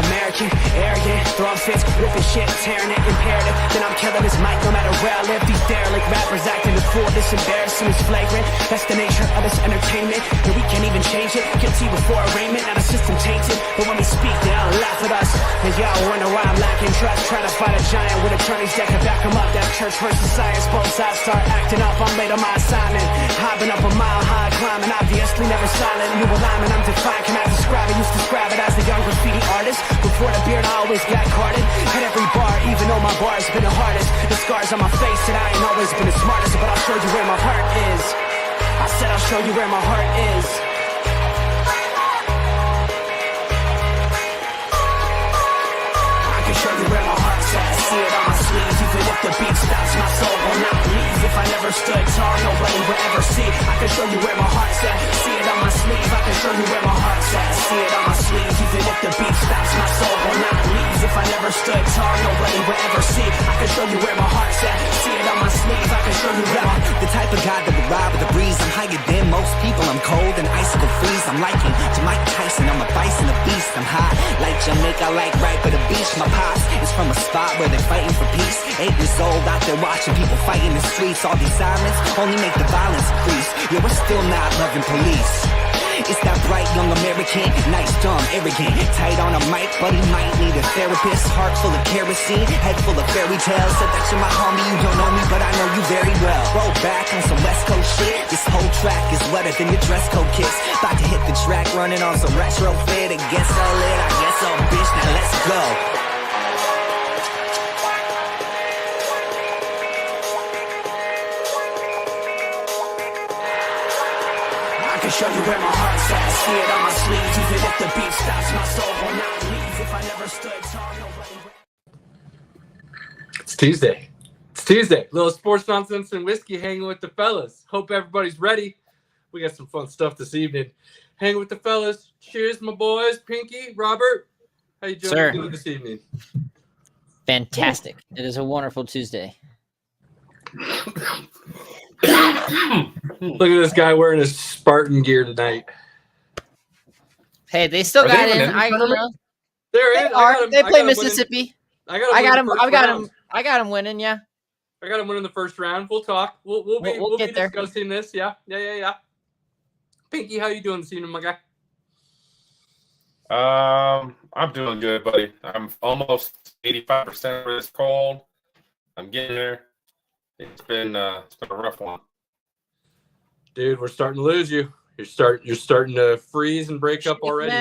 American, arrogant, throwing fits, ripping shit, tearing it, imperative. Then I'm killing this mic no matter where I live. These derelict rappers acting the fool, this embarrassing is flagrant. That's the nature of this entertainment, and we can't even change it. Guilty before arraignment, now the system tainted. But when we speak, they all laugh at us. And y'all wonder why I'm lacking trust. Try to fight a giant with attorneys that can back them up. That's church versus science, both sides start acting up. I'm late on my assignment, hopping up a mile high, climbing, obviously never silent. New alignment, I'm defiant, can I describe it? Used to describe it as the young graffiti artist. Before the beard, I always got carded. At every bar, even though my bar has been the hardest. The scars on my face, and I ain't always been the smartest. But I'll show you where my heart is. I said I'll show you where my heart is. I can show you where my heart's at. See it on my sleeve. Even if the beat stops, my soul will not leave. If I never stood tall, nobody will ever see. I can show you where my heart's at. See it on my sleeve. I can show you where my heart's at. See it on my sleeve. Even if the beat stops, my soul will not leave. If I never stood tall, nobody will ever see. I can show you where my heart's at. See it on my sleeve. I can show you where the type of guy that would ride with the breeze. I'm higher than most people. I'm cold and icicle freeze. I'm liking to Mike Tyson. I'm a bison, a beast. I'm hot like Jamaica, like right by the beach. My pops is from a spot where they're fighting for peace. 8 years old, out there watching people fight in the streets. All these sirens only make the violence increase. Yeah, we're still not loving police. It's that bright young American, nice, dumb, arrogant. Tight on a mic, but he might need a therapist. Heart full of kerosene, head full of fairy tales. Said that you're my homie, you don't know me, but I know you very well. Roll back on some West Coast shit. This whole track is wetter than your dress code kiss. About to hit the track, running on some retro fit. I guess so lit, I guess so bitch, now let's go. Show you where my heart's at. See it on my sleeve. Even if the beat stops, my soul will not leave. If I never stood tall, nobody. It's Tuesday. It's Tuesday. Little sports nonsense and whiskey hanging with the fellas. Hope everybody's ready. We got some fun stuff this evening. Hanging with the fellas. Cheers, my boys. Pinky, Robert. How you doing this evening? Fantastic. It is a wonderful Tuesday. Look at this guy wearing his Spartan gear tonight. Hey, they still got in. They play Mississippi. I got him winning. Yeah. I got him winning the first round. We'll talk. We'll be discussing this. Yeah. Pinky, how you doing this evening, my guy? I'm doing good, buddy. I'm almost 85% of this cold. I'm getting there. It's been a rough one. Dude, we're starting to lose you. You're starting to freeze and break up already.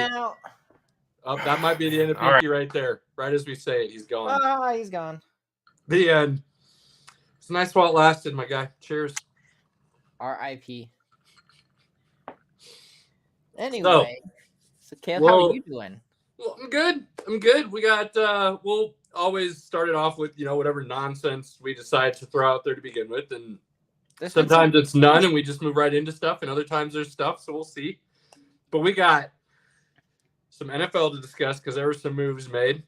Oh, that might be the end of Pinky right there. Right as we say it, he's gone. Oh, he's gone. The end. It's nice while it lasted, my guy. Cheers. R.I.P. Anyway, so Kale, how are you doing? Well, I'm good. We got we'll always start it off with, whatever nonsense we decide to throw out there to begin with. And sometimes it's none and we just move right into stuff. And other times there's stuff. So we'll see. But we got some NFL to discuss because there were some moves made.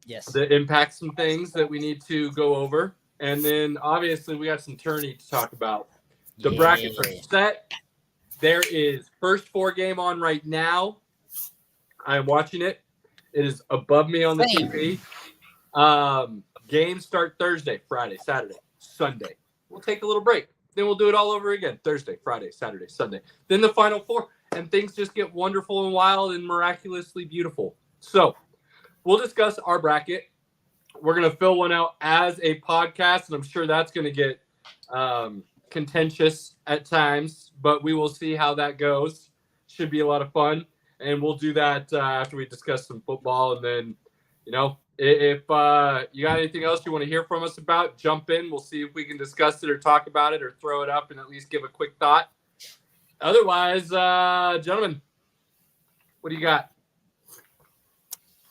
Yes. That impact some things that we need to go over. And then obviously we got some tourney to talk about. The brackets are set. There is first 4 game on right now. I am watching it. It is above me on the TV. Games start Thursday, Friday, Saturday, Sunday. We'll take a little break. Then we'll do it all over again. Thursday, Friday, Saturday, Sunday. Then the final 4. And things just get wonderful and wild and miraculously beautiful. So we'll discuss our bracket. We're going to fill one out as a podcast. And I'm sure that's going to get contentious at times. But we will see how that goes. Should be a lot of fun. And we'll do that after we discuss some football. And then, if you got anything else you want to hear from us about, jump in. We'll see if we can discuss it or talk about it or throw it up and at least give a quick thought. Otherwise, gentlemen, what do you got?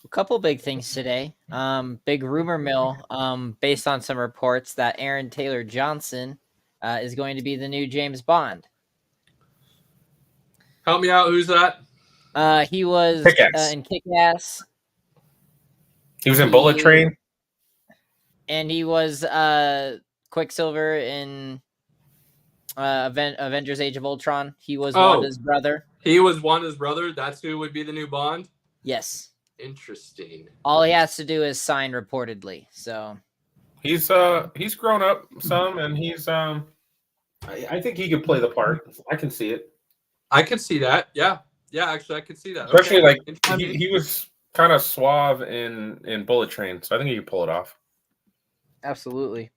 A couple big things today. Big rumor mill based on some reports that Aaron Taylor Johnson is going to be the new James Bond. Help me out. Who's that? He was in Kick-Ass. He was in Bullet Train. And he was Quicksilver in Avengers Age of Ultron. He was Wanda's brother. He was Wanda's brother. That's who would be the new Bond? Yes. Interesting. All he has to do is sign reportedly. So he's grown up some, and he's I think he could play the part. I can see it. I can see that. Yeah. Actually, I can see that. Especially Okay. like he was kind of suave in Bullet Train, so I think he could pull it off. absolutely.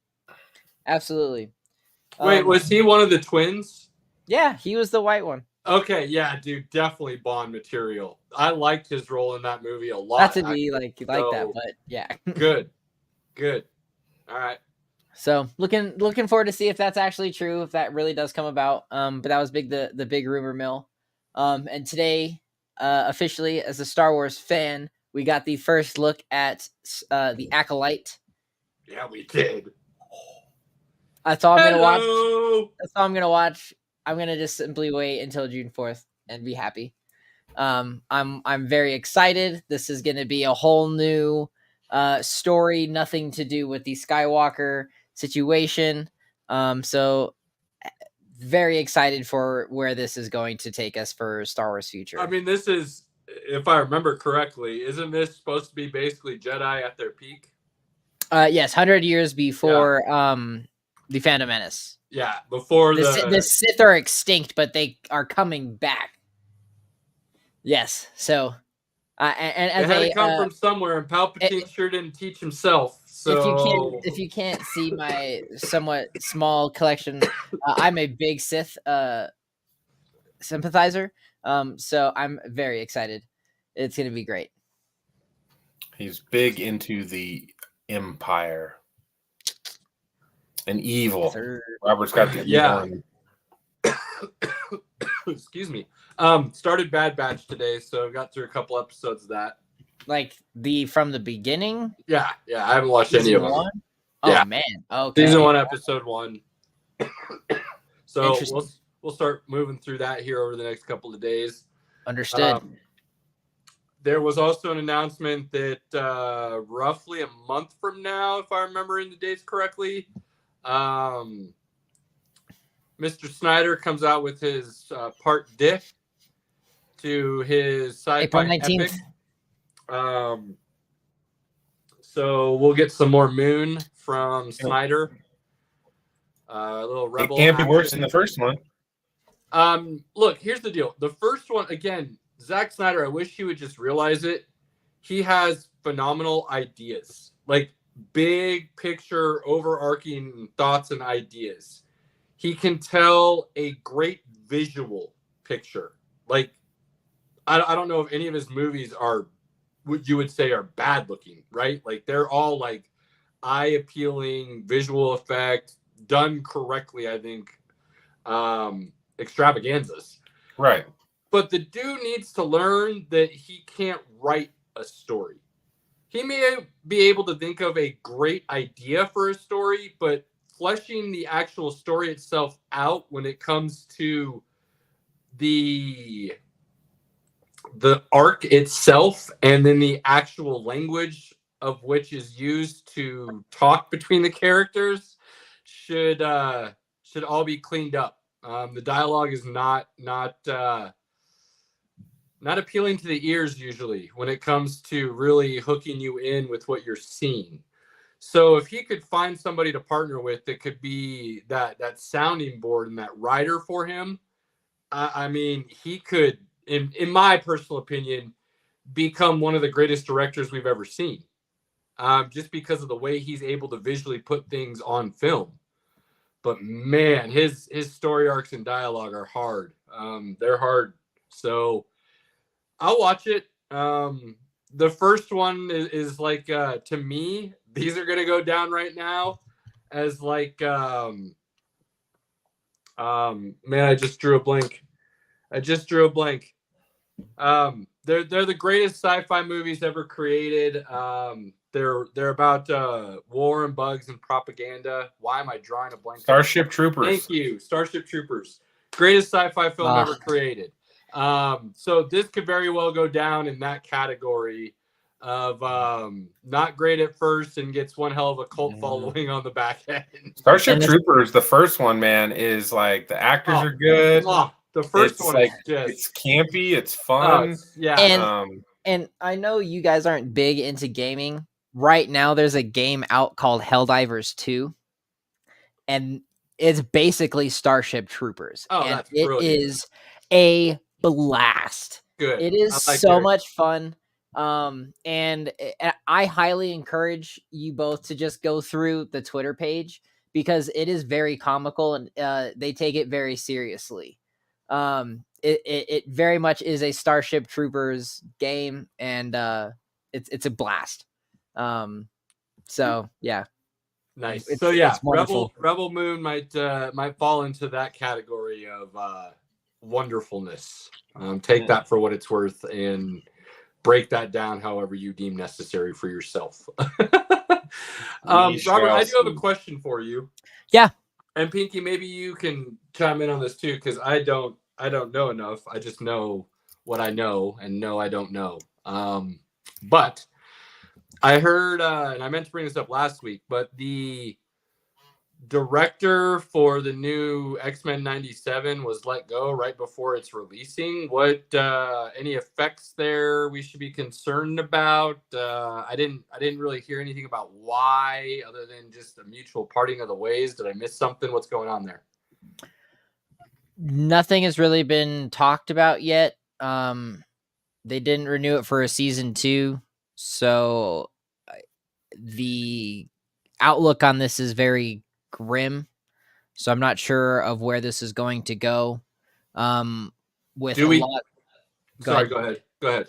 Wait, was he one of the twins? Yeah, he was the white one. Okay, yeah, dude, definitely Bond material. I liked his role in that movie a lot. Not to be like that, So, but yeah. Good. All right. So looking forward to see if that's actually true, if that really does come about. But that was the big rumor mill. And today, officially as a Star Wars fan, we got the first look at the Acolyte. Yeah, we did. That's all I'm gonna watch. Hello. That's all I'm gonna watch. I'm gonna just simply wait until June 4th and be happy. I'm very excited. This is gonna be a whole new story, nothing to do with the Skywalker situation. So very excited for where this is going to take us for Star Wars future. I mean, this is, if I remember correctly, isn't this supposed to be basically Jedi at their peak? Yes, 100 years before the Phantom Menace. Yeah, before the Sith are extinct, but they are coming back. Yes, so and as they had to come from somewhere, and Palpatine sure didn't teach himself. So if you can't see my somewhat small collection, I'm a big Sith sympathizer. So I'm very excited. It's gonna be great. He's big into the Empire and evil. Sir. Robert's got the evil. Excuse me. Started Bad Batch today, so got through a couple episodes of that. Like from the beginning? Yeah. I haven't watched any of them. One? Oh yeah. Man. Okay. Season 1, episode 1. So we'll start moving through that here over the next couple of days. Understood. There was also an announcement that roughly a month from now, if I remember the dates correctly, Mr. Snyder comes out with his part diff to his sci-fi April 19th. epic. So we'll get some more Moon from Snyder. A little Rebel. It can't be action. worse than the first one. Look, here's the deal. The first one, again, Zack Snyder, I wish he would just realize it. He has phenomenal ideas, like big picture, overarching thoughts and ideas. He can tell a great visual picture. Like, I don't know if any of his movies are what you would say are bad looking, right? Like, they're all like eye appealing, visual effect, done correctly, I think, extravaganzas. Right. But the dude needs to learn that he can't write a story. He may be able to think of a great idea for a story, but fleshing the actual story itself out when it comes to the arc itself and then the actual language of which is used to talk between the characters should all be cleaned up. The dialogue is not appealing to the ears usually when it comes to really hooking you in with what you're seeing. So if he could find somebody to partner with that could be that sounding board and that writer for him, I mean, he could, in my personal opinion, become one of the greatest directors we've ever seen. Just because of the way he's able to visually put things on film. But man, his story arcs and dialogue are hard. They're hard. So I'll watch it. The first one is like, to me, these are going to go down right now as like, man, I just drew a blank. They're the greatest sci-fi movies ever created. They're about war and bugs and propaganda. Why am I drawing a blank? Starship Troopers. Thank you. Starship Troopers. Greatest sci-fi film ever created. So this could very well go down in that category of not great at first and gets one hell of a cult following on the back end. Starship Troopers, the first one, man, is like the actors are good. The first one like, is just it's campy, it's fun. yeah. And And I know you guys aren't big into gaming. Right now, there's a game out called Helldivers 2, and it's basically Starship Troopers. Oh, And that's it brilliant. is a blast. Good. It is I like so it. much fun. And I highly encourage you both to just go through the Twitter page because it is very comical and they take it very seriously. It very much is a Starship Troopers game, and it's a blast. So yeah, Nice. it's, So yeah, it's wonderful. Rebel Moon might fall into that category of wonderfulness. Take that for what it's worth and break that down however you deem necessary for yourself. Robert, I do have a question for you. Yeah. And Pinky, maybe you can chime in on this too, because I don't know enough. I just know what I know and know I don't know. But I heard, and I meant to bring this up last week, but the director for the new X-Men 97 was let go right before it's releasing. What any effects there we should be concerned about? I didn't really hear anything about why, other than just a mutual parting of the ways. Did I miss something? What's going on there? Nothing has really been talked about yet. They didn't renew it for a season 2, so the outlook on this is very grim. So I'm not sure of where this is going to go. With Do a we? lot. Sorry, go ahead. Go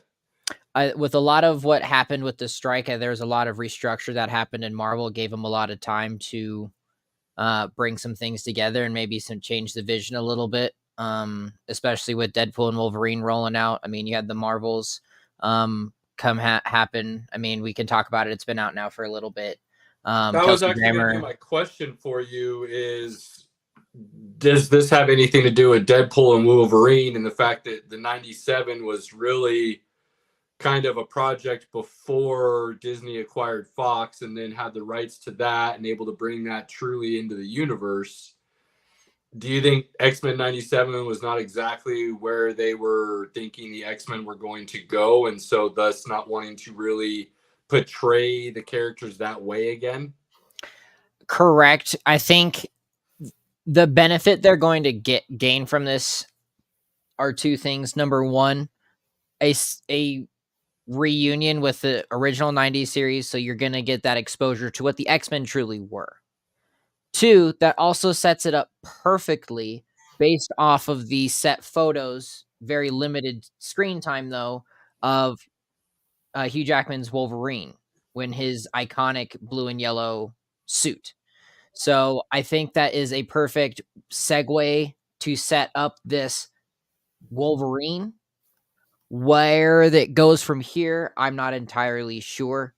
ahead. With a lot of what happened with the strike, there's a lot of restructure that happened in Marvel. Gave them a lot of time to bring some things together and maybe change the vision a little bit. Especially with Deadpool and Wolverine rolling out. I mean, you had the Marvels happen. I mean, we can talk about it. It's been out now for a little bit. That was actually going to be my question for you is, does this have anything to do with Deadpool and Wolverine and the fact that the 97 was really kind of a project before Disney acquired Fox and then had the rights to that and able to bring that truly into the universe? Do you think X-Men 97 was not exactly where they were thinking the X-Men were going to go, and so thus not wanting to really portray the characters that way again? Correct. I think the benefit they're going to gain from this are two things. Number one, a reunion with the original 90s series, so you're going to get that exposure to what the X-Men truly were. Two, that also sets it up perfectly based off of the set photos, very limited screen time though, of Hugh Jackman's Wolverine when his iconic blue and yellow suit. So I think that is a perfect segue to set up this Wolverine. Where that goes from here, I'm not entirely sure.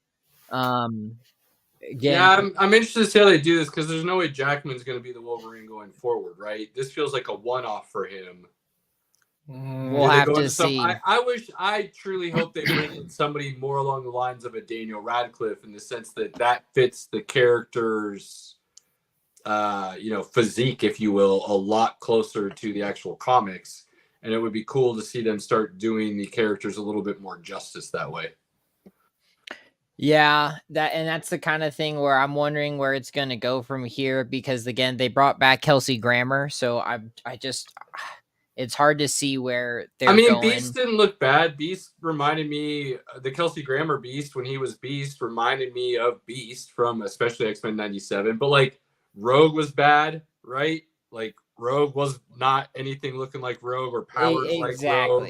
Again, yeah, I'm interested to see how they do this because there's no way Jackman's going to be the Wolverine going forward, right? This feels like a one-off for him. We'll have to see. I truly hope they bring in somebody more along the lines of a Daniel Radcliffe in the sense that fits the character's, physique, if you will, a lot closer to the actual comics. And it would be cool to see them start doing the characters a little bit more justice that way. Yeah, that's the kind of thing where I'm wondering where it's going to go from here because again, they brought back Kelsey Grammer, so it's hard to see where they're going. Beast didn't look bad. Beast reminded me, the Kelsey Grammer Beast when he was Beast reminded me of Beast from especially X-Men 97. But like Rogue was bad, right? Like Rogue was not anything looking like Rogue or powers like Rogue.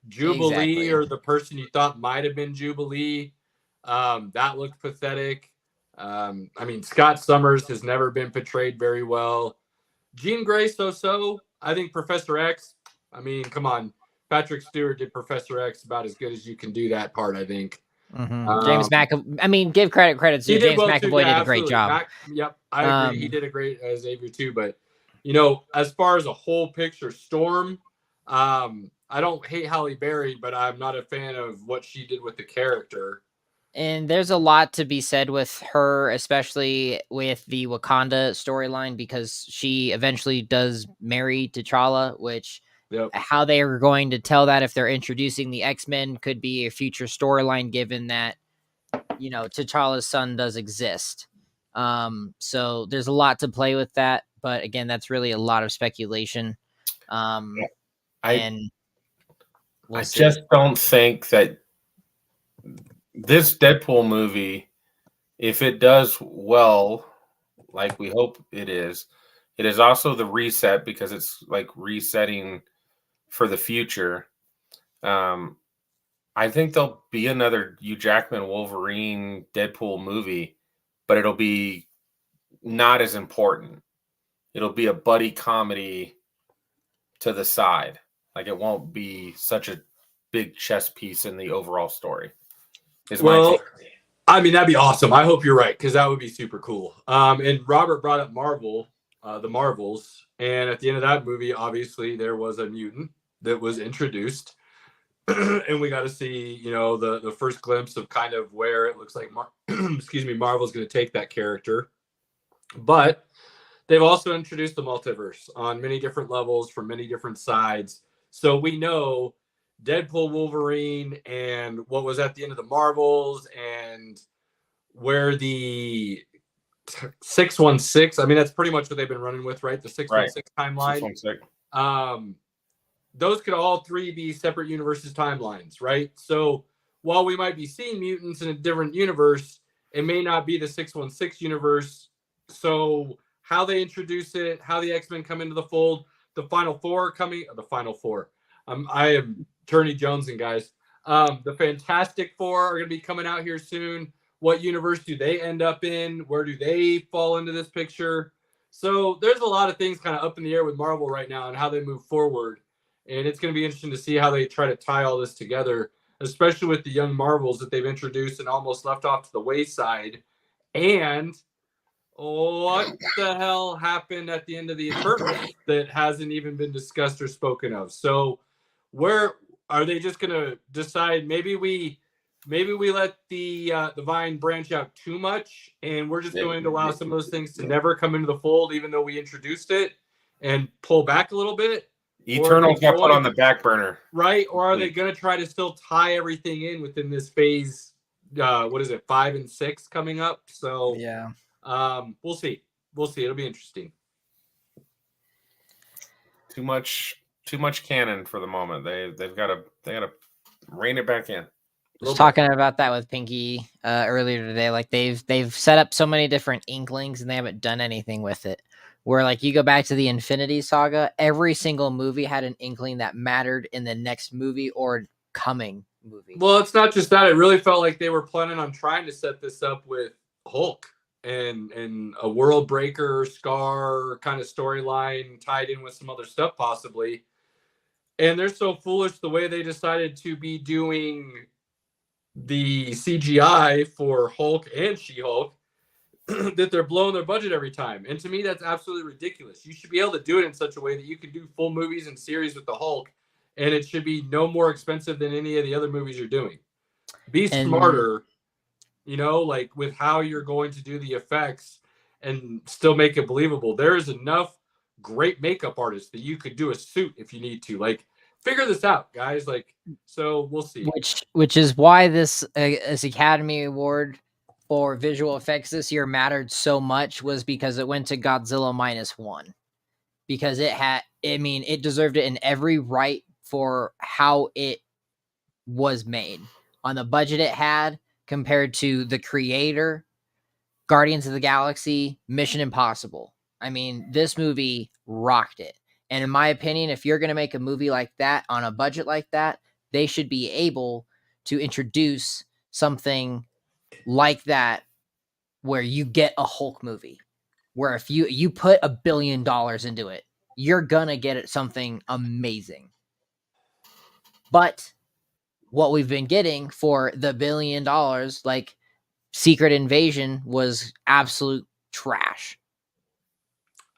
Jubilee or the person you thought might have been Jubilee, that looked pathetic. Scott Summers has never been portrayed very well. Jean Grey, so. I think Professor X, come on. Patrick Stewart did Professor X about as good as you can do that part, I think. Mm-hmm. James McAvoy, give credit to James McAvoy did a great job. I agree. He did a great as Xavier too. But, as far as a whole picture, Storm, I don't hate Halle Berry, but I'm not a fan of what she did with the character. And there's a lot to be said with her, especially with the Wakanda storyline, because she eventually does marry T'Challa, which Yep. How they are going to tell that if they're introducing the X-Men could be a future storyline, given that, you know, T'Challa's son does exist. So there's a lot to play with that, but again, that's really a lot of speculation. And we'll I see. just don't think that this Deadpool movie, if it does well, like we hope it is also the reset, because it's like resetting for the future. I think there'll be another Hugh Jackman Wolverine Deadpool movie, but it'll be not as important. It'll be a buddy comedy to the side. Like, it won't be such a big chess piece in the overall story. Well, I mean, that'd be awesome. I hope you're right, because that would be super cool. And Robert brought up Marvel, the Marvels, and at the end of that movie, obviously, there was a mutant that was introduced, and we got to see, you know, the first glimpse of kind of where it looks like Marvel's going to take that character. But they've also introduced the multiverse on many different levels from many different sides. So we know Deadpool, Wolverine, and what was at the end of the Marvels, and where the 616, I mean, that's pretty much what they've been running with, right? The 616 timeline. 616. Those could all three be separate universes timelines, right? So while we might be seeing mutants in a different universe, it may not be the 616 universe. So how they introduce it, how the X-Men come into the fold, the Final Four. I am Turney Jones and guys. The Fantastic Four are going to be coming out here soon. What universe do they end up in? Where do they fall into this picture? So there's a lot of things kind of up in the air with Marvel right now and how they move forward. And it's going to be interesting to see how they try to tie all this together, especially with the young Marvels that they've introduced and almost left off to the wayside. And what the hell happened at the end of the Eternals that hasn't even been discussed or spoken of? So where are they just going to decide maybe we let the vine branch out too much, and we're just going to allow some of those things to never come into the fold, even though we introduced it, and pull back a little bit? Eternals got put on the back burner. Right? Or are they going to try to still tie everything in within this phase? What is it, 5 and 6 coming up? So yeah. We'll see. It'll be interesting. Too much canon for the moment. They've got to rein it back in. I was talking about that with Pinky earlier today. Like they've set up so many different inklings and they haven't done anything with it. Where like you go back to the Infinity Saga, every single movie had an inkling that mattered in the next movie or coming movie. Well, it's not just that. It really felt like they were planning on trying to set this up with Hulk and a world breaker, Scar kind of storyline tied in with some other stuff possibly. And they're so foolish the way they decided to be doing the CGI for Hulk and She-Hulk that they're blowing their budget every time. And to me, that's absolutely ridiculous. You should be able to do it in such a way that you can do full movies and series with the Hulk, and it should be no more expensive than any of the other movies you're doing. Be smarter, you know, like with how you're going to do the effects and still make it believable. There is enough great makeup artists that you could do a suit if you need to. Like, figure this out, guys. Like, so we'll see. Which is why this Academy Award for visual effects this year mattered so much, was because it went to Godzilla -1, because it deserved it in every right for how it was made on the budget it had compared to The Creator, Guardians of the Galaxy, Mission Impossible. I mean, this movie rocked it. And in my opinion, if you're going to make a movie like that on a budget like that, they should be able to introduce something like that where you get a Hulk movie, where if you put $1 billion into it, you're going to get something amazing. But what we've been getting for the $1 billion, like Secret Invasion, was absolute trash.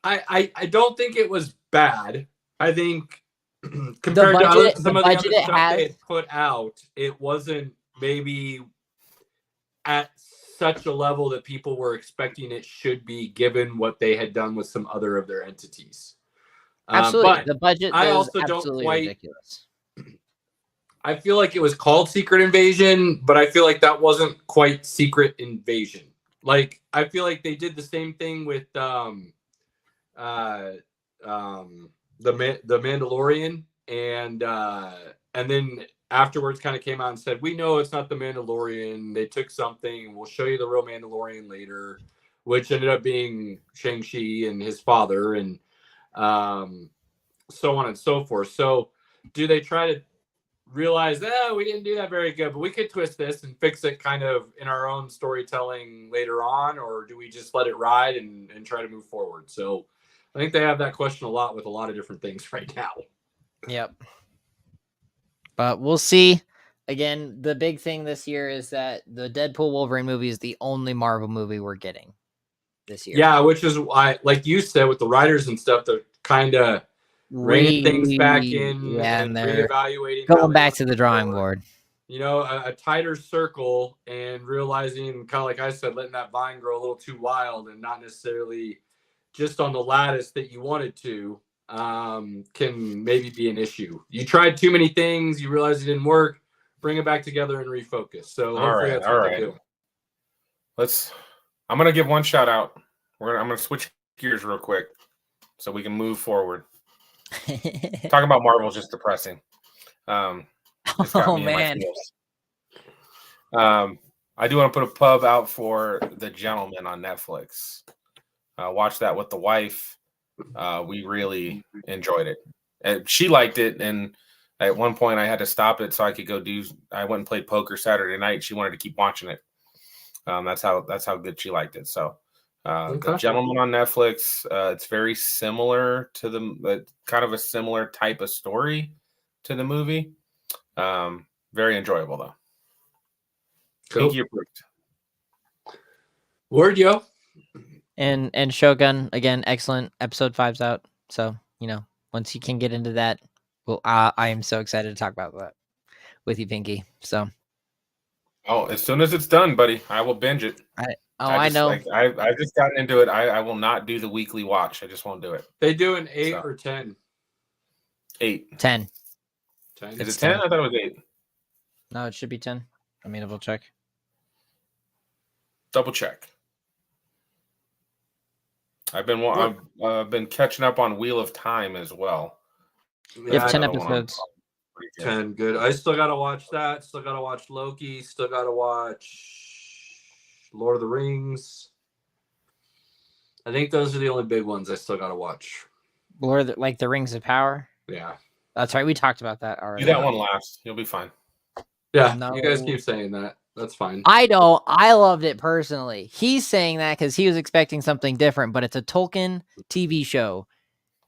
I don't think it was bad. I think compared to some of the other stuff they had put out, it wasn't maybe at such a level that people were expecting it should be, given what they had done with some other of their entities. Absolutely. But The budget I is also don't absolutely quite. ridiculous. I feel like it was called Secret Invasion, but I feel like that wasn't quite Secret Invasion. Like I feel like they did the same thing with the Mandalorian, and then afterwards kind of came out and said, we know it's not the Mandalorian. They took something. We'll show you the real Mandalorian later, which ended up being Shang-Chi and his father, and so on and so forth. So do they try to realize that we didn't do that very good, but we could twist this and fix it kind of in our own storytelling later on, or do we just let it ride and try to move forward? So I think they have that question a lot with a lot of different things right now. Yep. But we'll see. Again, the big thing this year is that the Deadpool Wolverine movie is the only Marvel movie we're getting this year. Yeah, which is why, like you said, with the writers and stuff, they're kind of reining things back in and they're reevaluating. going back to the drawing board. You know, a tighter circle, and realizing, kind of like I said, letting that vine grow a little too wild and not necessarily just on the lattice that you wanted to, can maybe be an issue. You tried too many things, you realize it didn't work, bring it back together and refocus. So hopefully that's what they do. I'm going to give one shout out. I'm going to switch gears real quick so we can move forward. Talking about Marvel is just depressing. Oh man. I do want to put a pub out for The Gentleman on Netflix. Watch that with the wife. We really enjoyed it. And she liked it, and at one point I had to stop it so I could I went and played poker Saturday night. She wanted to keep watching it. That's how good she liked it. So The Gentleman on Netflix, it's very similar to kind of a similar type of story to the movie. Very enjoyable though. Cool. Pinky approved. Word, yo. And Shogun, again, excellent. Episode 5's out. So, once you can get into that, well, I am so excited to talk about that with you, Pinky. So. Oh, as soon as it's done, buddy, I will binge it. I know. I've just gotten into it. I will not do the weekly watch. I just won't do it. They do an 8 or 10? 8. 10. 10. Is it 10? I thought it was 8. No, it should be 10. I mean, double check. Double check. I've been catching up on Wheel of Time as well. We have 10 episodes. 10, good. I still gotta watch that. Still gotta watch Loki. Still gotta watch Lord of the Rings. I think those are the only big ones I still gotta watch. Like the Rings of Power. Yeah, that's right. We talked about that already. Do that one last. You'll be fine. Yeah, no. You guys keep saying that. That's fine. I know. I loved it personally. He's saying that because he was expecting something different, but it's a Tolkien TV show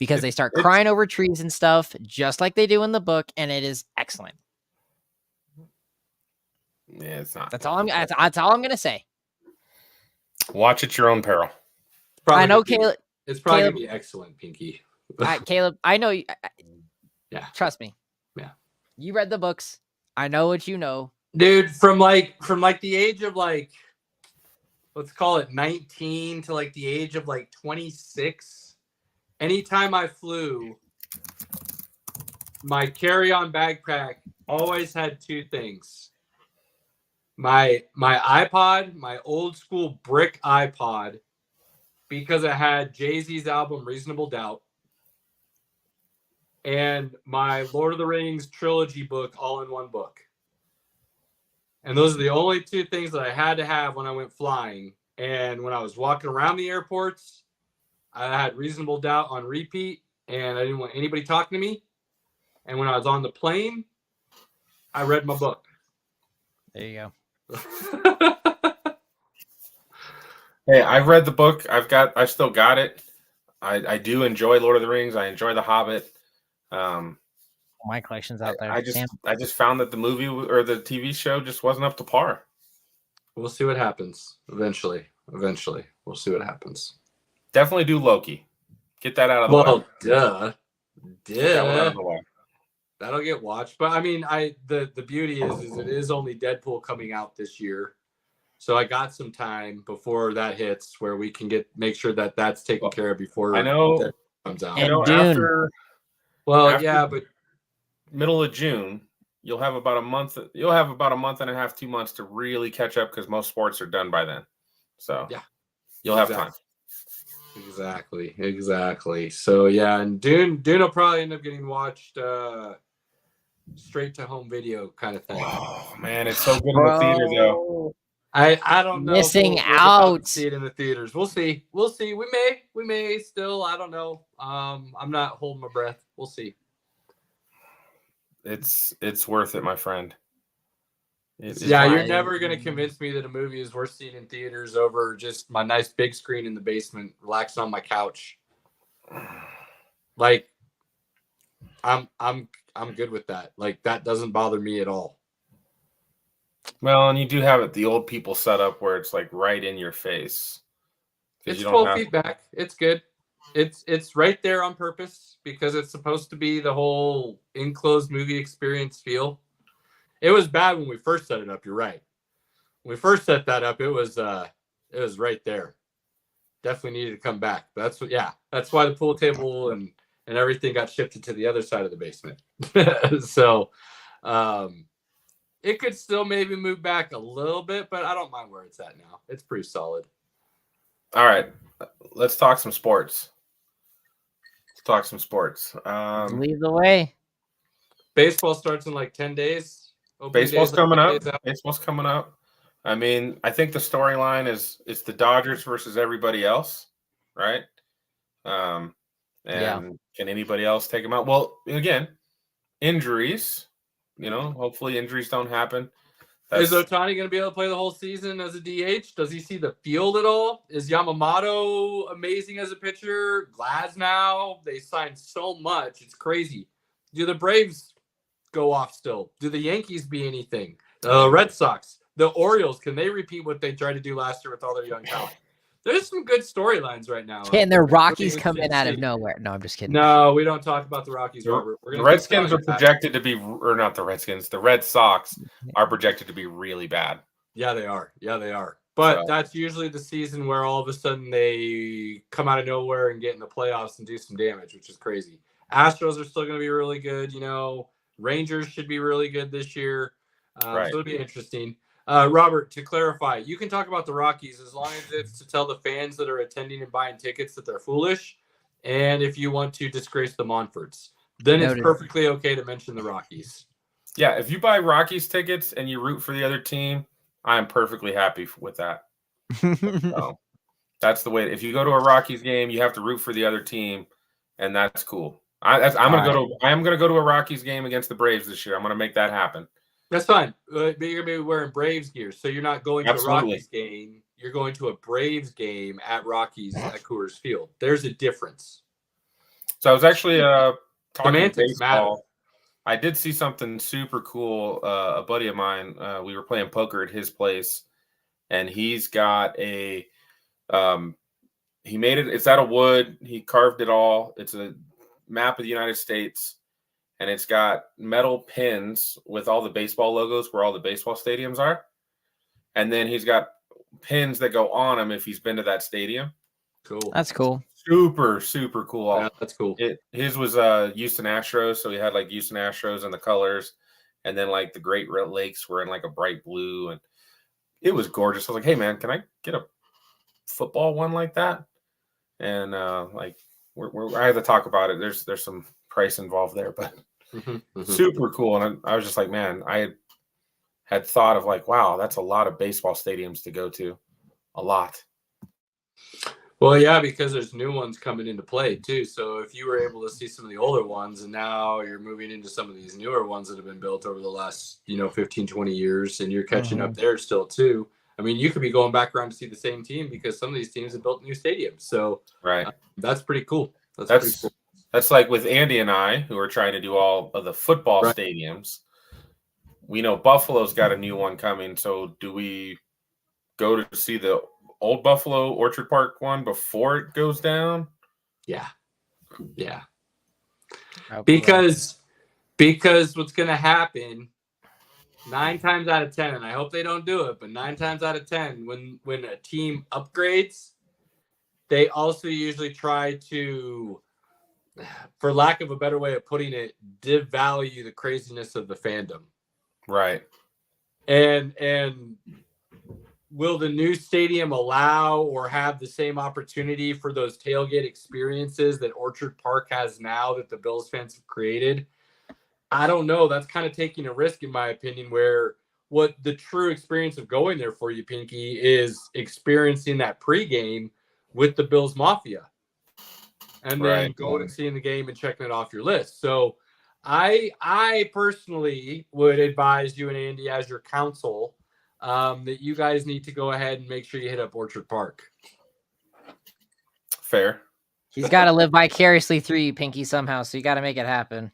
because they start crying over trees and stuff, just like they do in the book, and it is excellent. Yeah, it's not. That's all I'm gonna say. Watch at your own peril. I know, Caleb. It's probably gonna be excellent, Pinky. Caleb, I know. Yeah. Trust me. Yeah. You read the books. I know what you know. Dude, from the age of let's call it 19 to the age of 26, anytime I flew, my carry-on backpack always had 2 things. My iPod, my old school brick iPod, because it had Jay-Z's album Reasonable Doubt, and my Lord of the Rings trilogy book all in one book. And those are the only 2 things that I had to have when I went flying. And when I was walking around the airports, I had Reasonable Doubt on repeat, and I didn't want anybody talking to me. And when I was on the plane, I read my book. There you go. Hey, I've read the book. I still got it. I do enjoy Lord of the Rings. I enjoy The Hobbit. My collection's out there. I just found that the movie or the TV show just wasn't up to par. We'll see what happens eventually. We'll see what happens. Definitely do Loki. Get that out of the way. Well, duh. Get that one out of the way. That'll get watched. But I mean, the beauty is it is only Deadpool coming out this year. So I got some time before that hits where we can make sure that that's taken care of before. I know comes out. And Dune. after Yeah, but middle of June, you'll have about a month. You'll have about a month and a half, 2 months to really catch up because most sports are done by then. So yeah, you'll have time. Exactly. So yeah, and Dune will probably end up getting watched straight to home video kind of thing. Oh man, it's so good in the theater though. I don't know. Missing If we'll get out out. to see it in the theaters. We'll see. We may still. I don't know. I'm not holding my breath. We'll see. It's worth it, my friend. You're never gonna convince me that a movie is worth seeing in theaters over just my nice big screen in the basement, relaxing on my couch. Like, I'm good with that. Like, that doesn't bother me at all. Well, and you do have it the old people setup where it's like right in your face. It's 12 feet back. It's good. It's right there on purpose because it's supposed to be the whole enclosed movie experience feel. It was bad when we first set it up. You're right. When we first set that up, it was right there. Definitely needed to come back. But that's why the pool table and everything got shifted to the other side of the basement. So, it could still maybe move back a little bit, but I don't mind where it's at now. It's pretty solid. All right, let's talk some sports. Lead the way. Baseball starts in like 10 days. Baseball's coming up. I mean, I think the storyline is it's the Dodgers versus everybody else, right? Can anybody else take them out? Well, again, injuries. Hopefully injuries don't happen. Is Ohtani going to be able to play the whole season as a DH? Does he see the field at all? Is Yamamoto amazing as a pitcher? Glasnow, they signed so much. It's crazy. Do the Braves go off still? Do the Yankees be anything? The Red Sox, the Orioles, can they repeat what they tried to do last year with all their young talent? There's some good storylines right now. Can the Rockies come in out of nowhere? No, I'm just kidding. No, we don't talk about the Rockies, Robert. The Redskins are projected to be, or not the Redskins, the Red Sox are projected to be really bad. Yeah, they are. But that's usually the season where all of a sudden they come out of nowhere and get in the playoffs and do some damage, which is crazy. Astros are still going to be really good. Rangers should be really good this year. So it'll be interesting. Robert, to clarify, you can talk about the Rockies as long as it's to tell the fans that are attending and buying tickets that they're foolish. And if you want to disgrace the Monforts, then it's perfectly okay to mention the Rockies. Yeah, if you buy Rockies tickets and you root for the other team, I am perfectly happy with that. So, that's the way. If you go to a Rockies game, you have to root for the other team, and that's cool. I am going to go to a Rockies game against the Braves this year. I'm going to make that happen. That's fine. But you're going to be wearing Braves gear, so you're not going to a Rockies game. You're going to a Braves game at Rockies at Coors Field. There's a difference. So I was actually talking baseball. Matter. I did see something super cool. A buddy of mine, we were playing poker at his place, and he's got a he made it. It's out of wood. He carved it all. It's a map of the United States. And it's got metal pins with all the baseball logos where all the baseball stadiums are. And then he's got pins that go on them if he's been to that stadium. Cool. That's cool. Super, super cool. Yeah, that's cool. His was Houston Astros. So he had like Houston Astros and the colors. And then like the Great Lakes were in like a bright blue. And it was gorgeous. I was like, hey, man, can I get a football one like that? And I have to talk about it. There's some price involved there, but super cool. And I was just like, man, I had thought of like, wow, that's a lot of baseball stadiums to go to. A lot. Well, yeah, because there's new ones coming into play too. So if you were able to see some of the older ones and now you're moving into some of these newer ones that have been built over the last, 15, 20 years and you're catching up there still too. I mean, you could be going back around to see the same team because some of these teams have built new stadiums. So that's pretty cool. That's pretty cool. That's like with Andy and I, who are trying to do all of the football stadiums. We know Buffalo's got a new one coming. So do we go to see the old Buffalo Orchard Park one before it goes down? Yeah. Because what's going to happen 9 times out of 10, and I hope they don't do it, but 9 times out of 10, when a team upgrades, they also usually try to for lack of a better way of putting it, devalue the craziness of the fandom. Right. And will the new stadium allow or have the same opportunity for those tailgate experiences that Orchard Park has now that the Bills fans have created? I don't know. That's kind of taking a risk, in my opinion, where what the true experience of going there for you, Pinky, is experiencing that pregame with the Bills Mafia. And then going and seeing the game and checking it off your list. So I personally would advise you and Andy as your counsel that you guys need to go ahead and make sure you hit up Orchard Park. Fair. He's got to live vicariously through you, Pinky, somehow. So you got to make it happen.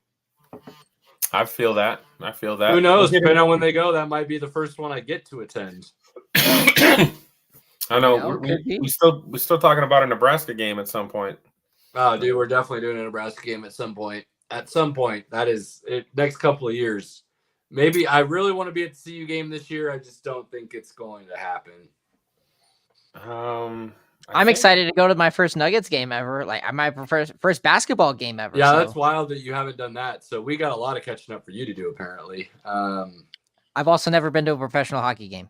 I feel that. Who knows? Depending on when they go, that might be the first one I get to attend. I know. We still talking about a Nebraska game at some point. Oh, dude, we're definitely doing a Nebraska game at some point. At some point, that is it. Next couple of years. Maybe I really want to be at the CU game this year. I just don't think it's going to happen. I'm excited to go to my first Nuggets game ever. Like my first basketball game ever. Yeah, so. That's wild that you haven't done that. So we got a lot of catching up for you to do, apparently. I've also never been to a professional hockey game.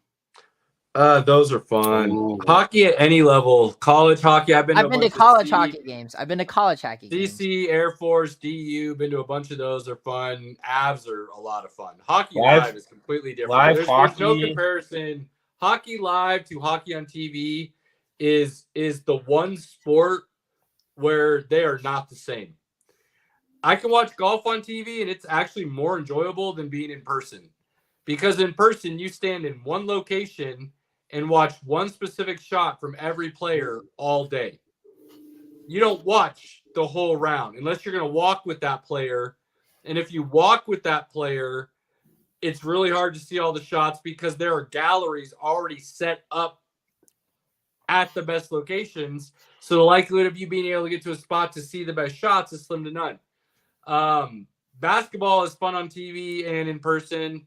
Those are fun. Ooh. Hockey at any level, college hockey. I've been to college hockey games. I've been to college hockey games. DC, Air Force, DU. Been to a bunch of those. They're fun. Avs are a lot of fun. Hockey live is completely different. There's no comparison. Hockey live to hockey on TV is the one sport where they are not the same. I can watch golf on TV and it's actually more enjoyable than being in person, because in person you stand in one location and watch one specific shot from every player all day. You don't watch the whole round unless you're going to walk with that player. And if you walk with that player, it's really hard to see all the shots because there are galleries already set up at the best locations. So the likelihood of you being able to get to a spot to see the best shots is slim to none. Basketball is fun on TV and in person.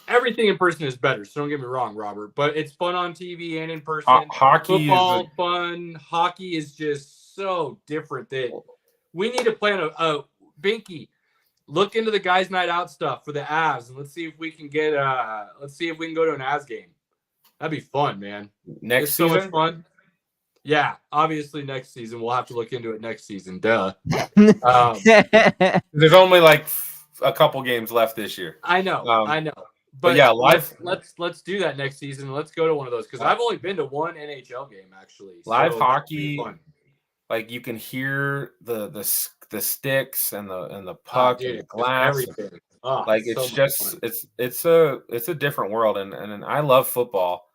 Everything in person is better, so don't get me wrong, Robert. But it's fun on TV and in person. Hockey Football fun. Hockey is just so different that we need to plan a Binky. Look into the guys' night out stuff for the Avs, and let's see if we can get. Let's see if we can go to an Avs game. That'd be fun, man. Next season, so much fun. Yeah, obviously next season. We'll have to look into it next season. Duh. There's only like a couple games left this year. I know. But yeah, let's do that next season. Let's go to one of those because I've only been to one NHL game actually. Live hockey, like you can hear the sticks and the puck and the glass. Everything. Like it's a different world, and I love football,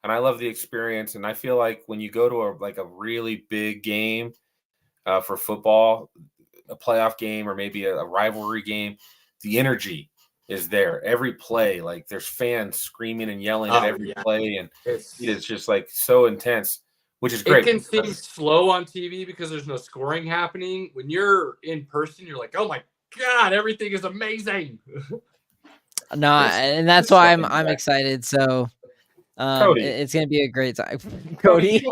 and I love the experience, and I feel like when you go to a really big game for football, a playoff game or maybe a rivalry game, the energy is there. Every play, like there's fans screaming and yelling at every play, and it's just like so intense, which is great. It can seem slow on TV because there's no scoring happening. When you're in person, you're like, oh my God, everything is amazing. No, and that's why I'm excited. So it's gonna be a great time. Cody.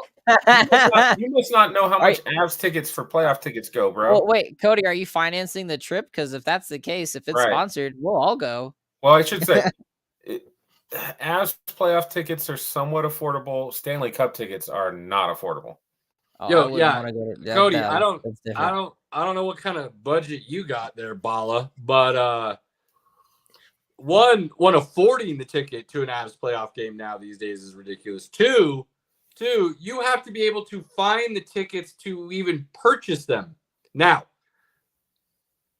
You must not know how much Avs tickets for playoff tickets go, bro. Well, wait, Cody, are you financing the trip? Because if that's the case, if it's sponsored, we'll all go. Well, I should say, Avs playoff tickets are somewhat affordable. Stanley Cup tickets are not affordable. Cody, I don't know what kind of budget you got there, Bala, but one affording the ticket to an Avs playoff game now these days is ridiculous. Two, you have to be able to find the tickets to even purchase them. Now,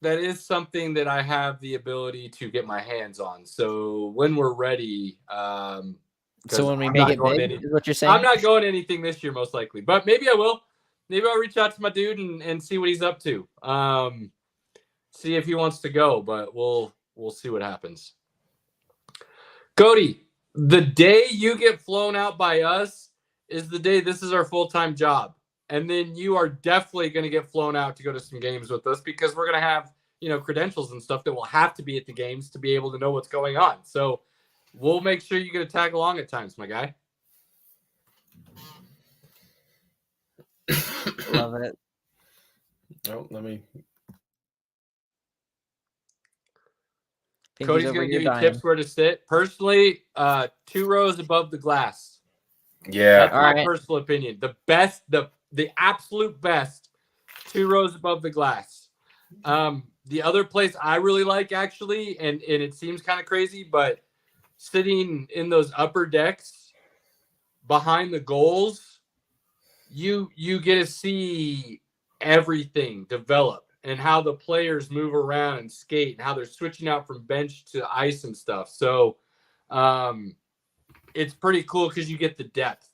that is something that I have the ability to get my hands on. So when we're ready, so when we make it big, is what you're saying? I'm not going to anything this year, most likely, but maybe I will. Maybe I'll reach out to my dude and see what he's up to. See if he wants to go, but we'll see what happens. Cody, the day you get flown out by us is the day this is our full-time job. And then you are definitely going to get flown out to go to some games with us because we're going to have, credentials and stuff that will have to be at the games to be able to know what's going on. So we'll make sure you get to tag along at times, my guy. Love it. Oh, let me. Pinky's Cody's over going to here give you dying. tips where to sit. Personally, 2 rows above the glass. Yeah. That's All my right. personal opinion. The best, the absolute best, 2 rows above the glass. The other place I really like, actually, and it seems kind of crazy, but sitting in those upper decks behind the goals, you get to see everything develop and how the players move around and skate and how they're switching out from bench to ice and stuff. So it's pretty cool because you get the depth.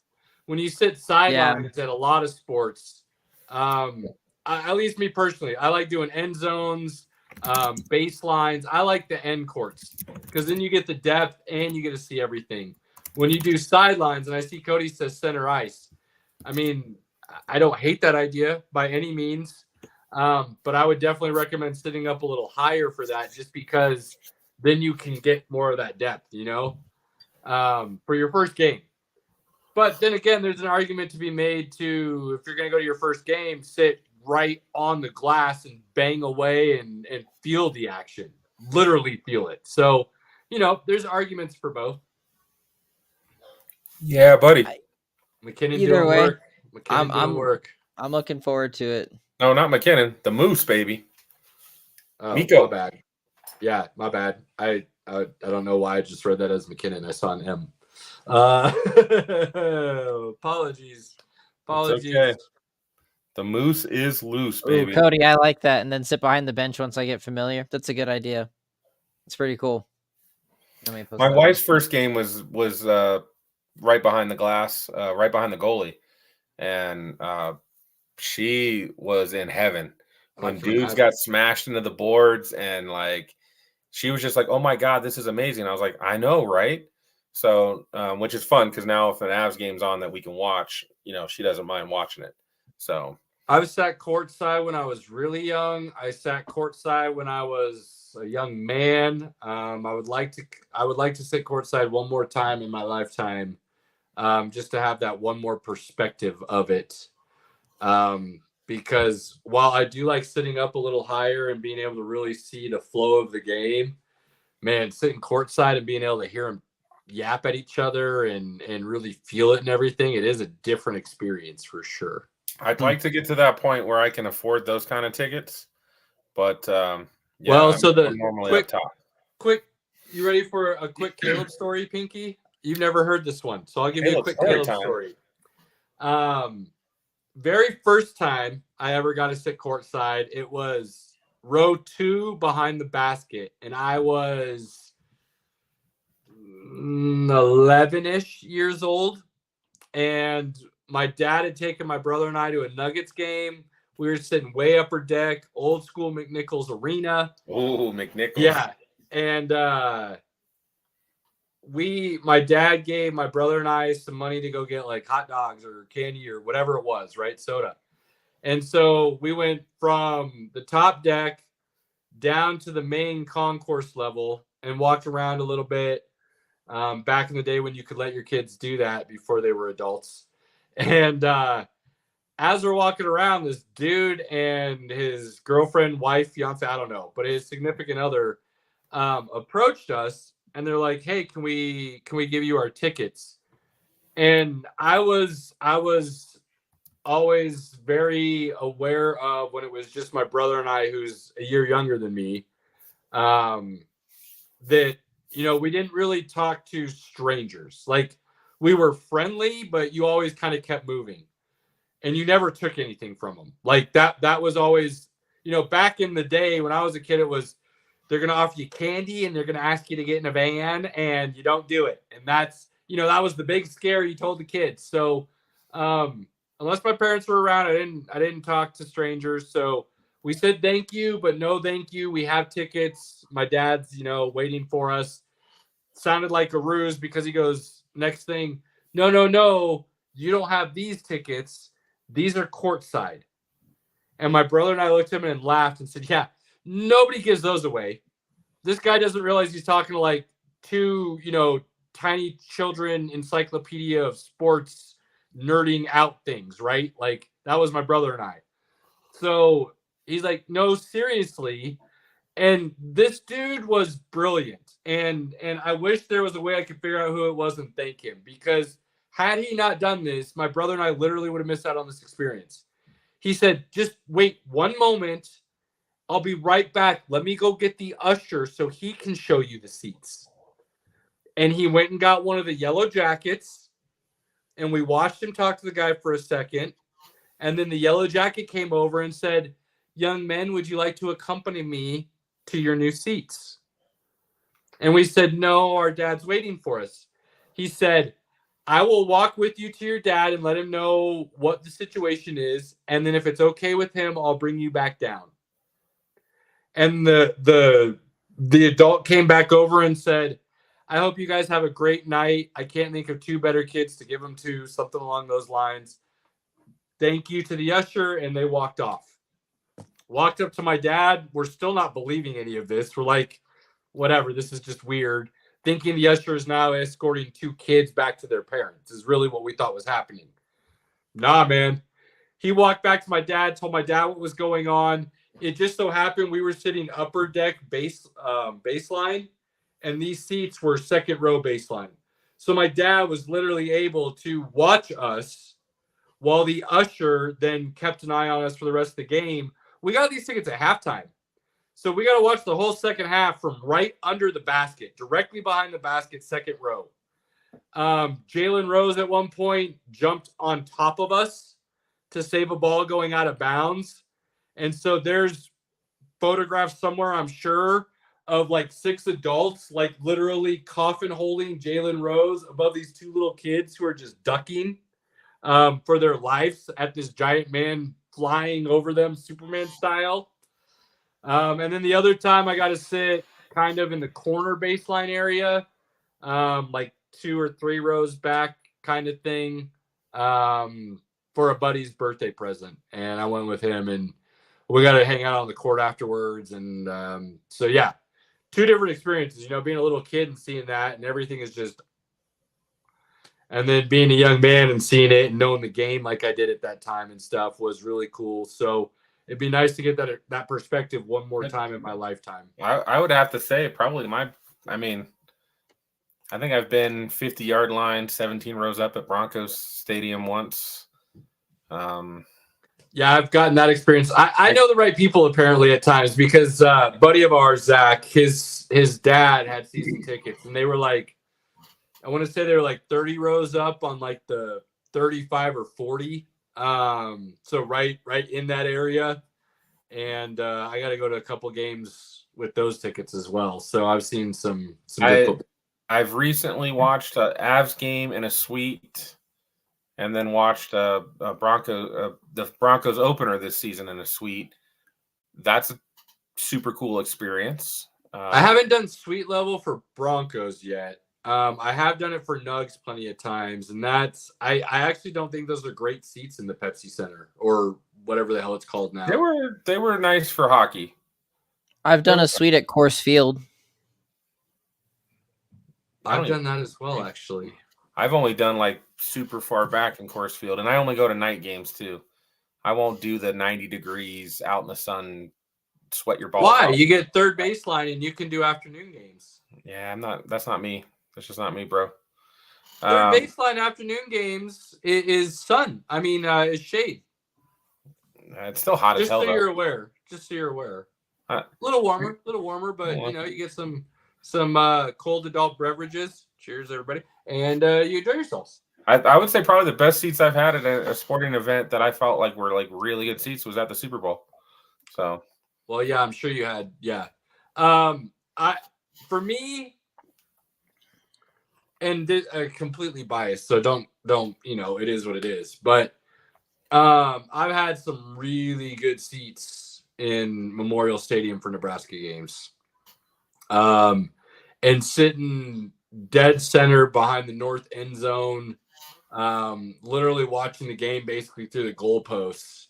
When you sit sidelines at a lot of sports, at least me personally, I like doing end zones, baselines. I like the end courts because then you get the depth and you get to see everything. When you do sidelines, and I see Cody says center ice, I mean, I don't hate that idea by any means, but I would definitely recommend sitting up a little higher for that just because then you can get more of that depth, you know, for your first game. But then again, there's an argument to be made to, if you're going to go to your first game, sit right on the glass and bang away and feel the action, literally feel it. So, you know, there's arguments for both. Yeah, buddy. McKinnon Either doing way, work. McKinnon doing work. I'm looking forward to it. No, not McKinnon. The Moose, baby. Oh, Miko. my bad. Yeah, my bad. I don't know why I just read that as McKinnon. I saw an M. Apologies. It's okay. The Moose is loose, baby. Ooh, Cody, I like that. And then sit behind the bench once I get familiar. That's a good idea. It's pretty cool. My wife's first game was right behind the glass, right behind the goalie, and she was in heaven when dudes got smashed into the boards, and like she was just like, "Oh my god, this is amazing!" I was like, "I know, right?" So, which is fun because now if an Avs game's on that we can watch, you know, she doesn't mind watching it. So I've sat courtside when I was really young. I sat courtside when I was a young man. I would like to sit courtside one more time in my lifetime, just to have that one more perspective of it. Because while I do like sitting up a little higher and being able to really see the flow of the game, man, sitting courtside and being able to hear them yap at each other and really feel it and everything, it is a different experience for sure. I'd like to get to that point where I can afford those kind of tickets, but yeah, well, so I'm normally up top. Quick, you ready for a quick Caleb story, Pinky? You've never heard this one, so I'll give you a quick Caleb story. Very first time I ever got to sit courtside, it was row 2 behind the basket, and I was 11-ish years old, and my dad had taken my brother and I to a Nuggets game. We were sitting way upper deck, old school McNichols Arena. Oh, McNichols. Yeah. And my dad gave my brother and I some money to go get like hot dogs or candy or whatever it was, right? Soda. And so we went from the top deck down to the main concourse level and walked around a little bit. Back in the day when you could let your kids do that before they were adults. And as we're walking around, this dude and his girlfriend, wife, fiance, I don't know, but his significant other approached us, and they're like, "Hey, can we give you our tickets?" And I was always very aware of when it was just my brother and I, who's a year younger than me, that, you know, we didn't really talk to strangers. Like, we were friendly, but you always kind of kept moving. And you never took anything from them. Like, that was always, you know, back in the day when I was a kid, it was, they're going to offer you candy and they're going to ask you to get in a van and you don't do it. And that's, you know, that was the big scare you told the kids. So, unless my parents were around, I didn't talk to strangers. So we said thank you, but no thank you. We have tickets. My dad's, you know, waiting for us. Sounded like a ruse because he goes, next thing, no, you don't have these tickets. These are courtside. And my brother and I looked at him and laughed and said, yeah, nobody gives those away. This guy doesn't realize he's talking to like 2, you know, tiny children encyclopedia of sports nerding out things, right? Like, that was my brother and I. So He's like, no, seriously. And this dude was brilliant. And I wish there was a way I could figure out who it was and thank him, because had he not done this, my brother and I literally would have missed out on this experience. He said, just wait one moment. I'll be right back. Let me go get the usher so he can show you the seats. And he went and got one of the yellow jackets, and we watched him talk to the guy for a second. And then the yellow jacket came over and said, young men, would you like to accompany me to your new seats? And we said, no, our dad's waiting for us. He said, I will walk with you to your dad and let him know what the situation is. And then if it's okay with him, I'll bring you back down. And the adult came back over and said, I hope you guys have a great night. I can't think of two better kids to give them to, something along those lines. Thank you to the usher. And they walked off. Walked up to my dad. We're still not believing any of this. We're like, whatever, this is just weird. Thinking the usher is now escorting two kids back to their parents is really what we thought was happening. Nah, man. He walked back to my dad, told my dad what was going on. It just so happened we were sitting upper deck baseline, and these seats were second row baseline. So my dad was literally able to watch us while the usher then kept an eye on us for the rest of the game. We got these tickets at halftime. So we got to watch the whole second half from right under the basket, directly behind the basket, second row. Jalen Rose at one point jumped on top of us to save a ball going out of bounds. And so there's photographs somewhere, I'm sure, of like 6 adults, like literally coffin holding Jalen Rose above these 2 little kids who are just ducking for their lives at this giant man flying over them, Superman style. And then the other time I got to sit kind of in the corner baseline area, like 2 or 3 rows back kind of thing, for a buddy's birthday present. And I went with him, and we got to hang out on the court afterwards. And so, yeah, 2 different experiences, being a little kid and seeing that, and everything is just, and then being a young man and seeing it and knowing the game like I did at that time and stuff was really cool. So it'd be nice to get that perspective one more time in my lifetime. I would have to say probably I think I've been 50-yard line, 17 rows up at Broncos Stadium once. Yeah, I've gotten that experience. I know the right people apparently at times, because a buddy of ours, Zach, his dad had season tickets, and they were like, I want to say they were like 30 rows up on like the 35 or 40. So right in that area. And I got to go to a couple games with those tickets as well. So I've seen some good football. I've recently watched an Avs game in a suite, and then watched the Broncos opener this season in a suite. That's a super cool experience. I haven't done suite level for Broncos yet. I have done it for Nugs plenty of times, and that's I actually don't think those are great seats in the Pepsi Center or whatever the hell it's called now. They were nice for hockey. I've done a suite at Coors Field. I've done that as well, actually. I've only done like super far back in Coors Field, and I only go to night games too. I won't do the 90 degrees out in the sun, sweat your balls. Why? Off. You get third baseline and you can do afternoon games. Yeah, that's not me. That's just not me, bro. Third baseline afternoon games is sun. I mean, is shade. It's still hot as hell. Just so you're aware. A little warmer, but you get some cold adult beverages. Cheers, everybody, and you enjoy yourselves. I would say probably the best seats I've had at a sporting event that I felt like were like really good seats was at the Super Bowl. So, well, yeah, I'm sure you had. Yeah, for me, and completely biased, so don't it is what it is. But I've had some really good seats in Memorial Stadium for Nebraska games, and sitting dead center behind the north end zone, literally watching the game basically through the goalposts.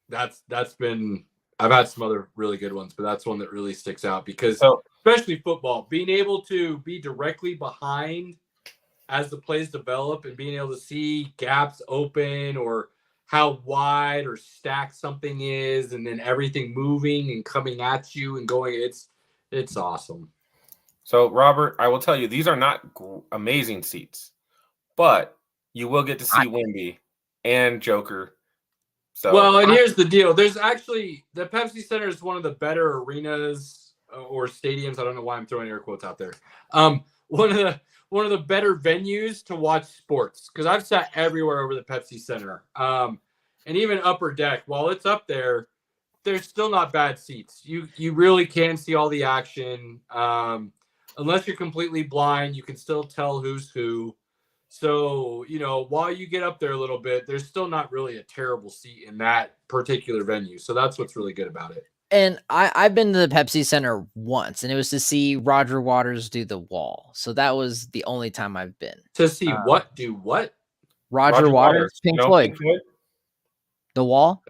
That's been, I've had some other really good ones, but that's one that really sticks out because especially football, being able to be directly behind as the plays develop and being able to see gaps open or how wide or stacked something is, and then everything moving and coming at you and going. It's awesome. So, Robert, I will tell you, these are not amazing seats, but you will get to see Wemby and Joker. So, well, and here's the deal. There's actually the Pepsi Center is one of the better arenas or stadiums. I don't know why I'm throwing air quotes out there. One of the better venues to watch sports, because I've sat everywhere over the Pepsi Center. And even Upper Deck, while it's up there, there's still not bad seats. You really can see all the action. Unless you're completely blind, you can still tell who's who. So, while you get up there a little bit, there's still not really a terrible seat in that particular venue. So that's what's really good about it. And I've been to the Pepsi Center once, and it was to see Roger Waters do The Wall. So that was the only time I've been. To see what? Do what? Roger Waters, Pink Floyd. The Wall?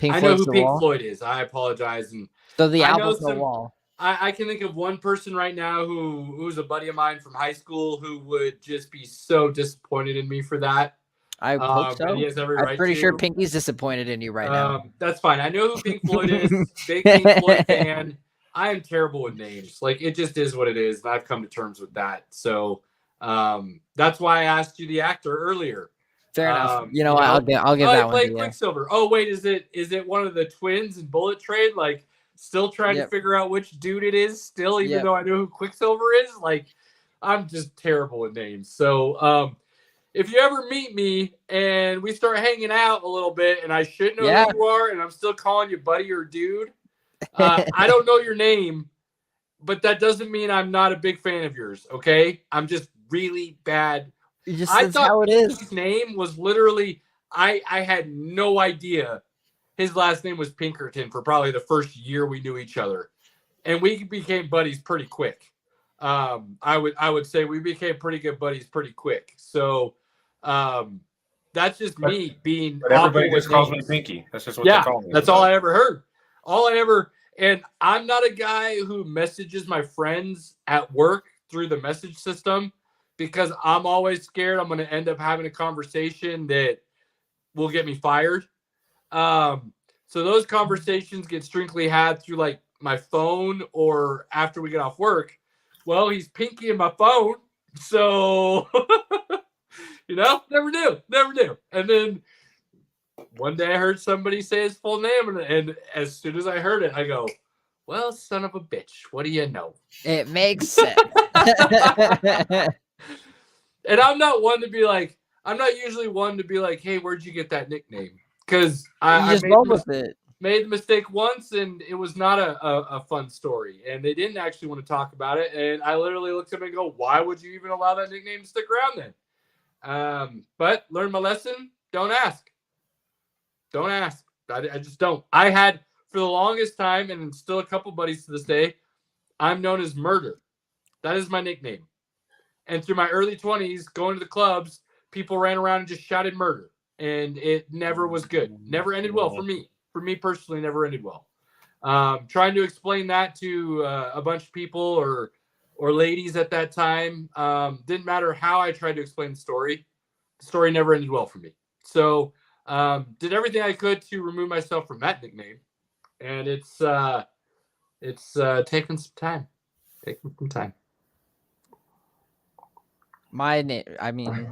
I know who Pink Floyd is. I apologize. And so the album The Wall. I can think of one person right now who's a buddy of mine from high school who would just be so disappointed in me for that. I hope so. I'm pretty sure Pinky's disappointed in you right now. That's fine. I know who Pink Floyd is. Big Pink Floyd fan. I am terrible with names. Like, it just is what it is. And I've come to terms with that. So that's why I asked you the actor earlier. Fair enough. I'll give that one. Played Quicksilver. Oh, wait, is it one of the twins in Bullet Train? Like, still trying to figure out which dude it is still, even though I know who Quicksilver is. Like, I'm just terrible with names. So if you ever meet me and we start hanging out a little bit and I should know who you are and I'm still calling you buddy or dude, I don't know your name, but that doesn't mean I'm not a big fan of yours, okay? I'm just really bad. I thought his name was literally, I had no idea his last name was Pinkerton for probably the first year we knew each other. And we became buddies pretty quick. I would say we became pretty good buddies pretty quick. So that's just me being. But everybody just calls me Pinky. That's just what they call me. That's all I ever heard. And I'm not a guy who messages my friends at work through the message system because I'm always scared I'm going to end up having a conversation that will get me fired. So those conversations get strictly had through like my phone or after we get off work. Well, he's Pinky in my phone. So, never knew. And then one day I heard somebody say his full name. And as soon as I heard it, I go, well, son of a bitch, what do you know? It makes sense. And I'm not usually one to be like, hey, where'd you get that nickname? Because I made the mistake once, and it was not a fun story. And they didn't actually want to talk about it. And I literally looked at them and go, why would you even allow that nickname to stick around then? But learn my lesson. Don't ask. Don't ask. I just don't. I had, for the longest time, and still a couple buddies to this day, I'm known as Murder. That is my nickname. And through my early 20s, going to the clubs, people ran around and just shouted murder. And it never was good. Never ended well for me. For me personally, never ended well. Trying to explain that to a bunch of people or ladies at that time, didn't matter how I tried to explain the story. The story never ended well for me. So did everything I could to remove myself from that nickname. And it's taken some time. My name, I mean,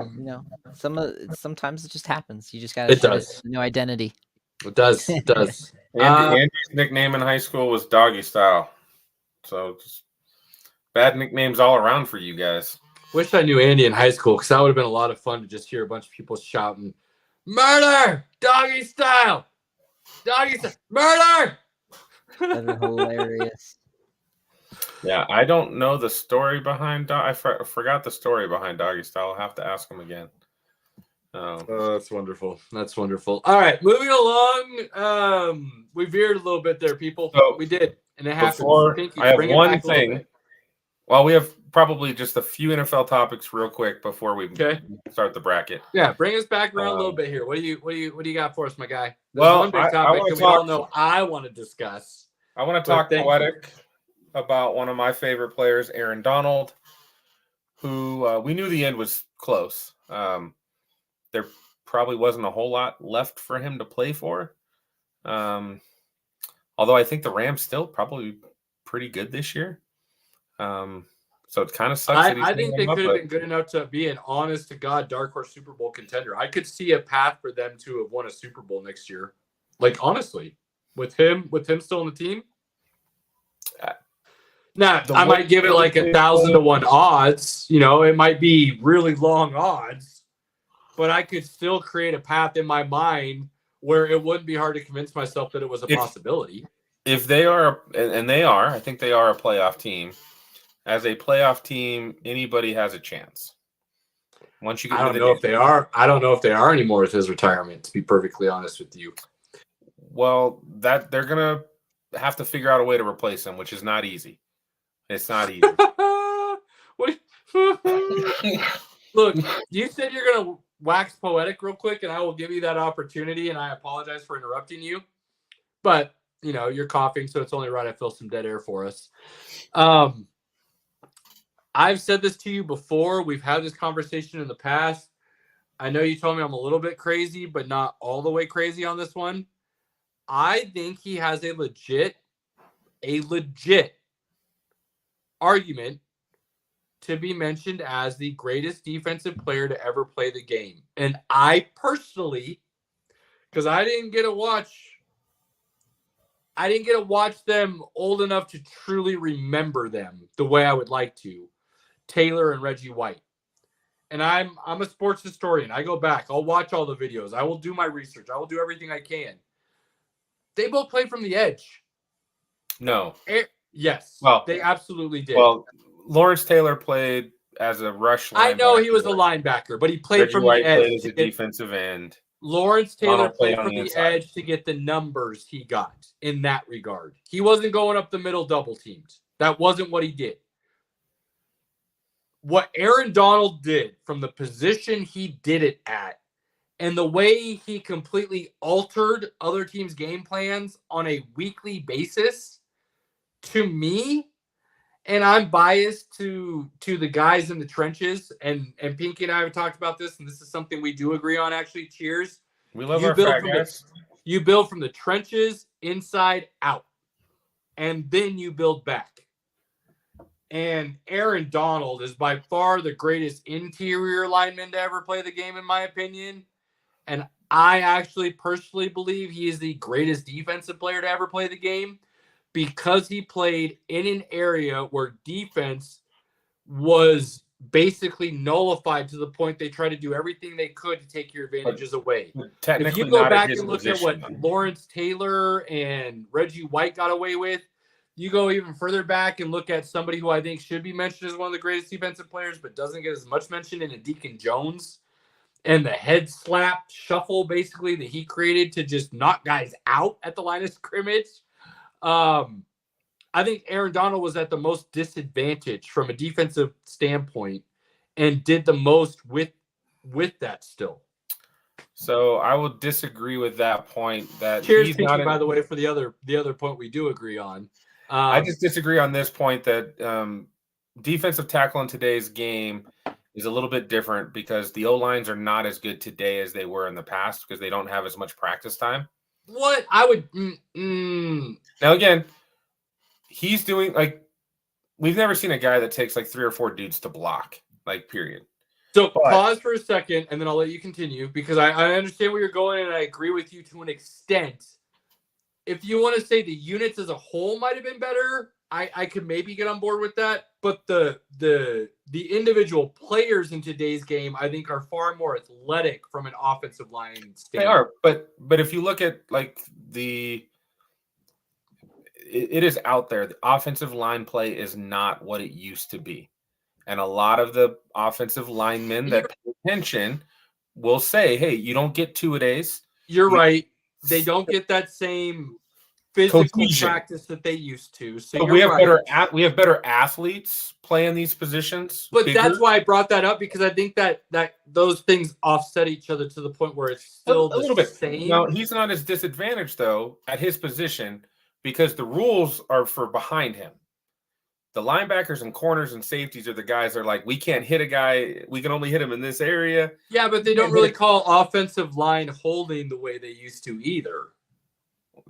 sometimes it just happens. You just got to show a new identity. It does. Andrew's nickname in high school was Doggy Style. So just bad nicknames all around for you guys. Wish I knew Andy in high school, because that would have been a lot of fun to just hear a bunch of people shouting, murder! Doggy Style! Doggy Style! Murder! That's hilarious. Yeah, I don't know the story behind I forgot the story behind Doggy Style. I'll have to ask him again. Oh, that's wonderful. That's wonderful. All right, moving along. We veered a little bit there, people. So we did, and it happened. I have one thing. Well, we have probably just a few NFL topics real quick before we start the bracket. Yeah, bring us back around a little bit here. What do you got for us, my guy? There's one big topic that we all know I want to discuss. I want to talk poetic about one of my favorite players, Aaron Donald, who we knew the end was close. They're probably wasn't a whole lot left for him to play for. Although I think the Rams still probably pretty good this year. So it kind of sucks. I think they could have been good enough to be an honest to God dark horse Super Bowl contender. I could see a path for them to have won a Super Bowl next year. Like honestly, with him still on the team. Now I might give it like 1,000 to 1 odds. You know, it might be really long odds, but I could still create a path in my mind where it wouldn't be hard to convince myself that it was a possibility. If they are, and they are, I think they are a playoff team. As a playoff team, anybody has a chance. Once you get, I don't know if they are. I don't know if they are anymore with his retirement. To be perfectly honest with you. Well, that they're gonna have to figure out a way to replace him, which is not easy. It's not easy. Look, you said you're gonna wax poetic real quick, and I will give you that opportunity. And I apologize for interrupting you, but you know you're coughing, so it's only right I fill some dead air for us. I've said this to you before. We've had this conversation in the past. I know you told me I'm a little bit crazy, but not all the way crazy on this one. I think he has a legit argument to be mentioned as the greatest defensive player to ever play the game. And I personally, because I didn't get to watch them old enough to truly remember them the way I would like to, Taylor and Reggie White. And I'm a sports historian. I go back. I'll watch all the videos. I will do my research. I will do everything I can. They both played from the edge. No. Yes. Well, they absolutely did. Well, Lawrence Taylor played as a rush linebacker. I know he was a linebacker, but he played Reggie from White the edge. Played as a defensive end. Lawrence Taylor played from the the edge to get the numbers he got in that regard. He wasn't going up the middle double teams. That wasn't what he did. What Aaron Donald did from the position he did it at and the way he completely altered other teams' game plans on a weekly basis, to me, and I'm biased to the guys in the trenches, and Pinky and I have talked about this, and this is something we do agree on, actually. Cheers. We love our frat guys. You build from the trenches inside out, and then you build back. And Aaron Donald is by far the greatest interior lineman to ever play the game, in my opinion. And I actually personally believe he is the greatest defensive player to ever play the game because he played in an area where defense was basically nullified to the point they tried to do everything they could to take your advantages away. If you go back and look at what Lawrence Taylor and Reggie White got away with, you go even further back and look at somebody who I think should be mentioned as one of the greatest defensive players, but doesn't get as much mention in Deacon Jones and the head slap shuffle basically that he created to just knock guys out at the line of scrimmage. I think Aaron Donald was at the most disadvantage from a defensive standpoint and did the most with that still. So I will disagree with that point. That Cheers, he's Pinky, by the way, for the other point we do agree on. I just disagree on this point that defensive tackle in today's game is a little bit different because the O-lines are not as good today as they were in the past because they don't have as much practice time. What? I would Now again, he's doing we've never seen a guy that takes 3 or 4 dudes to block, period. So pause for a second, and then I'll let you continue because I understand where you're going, and I agree with you to an extent. If you want to say the units as a whole might have been better, I could maybe get on board with that. But the individual players in today's game, I think, are far more athletic from an offensive line standpoint. They are, but if you look at it is out there. The offensive line play is not what it used to be. And a lot of the offensive linemen that pay attention will say, hey, you don't get 2-a-days. You're right. They don't get that same physical practice that they used to. So we have better athletes playing these positions. But that's why I brought that up because I think that those things offset each other to the point where it's still a little bit same. No, he's not as disadvantaged though at his position because the rules are for behind him. The linebackers and corners and safeties are the guys that are like, we can't hit a guy. We can only hit him in this area. Yeah, but they don't really call offensive line holding the way they used to either.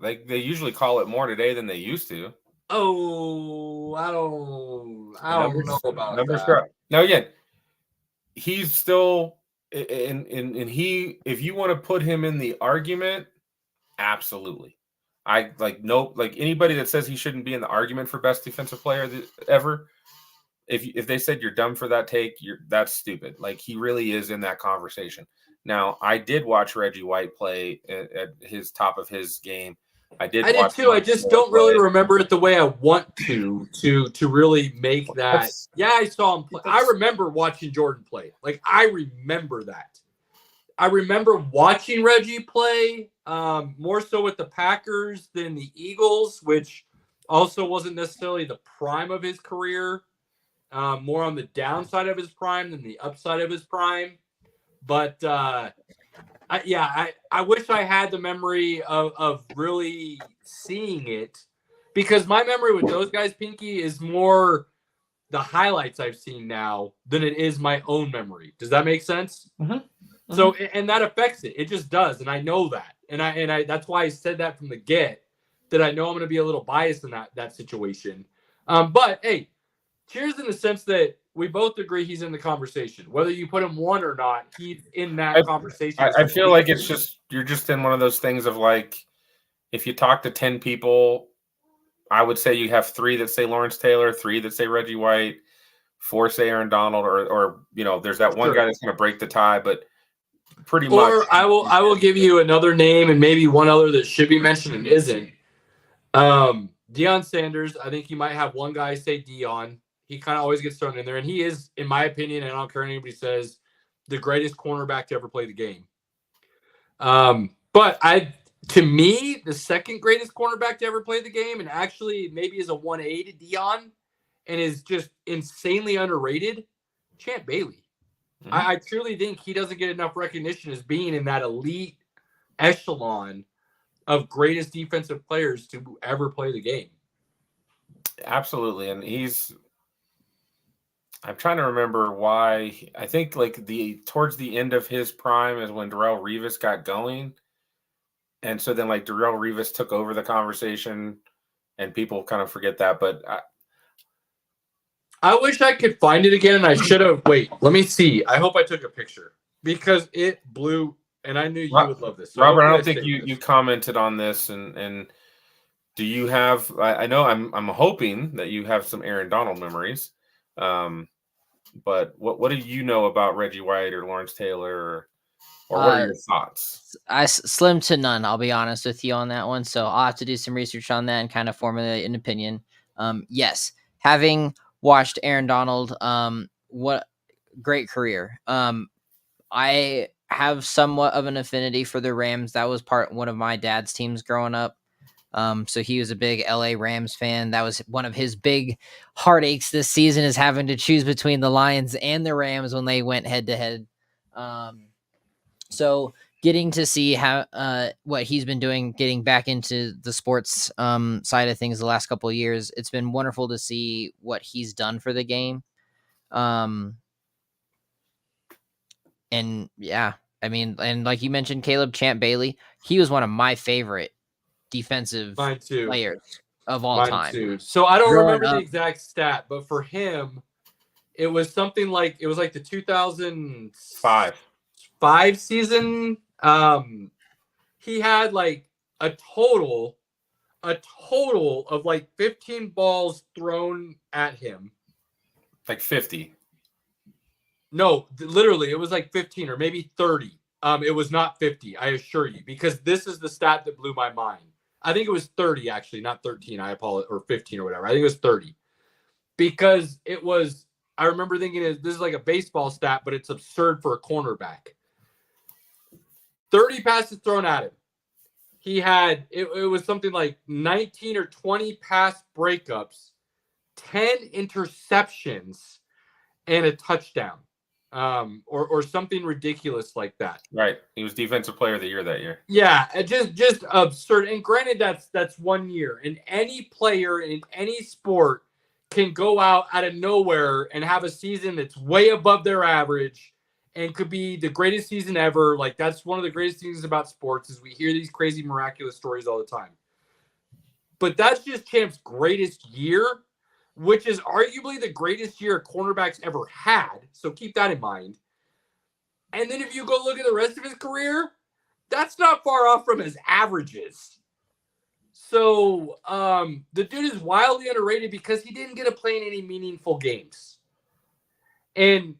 They usually call it more today than they used to. Oh, I don't know about that. Drop. Now again, he's still and he, if you want to put him in the argument, absolutely. I like anybody that says he shouldn't be in the argument for best defensive player ever. If they said you're dumb for that take, that's stupid. Like, he really is in that conversation. Now, I did watch Reggie White play at his top of his game. I did too. I just don't really remember it the way I want to really make that. Yeah, I saw him play. I remember watching Jordan play. Like, I remember that. I remember watching Reggie play more so with the Packers than the Eagles, which also wasn't necessarily the prime of his career. More on the downside of his prime than the upside of his prime. But I wish I had the memory of really seeing it, because my memory with those guys, Pinky, is more the highlights I've seen now than it is my own memory. Does that make sense? Mm-hmm. Mm-hmm. So, and that affects it. It just does. And I know that. And I that's why I said that from the get, that I know I'm going to be a little biased in that situation. But hey, cheers in the sense that we both agree he's in the conversation. Whether you put him one or not, he's in that conversation. I feel like it's just, you're just in one of those things of like, if you talk to 10 people, I would say you have 3 that say Lawrence Taylor, 3 that say Reggie White, 4 say Aaron Donald, or there's that one guy that's going to break the tie, but pretty much. Or I will give you another name and maybe one other that should be mentioned and isn't. Deion Sanders. I think you might have one guy say Deion. He kind of always gets thrown in there, and he is, in my opinion, and I don't care what anybody says, the greatest cornerback to ever play the game. But to me, the second greatest cornerback to ever play the game, and actually maybe is a 1A to Deion, and is just insanely underrated, Champ Bailey. Mm-hmm. I truly think he doesn't get enough recognition as being in that elite echelon of greatest defensive players to ever play the game. Absolutely, and I'm trying to remember why. I think like towards the end of his prime is when Darrelle Revis got going. And so then like Darrelle Revis took over the conversation, and people kind of forget that. But I wish I could find it again, and I should have. Wait, let me see. I hope I took a picture, because it blew, and I knew you would love this. So Robert, I don't think you commented on this, and do you have? I know I'm hoping that you have some Aaron Donald memories. But what do you know about Reggie White or Lawrence Taylor, or what are your thoughts? Slim to none, I'll be honest with you on that one. So I'll have to do some research on that and kind of formulate an opinion. Yes, having watched Aaron Donald, what great career. I have somewhat of an affinity for the Rams. That was one of my dad's teams growing up. So he was a big LA Rams fan. That was one of his big heartaches this season, is having to choose between the Lions and the Rams when they went head to head. So getting to see how what he's been doing, getting back into the sports side of things the last couple of years, it's been wonderful to see what he's done for the game. And yeah, I mean, and like you mentioned, Caleb Champ Bailey, he was one of my favorite defensive players of all time. Too. So I don't remember the exact stat, but for him, it was something like, it was like the 2005 season. He had like a total of like 15 balls thrown at him. Like 50. No, literally, it was like 15 or maybe 30. It was not 50, I assure you, because this is the stat that blew my mind. I think it was 30, actually, not 13. I apologize, or 15 or whatever. I think it was 30. Because it was, I remember thinking this is like a baseball stat, but it's absurd for a cornerback. 30 passes thrown at him. He had, it was something like 19 or 20 pass breakups, 10 interceptions, and a touchdown. Or something ridiculous like that. Right. He was defensive player of the year that year. Yeah, just absurd. And granted, that's 1 year. And any player in any sport can go out of nowhere and have a season that's way above their average and could be the greatest season ever. Like, that's one of the greatest things about sports is we hear these crazy, miraculous stories all the time. But that's just Champ's greatest year, which is arguably the greatest year a cornerback's ever had. So keep that in mind. And then if you go look at the rest of his career, that's not far off from his averages. So the dude is wildly underrated because he didn't get to play in any meaningful games. And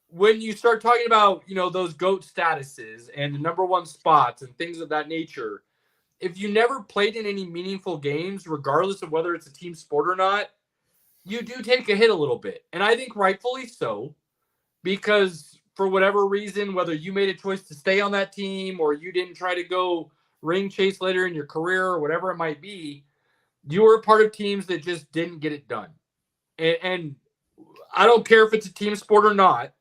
when you start talking about, those GOAT statuses and the number one spots and things of that nature, if you never played in any meaningful games, regardless of whether it's a team sport or not, you do take a hit a little bit. And I think rightfully so, because for whatever reason, whether you made a choice to stay on that team or you didn't try to go ring chase later in your career or whatever it might be, you were a part of teams that just didn't get it done. And I don't care if it's a team sport or not,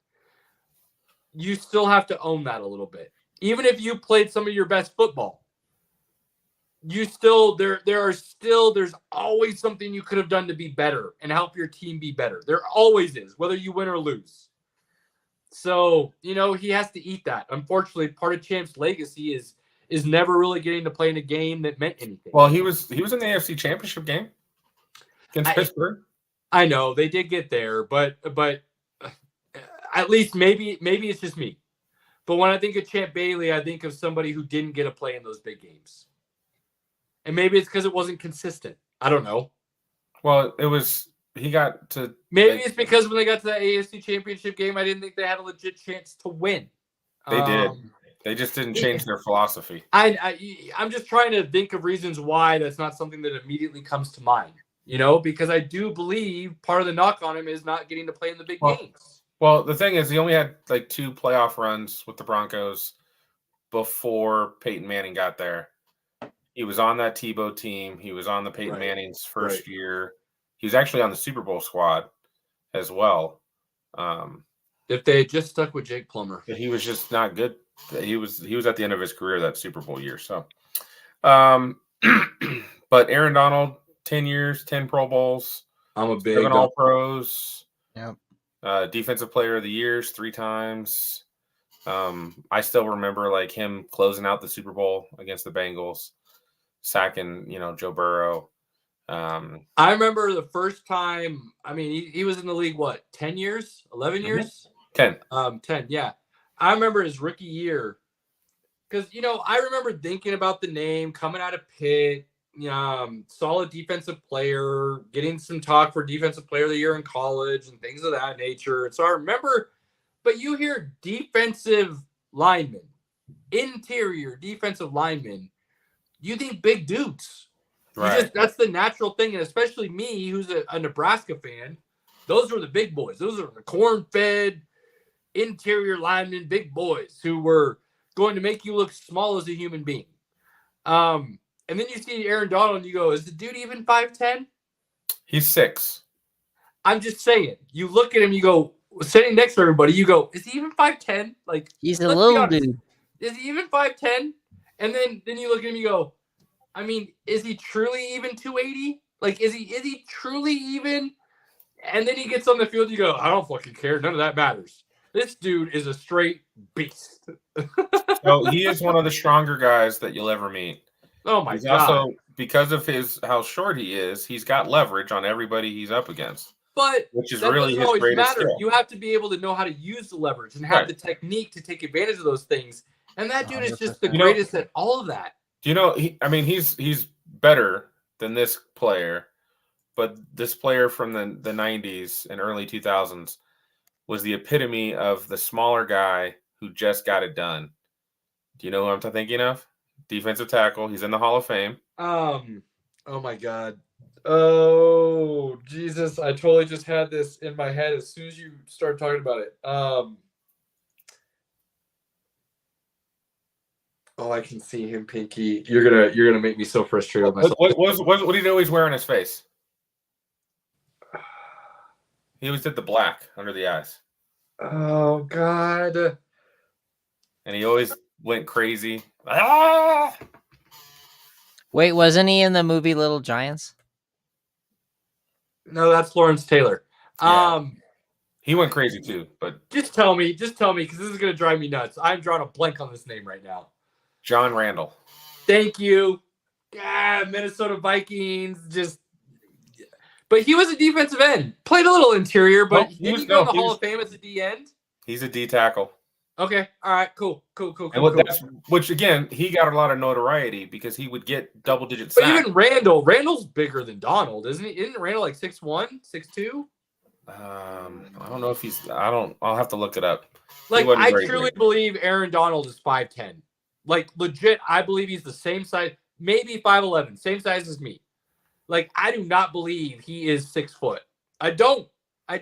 you still have to own that a little bit. Even if you played some of your best football, you still, there's always something you could have done to be better and help your team be better. There always is, whether you win or lose. So, he has to eat that. Unfortunately, part of Champ's legacy is never really getting to play in a game that meant anything. Well, he was in the AFC Championship game against Pittsburgh. I know they did get there, but at least maybe it's just me. But when I think of Champ Bailey, I think of somebody who didn't get a play in those big games. And maybe it's because it wasn't consistent. I don't know. Well, he got to. Maybe it's because when they got to that AFC Championship game, I didn't think they had a legit chance to win. They did. They just didn't change their philosophy. I'm just trying to think of reasons why that's not something that immediately comes to mind. Because I do believe part of the knock on him is not getting to play in the big games. Well, the thing is, he only had like 2 playoff runs with the Broncos before Peyton Manning got there. He was on that Tebow team. He was on the Peyton Manning's first year. He was actually on the Super Bowl squad as well. If they had just stuck with Jake Plummer. But he was just not good. He was at the end of his career that Super Bowl year. So, but Aaron Donald, 10 years, 10 Pro Bowls. I'm a big 7 All-Pros. Yep. Defensive Player of the Years 3 times. I still remember like him closing out the Super Bowl against the Bengals, sacking Joe Burrow. I remember the first time. I mean, he was in the league 10 years, 11 years, 10. 10. Yeah, I remember his rookie year because I remember thinking about the name coming out of Pitt. Solid defensive player, getting some talk for defensive player of the year in college and things of that nature. And so I remember, but you hear defensive lineman, interior defensive lineman, you think big dudes. Right. That's the natural thing. And especially me, who's a Nebraska fan, those were the big boys. Those are the corn-fed interior linemen, big boys who were going to make you look small as a human being. And then you see Aaron Donald and you go, is the dude even 5'10"? He's 6. I'm just saying. You look at him, you go, sitting next to everybody, you go, is he even 5'10"? Like, he's a little dude. Is he even 5'10"? And then you look at him, you go, I mean, is he truly even 280? Like, is he truly even? And then he gets on the field, you go, I don't fucking care. None of that matters. This dude is a straight beast. So he is one of the stronger guys that you'll ever meet. Oh my God. Also, because of how short he is, he's got leverage on everybody he's up against. But which is that really his greatest skill. You have to be able to know how to use the leverage and have the technique to take advantage of those things. And that dude is just the greatest at all of that. Do you know? He's better than this player, but this player from the 90s and early 2000s was the epitome of the smaller guy who just got it done. Do you know who I'm thinking of? Defensive tackle. He's in the Hall of Fame. Oh my God. Oh Jesus! I totally just had this in my head as soon as you started talking about it. I can see him, Pinky. You're gonna make me so frustrated with myself. What do you know he's wearing on his face? He always did the black under the eyes. Oh God! And he always went crazy. Ah! Wait, wasn't he in the movie Little Giants? No, that's Lawrence Taylor. Yeah. He went crazy too, but just tell me, because this is gonna drive me nuts. I'm drawing a blank on this name right now. John Randall. Thank you. Minnesota Vikings. But he was a defensive end. Played a little interior, but didn't he go in the Hall of Fame as a D end? He's a D tackle. Okay. All right. Cool. Which again, he got a lot of notoriety because he would get double-digit sacks. sacks. But even Randall's bigger than Donald, isn't he? Isn't Randall like 6'1", 6'2"? I don't know if he's. I'll have to look it up. Like I truly believe Aaron Donald is 5'10". Like legit, I believe he's the same size, maybe 5'11", same size as me. Like I do not believe he is 6 foot. I don't, and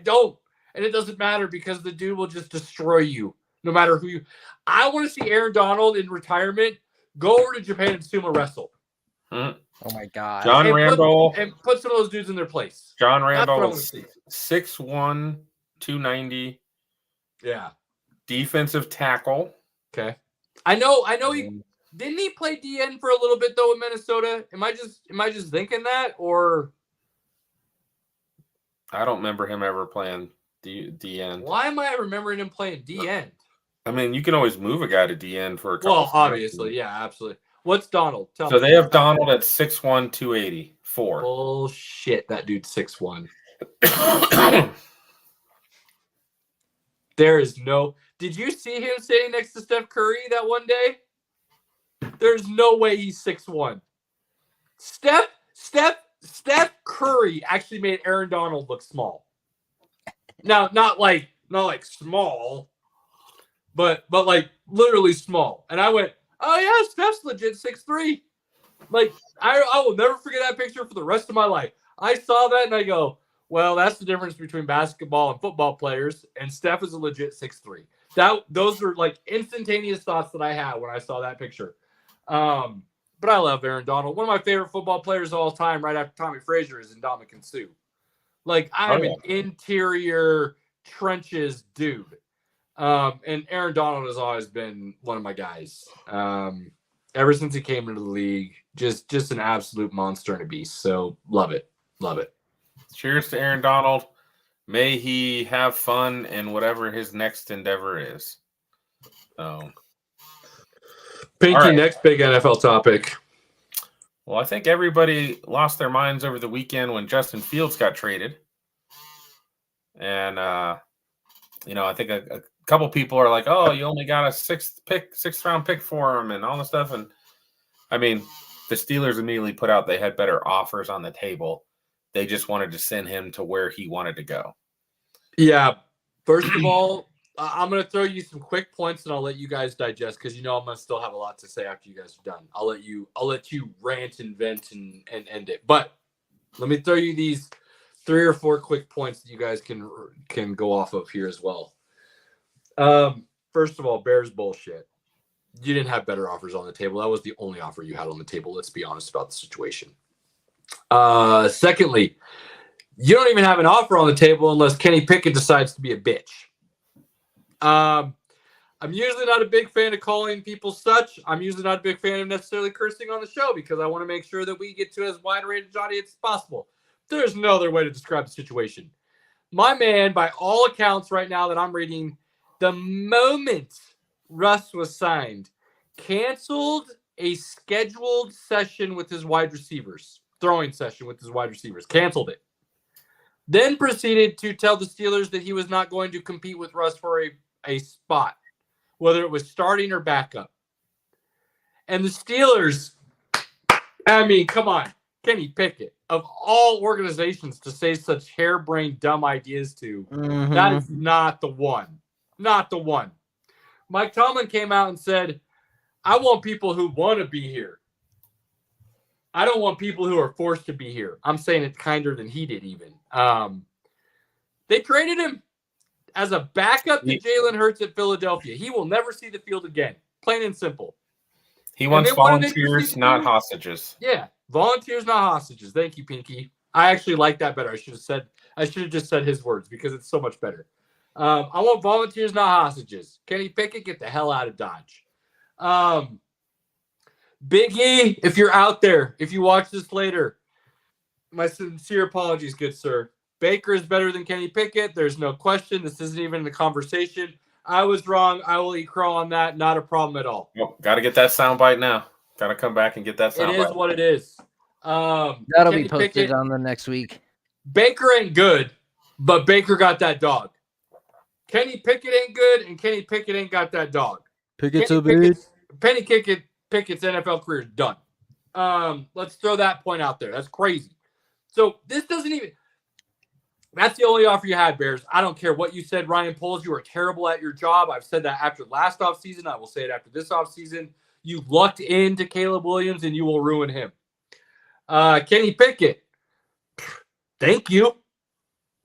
it doesn't matter because the dude will just destroy you no matter who you. I want to see Aaron Donald in retirement go over to Japan and sumo wrestle. Oh my God, John Randall and put some of those dudes in their place. John Randall is 6'1", 290. Yeah, defensive tackle. Okay, I know. He didn't he play DN for a little bit though in Minnesota. Am I just thinking that, or I don't remember him ever playing DN. Why am I remembering him playing DN? I mean, you can always move a guy to DN for a couple. Well, obviously, yeah, absolutely. What's Donald? So they have Donald at 6'1", 284. Bullshit, that dude's 6'1". There is no. Did you see him sitting next to Steph Curry that one day? There's no way he's 6'1". Steph Curry actually made Aaron Donald look small. Now, not like small, but like literally small. And I went, oh yeah, Steph's legit 6'3". Like I will never forget that picture for the rest of my life. I saw that and I go, well, that's the difference between basketball and football players. And Steph is a legit 6'3". Those are like instantaneous thoughts that I had when I saw that picture. But I love Aaron Donald. One of my favorite football players of all time, right after Tommy Frazier, is Ndamukong Suh. Like I'm an interior trenches dude. And Aaron Donald has always been one of my guys. Ever since he came into the league, just an absolute monster and a beast. So love it. Cheers to Aaron Donald. May he have fun in whatever his next endeavor is. Pinky, right. Next big NFL topic. Well, I think everybody lost their minds over the weekend when Justin Fields got traded. And, I think a couple people are like, oh, you only got a sixth round pick for him and all this stuff. And, I mean, the Steelers immediately put out they had better offers on the table. They just wanted to send him to where he wanted to go. Yeah. First of all, I'm going to throw you some quick points and I'll let you guys digest because I'm going to still have a lot to say after you guys are done. I'll let you rant and vent and end it. But let me throw you these 3 or 4 quick points that you guys can go off of here as well. First of all, Bears bullshit. You didn't have better offers on the table. That was the only offer you had on the table. Let's be honest about the situation. Secondly, you don't even have an offer on the table unless Kenny Pickett decides to be a bitch. I'm usually not a big fan of calling people such. I'm usually not a big fan of necessarily cursing on the show because I want to make sure that we get to as wide a range audience as possible. There's no other way to describe the situation. My man, by all accounts right now that I'm reading, the moment Russ was signed, canceled a scheduled session with his wide receivers, throwing session with his wide receivers, canceled it. Then proceeded to tell the Steelers that he was not going to compete with Russ for a spot, whether it was starting or backup. And the Steelers, I mean, come on, Kenny Pickett, of all organizations to say such harebrained, dumb ideas to, that is not the one. Not the one. Mike Tomlin came out and said, I want people who want to be here. I don't want people who are forced to be here. I'm saying it kinder than he did even. They traded him as a backup to Jalen Hurts at Philadelphia. He will never see the field again. Plain and simple. He wants volunteers, not hostages. Yeah, volunteers, not hostages. Thank you, Pinky. I actually like that better. I should have just said his words because it's so much better. I want volunteers, not hostages. Kenny Pickett, get the hell out of Dodge. Big E, if you're out there, if you watch this later, My sincere apologies, good sir. Baker is better than Kenny Pickett. There's no question. This isn't even the conversation. I was wrong. I will eat crow on that. Not a problem at all. Well, got to get that soundbite now. Got to come back and get that soundbite. It is what it is. That'll Kenny be posted Pickett, on the next week. Baker ain't good, but Baker got that dog. Kenny Pickett ain't good, and Kenny Pickett ain't got that dog. Pickett's Pickett's NFL career is done. Let's throw that point out there. That's crazy. So this doesn't even. That's the only offer you had, Bears. I don't care what you said, Ryan Poles. You are terrible at your job. I've said that after last offseason. I will say it after this offseason. You lucked into Caleb Williams, and you will ruin him. Kenny Pickett, thank you.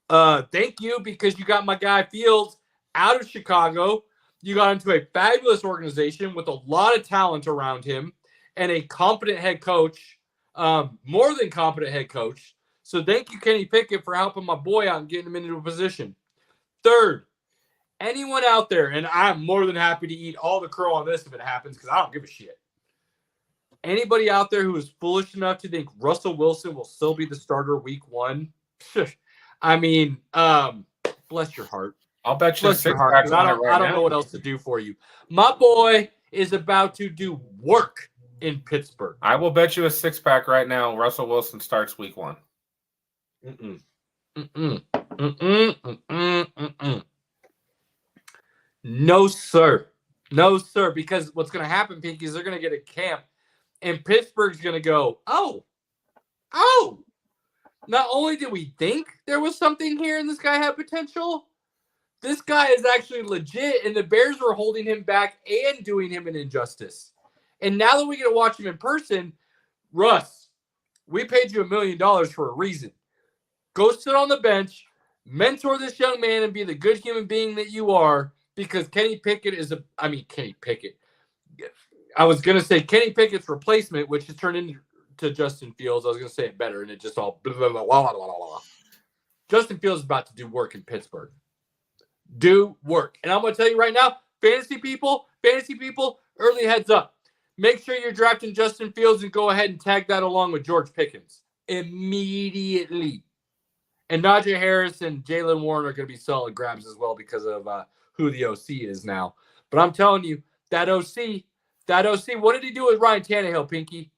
Thank you, because you got my guy Fields out of Chicago. You got into a fabulous organization with a lot of talent around him and a competent head coach, more than competent head coach. So thank you, Kenny Pickett, for helping my boy out and getting him into a position. Third, anyone out there, and I'm more than happy to eat all the crow on this if it happens, because I don't give a shit. Anybody out there who is foolish enough to think Russell Wilson will still be the starter week 1, I mean, bless your heart. I'll bet you Bless your heart, 'cause I don't know what else to do for you. My boy is about to do work in Pittsburgh. I will bet you a 6-pack right now. Russell Wilson starts week 1. No, sir. No, sir. Because what's going to happen, Pinky, is they're going to get a camp, and Pittsburgh's going to go, oh. Not only did we think there was something here and this guy had potential, this guy is actually legit, and the Bears were holding him back and doing him an injustice. And now that we get to watch him in person, Russ, we paid you $1 million for a reason. Go sit on the bench, mentor this young man, and be the good human being that you are, because Kenny Pickett is Kenny Pickett. I was going to say Kenny Pickett's replacement, which has turned into Justin Fields. I was going to say it better, and it just all blah, blah, blah, blah, blah, blah. Justin Fields is about to do work in Pittsburgh. Do work. And I'm going to tell you right now, fantasy people, early heads up. Make sure you're drafting Justin Fields and go ahead and tag that along with George Pickens immediately. And Najee Harris and Jalen Warren are going to be solid grabs as well because of who the OC is now. But I'm telling you, that OC, what did he do with Ryan Tannehill, Pinky?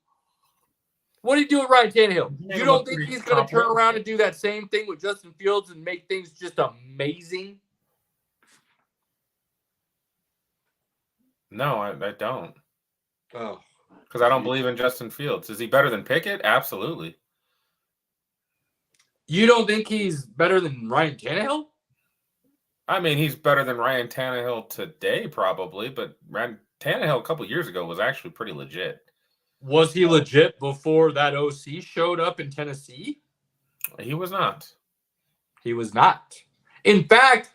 What did he do with Ryan Tannehill? You don't think he's going to turn around and do that same thing with Justin Fields and make things just amazing? No, I don't. Oh. Because I don't believe in Justin Fields. Is he better than Pickett? Absolutely. You don't think he's better than Ryan Tannehill? I mean, he's better than Ryan Tannehill today, probably, but Ryan Tannehill a couple years ago was actually pretty legit. Was he legit before that OC showed up in Tennessee? He was not. He was not. In fact,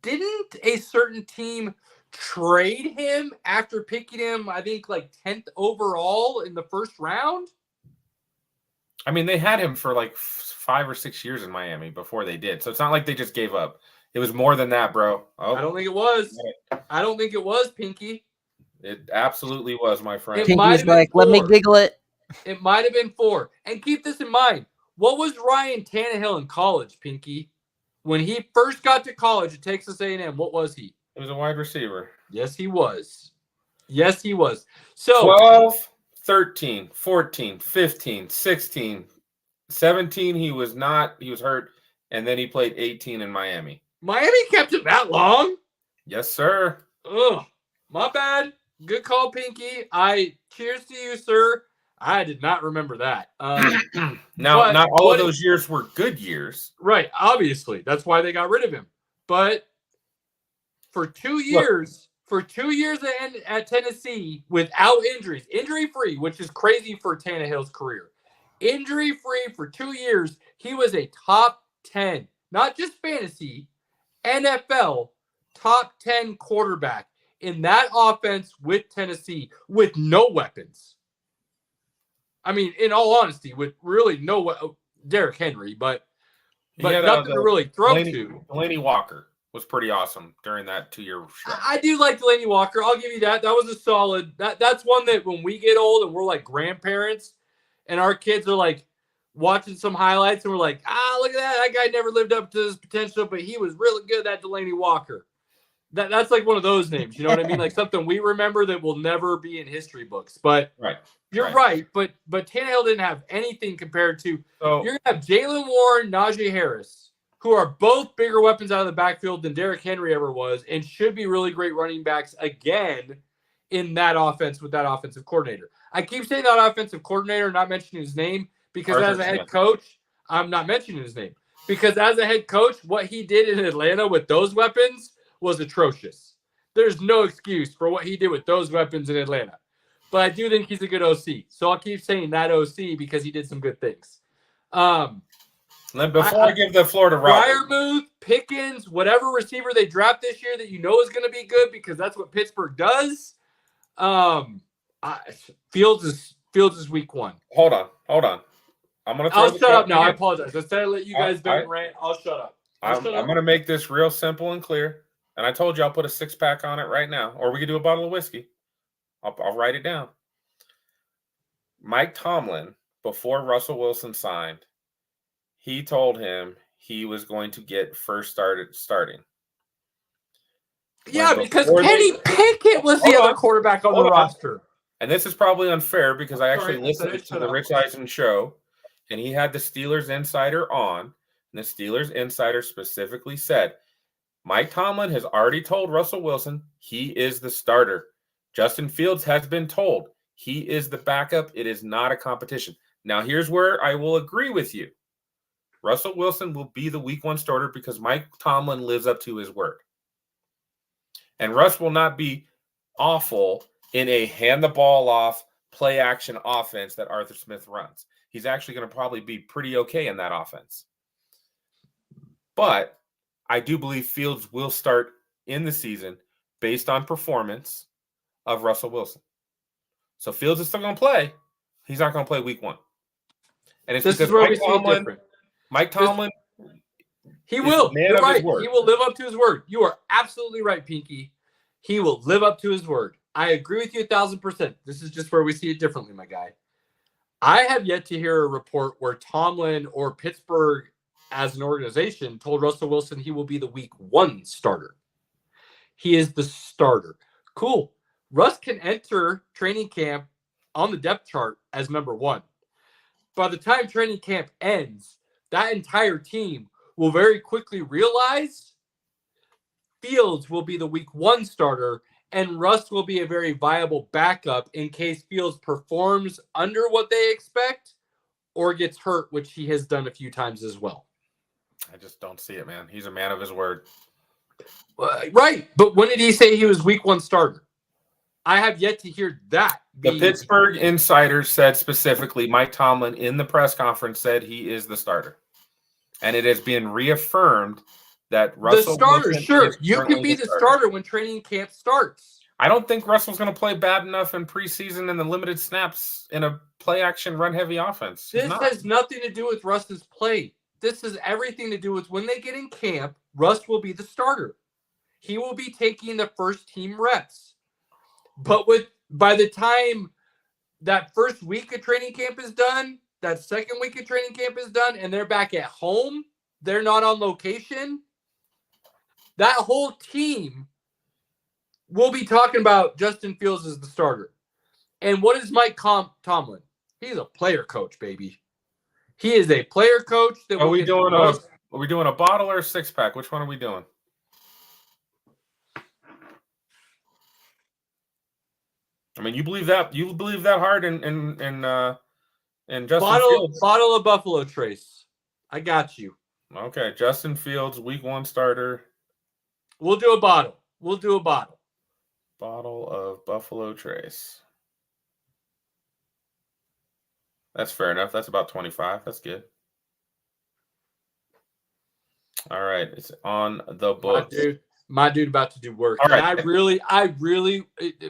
didn't a certain team trade him after picking him, I think, like 10th overall in the first round? I mean, they had him for like 5 or 6 years in Miami before they did. So it's not like they just gave up. It was more than that, bro. Oh, I don't think it was. I don't think it was, Pinky. It absolutely was, my friend. Pinky's like, let me giggle it. It might have been 4. And keep this in mind. What was Ryan Tannehill in college, Pinky? When he first got to college at Texas A&M, what was he? He was a wide receiver. Yes, he was. Yes, he was. So 12, 13, 14, 15, 16, 17, he was not. He was hurt. And then he played 18 in Miami. Miami kept him that long? Yes, sir. Ugh, my bad. Good call, Pinky. Cheers to you, sir. I did not remember that. Now, not all of those years were good years. Right, obviously. That's why they got rid of him. But for 2 years, at Tennessee, without injuries, injury-free, which is crazy for Tannehill's career, injury-free for 2 years, he was a top 10, not just fantasy, NFL top 10 quarterback in that offense with Tennessee with no weapons. I mean, in all honesty, with really no Derrick Henry, but nothing to really throw to. Delaney Walker was pretty awesome during that 2-year stretch. I do like Delaney Walker. I'll give you that. That was a solid. That's one that when we get old and we're like grandparents and our kids are like, watching some highlights and we're like, look at that. That guy never lived up to his potential, but he was really good, that Delaney Walker. That's like one of those names, you know what I mean? Like something we remember that will never be in history books. But you're right. But Tannehill didn't have anything compared to. You're going to have Jalen Warren, Najee Harris, who are both bigger weapons out of the backfield than Derrick Henry ever was, and should be really great running backs again in that offense with that offensive coordinator. I keep saying that offensive coordinator, not mentioning his name, because as a head coach, I'm not mentioning his name. Because as a head coach, what he did in Atlanta with those weapons was atrocious. There's no excuse for what he did with those weapons in Atlanta. But I do think he's a good OC. So I'll keep saying that OC because he did some good things. Before I give the floor to Robert. Freiermuth, Pickens, whatever receiver they draft this year that you know is going to be good because that's what Pittsburgh does. Fields is week 1. Hold on. I'm going to I'll shut up now. I apologize. Instead of let you guys rant, I'll shut up. I'm going to make this real simple and clear. And I told you I'll put a 6-pack on it right now. Or we could do a bottle of whiskey. I'll write it down. Mike Tomlin, before Russell Wilson signed, he told him he was going to get first starting. Yeah, because Kenny Pickett was the other quarterback on the roster. And this is probably unfair because I actually listened to the Rich Eisen show, and he had the Steelers insider on, and the Steelers insider specifically said, Mike Tomlin has already told Russell Wilson he is the starter. Justin Fields has been told he is the backup. It is not a competition. Now, here's where I will agree with you. Russell Wilson will be the week 1 starter because Mike Tomlin lives up to his word. And Russ will not be awful in a hand the ball off, play action offense that Arthur Smith runs. He's actually going to probably be pretty okay in that offense. But I do believe Fields will start in the season based on performance of Russell Wilson. So Fields is still going to play. He's not going to play week 1. And it's because Mike Tomlin, he will. You're right. He will live up to his word. You are absolutely right, Pinky. He will live up to his word. I agree with you 1,000%. This is just where we see it differently, my guy. I have yet to hear a report where Tomlin or Pittsburgh as an organization told Russell Wilson he will be the week 1 starter. He is the starter. Cool. Russ can enter training camp on the depth chart as number 1. By the time training camp ends, that entire team will very quickly realize Fields will be the week 1 starter and Russ will be a very viable backup in case Fields performs under what they expect or gets hurt, which he has done a few times as well. I just don't see it, man. He's a man of his word. Right. But when did he say he was week 1 starter? I have yet to hear that. The Pittsburgh insider said specifically, Mike Tomlin in the press conference said he is the starter. And it has been reaffirmed that Russell. The starter, sure. You can be the starter when training camp starts. I don't think Russell's going to play bad enough in preseason and the limited snaps in a play action run heavy offense. This has nothing to do with Russ's play. This has everything to do with when they get in camp, Russ will be the starter. He will be taking the first team reps. But by the time that first week of training camp is done, that second week of training camp is done, and they're back at home, they're not on location, that whole team will be talking about Justin Fields as the starter. And what is Mike Tomlin? He's a player coach, baby. He is a player coach. Are we doing a bottle or a 6-pack? Which one are we doing? I mean, you believe that hard in Justin Fields. Bottle of Buffalo Trace. I got you. Okay, Justin Fields, week 1 starter. We'll do a bottle. Bottle of Buffalo Trace. That's fair enough. That's about 25. That's good. All right, it's on the books. My dude about to do work. All right. And I really,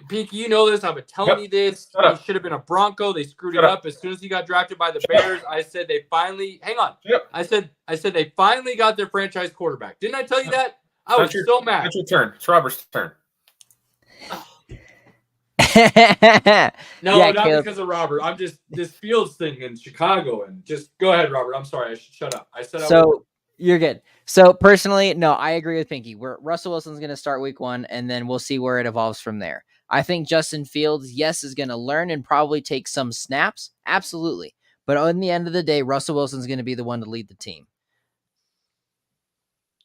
Pinky, you know this. I've been telling you this. He should have been a Bronco. They screwed it up as soon as he got drafted by the Bears. I said they finally, hang on. I said they finally got their franchise quarterback. Didn't I tell you that? I was so mad. That's your turn. It's Robert's turn. No, Yeah, not Caleb. because of Robert. I'm just this Fields thing in Chicago, and just go ahead, Robert. I'm sorry, I should shut up. I said I would. So you're good. So personally, no, I agree with Pinky. Russell Wilson's going to start week 1, and then we'll see where it evolves from there. I think Justin Fields, yes, is going to learn and probably take some snaps. Absolutely. But in the end of the day, Russell Wilson's going to be the one to lead the team.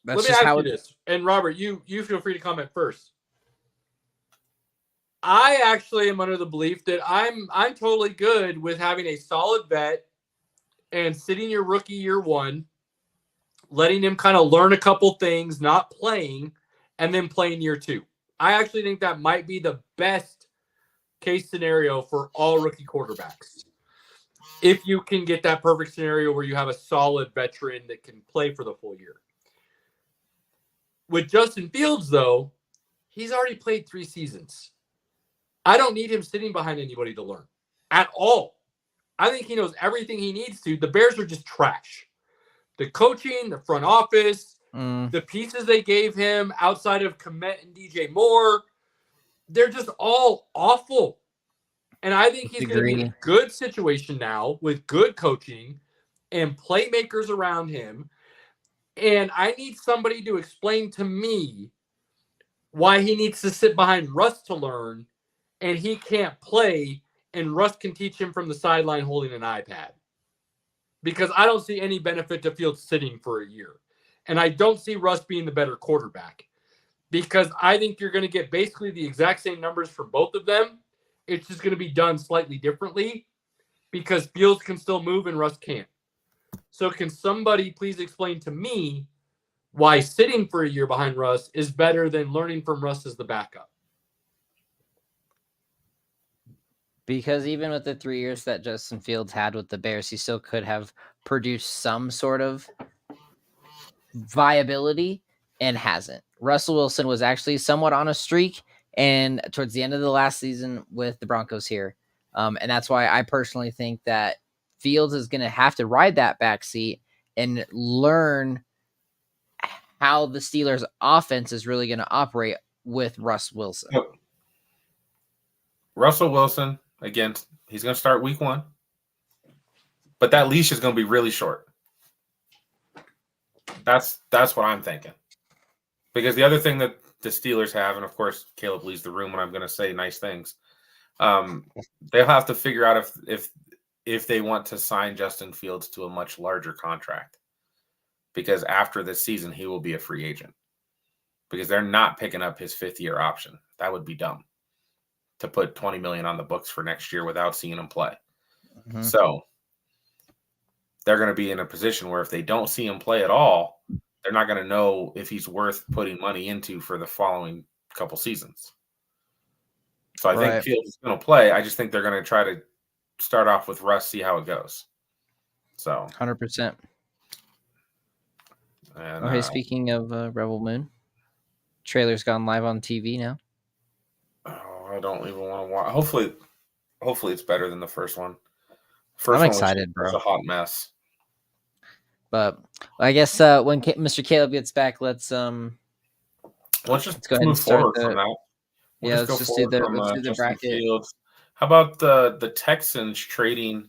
That's Let me just ask how you this, and Robert, you feel free to comment first. I actually am under the belief that I'm totally good with having a solid vet and sitting your rookie year 1, letting him kind of learn a couple things, not playing, and then playing year 2. I actually think that might be the best case scenario for all rookie quarterbacks. If you can get that perfect scenario where you have a solid veteran that can play for the full year. With Justin Fields, though, he's already played 3 seasons. I don't need him sitting behind anybody to learn at all. I think he knows everything he needs to. The Bears are just trash. The coaching, the front office, the pieces they gave him outside of Kmet and DJ Moore, they're just all awful. And I think he's going to be in a good situation now with good coaching and playmakers around him. And I need somebody to explain to me why he needs to sit behind Russ to learn and he can't play and Russ can teach him from the sideline holding an iPad. Because I don't see any benefit to Fields sitting for a year. And I don't see Russ being the better quarterback. Because I think you're going to get basically the exact same numbers for both of them. It's just going to be done slightly differently because Fields can still move and Russ can't. So can somebody please explain to me why sitting for a year behind Russ is better than learning from Russ as the backup? Because even with the 3 years that Justin Fields had with the Bears, he still could have produced some sort of viability and hasn't. Russell Wilson was actually somewhat on a streak and towards the end of the last season with the Broncos here. And that's why I personally think that Fields is going to have to ride that backseat and learn how the Steelers offense is really going to operate with Russ Wilson. Russell Wilson, again, he's going to start week 1, but that leash is going to be really short. That's what I'm thinking. Because the other thing that the Steelers have, and of course Caleb leaves the room when I'm going to say nice things, they'll have to figure out if they want to sign Justin Fields to a much larger contract. Because after this season, he will be a free agent. Because they're not picking up his 5th-year option. That would be dumb to put $20 million on the books for next year without seeing him play. Mm-hmm. So they're going to be in a position where if they don't see him play at all, they're not going to know if he's worth putting money into for the following couple seasons. So I think Fields is going to play. I just think they're going to try to start off with Russ, see how it goes. So 100%. And, okay, speaking of Rebel Moon, trailer's gone live on TV now. Oh, I don't even want to watch. Hopefully it's better than the first one. I'm excited, bro. It's a hot mess. But I guess when Mr. Caleb gets back, let's just go ahead move and start forward from that. Let's do the bracket. Fields. How about the Texans trading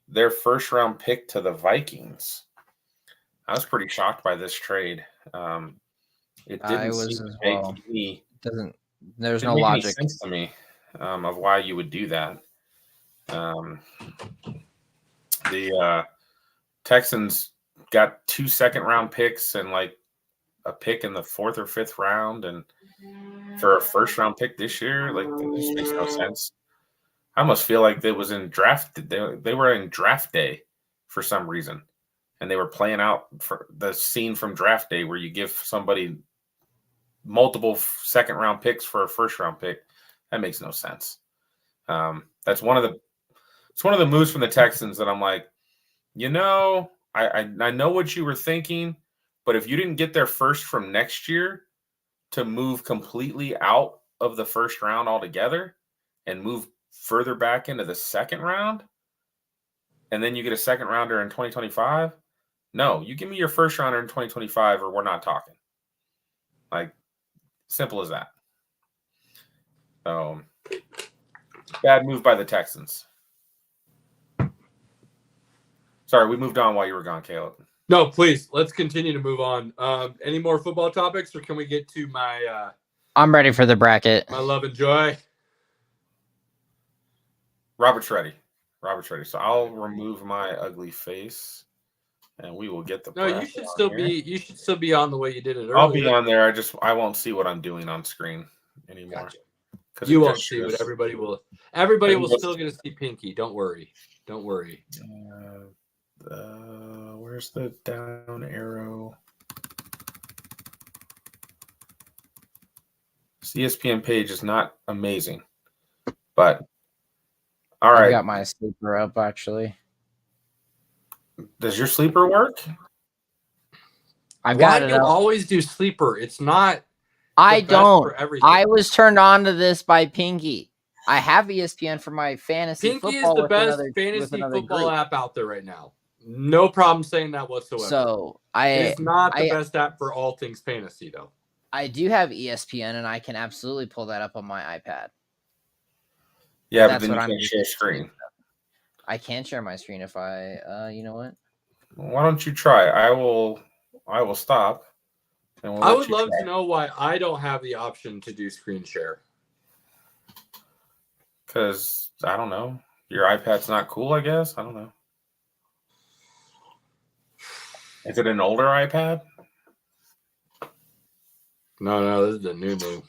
their first round pick to the Vikings? I was pretty shocked by this trade. It didn't seem to make any. There's no logic sense to me of why you would do that. The Texans got 2 second-round picks and like a pick in the 4th or 5th round, and for a first-round pick this year, like that just makes no sense. I almost feel like they was in draft. They were in draft day for some reason, and they were playing out for the scene from draft day where you give somebody multiple second-round picks for a first-round pick. That makes no sense. That's one of the moves from the Texans that I'm like, I know what you were thinking, but if you didn't get their first from next year to move completely out of the first round altogether and move further back into the second round, and then you get a second rounder in 2025, no, you give me your first rounder in 2025 or we're not talking. Like, simple as that. So Bad move by the Texans. Sorry, we moved on while you were gone, Caleb. No, please. Let's continue to move on. Any more football topics, or can we get to my I'm ready for the bracket. my love and joy? Robert's ready. So I'll remove my ugly face, and we will get the. No, you should still be. You should still be on the way you did it earlier. I'll be on there. I won't see what I'm doing on screen anymore. Gotcha. You won't see, but everybody will. Everybody will still get to see Pinky. Don't worry. Where's the down arrow? This ESPN page is not amazing, but all right. I got my sleeper up actually. Does your sleeper work? I've got it. You always do sleeper. It's not. I don't. For everything. I was turned on to this by Pinky. I have ESPN for my fantasy Pinky football. is the best fantasy football app out there right now. No problem saying that whatsoever. So it's not the best app for all things fantasy, though. I do have ESPN, and I can absolutely pull that up on my iPad. Yeah, but then you can't share screen. I can share my screen if I. You know what? Why don't you try? I will stop. And I would love to know why I don't have the option to do screen share. Because I don't know. Your iPad's not cool, I guess. I don't know. Is it an older iPad? No, this is a new.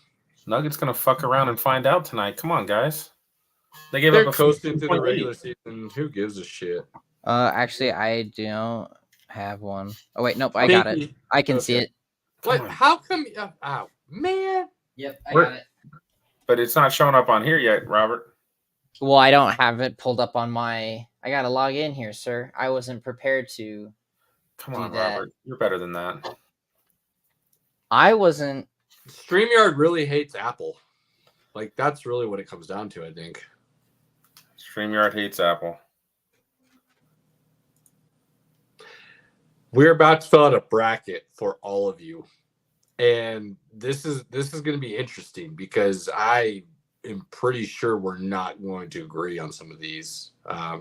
Nugget's gonna fuck around and find out tonight. Come on, guys. They're coasting through the regular season. Who gives a shit? Actually, I don't have one. Oh wait, nope, I got it. I can see it. What? How come? Oh man. Yep, I got it. But it's not showing up on here yet, Robert. Well, I don't have it pulled up on my. I gotta log in here, sir. I wasn't prepared to. Come on, Robert. You're better than that. I wasn't. StreamYard really hates Apple. Like, that's really what it comes down to, I think. StreamYard hates Apple. We're about to fill out a bracket for all of you. And this is going to be interesting because I am pretty sure we're not going to agree on some of these.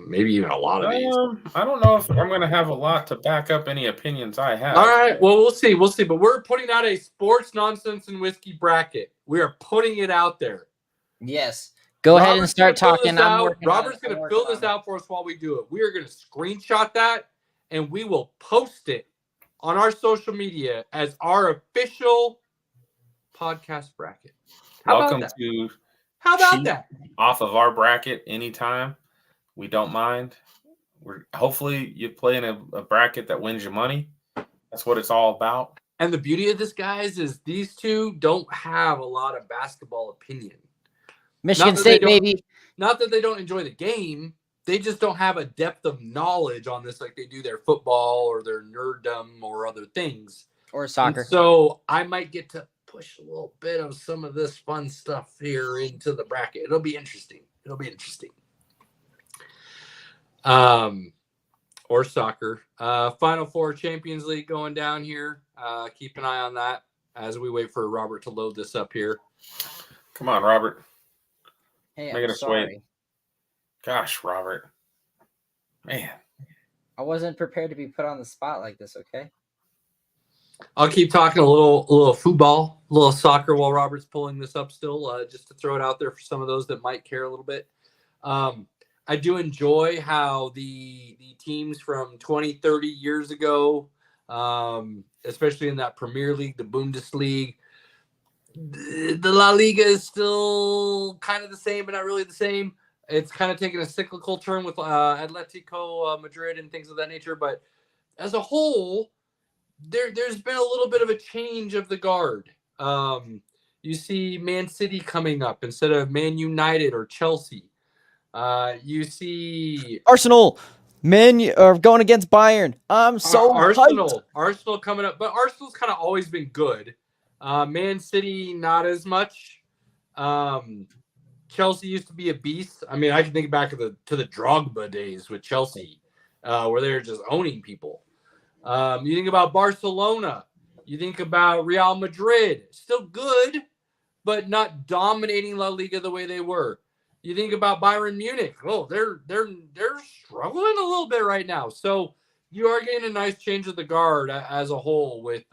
Maybe even a lot of these. I don't know if I'm going to have a lot to back up any opinions I have. All right. Well, we'll see. But we're putting out a sports nonsense and whiskey bracket. We are putting it out there. Yes. Go ahead and start talking. Robert's going to fill this out for us while we do it. We are going to screenshot that and we will post it on our social media as our official podcast bracket. Welcome to How about that? Off of our bracket anytime. We don't mind. Hopefully you play in a bracket that wins you money. That's what it's all about. And the beauty of this, guys, is these two don't have a lot of basketball opinion. Michigan State, baby. Not that they don't enjoy the game. They just don't have a depth of knowledge on this like they do their football or their nerddom or other things. Or soccer. And so I might get to push a little bit of some of this fun stuff here into the bracket. It'll be interesting. Or soccer. Final Four Champions League going down here. Keep an eye on that as we wait for Robert to load this up here. Come on, Robert. Hey, Making I'm us sorry. wait. Gosh, Robert. Man. I wasn't prepared to be put on the spot like this, okay? I'll keep talking a little football, a little soccer while Robert's pulling this up still, just to throw it out there for some of those that might care a little bit. I do enjoy how the teams from 20, 30 years ago, especially in that Premier League, the Bundesliga, the La Liga is still kind of the same, but not really the same. It's kind of taking a cyclical turn with Atletico Madrid and things of that nature. But as a whole, there's been a little bit of a change of the guard. You see Man City coming up instead of Man United or Chelsea. You see Arsenal. Men are going against Bayern. I'm so hyped. Arsenal coming up, but Arsenal's kind of always been good. Man City, not as much. Chelsea used to be a beast. I mean, I can think back to the Drogba days with Chelsea, where they were just owning people. You think about Barcelona. You think about Real Madrid. Still good, but not dominating La Liga the way they were. You think about Bayern Munich. Oh, they're struggling a little bit right now. So you are getting a nice change of the guard as a whole, with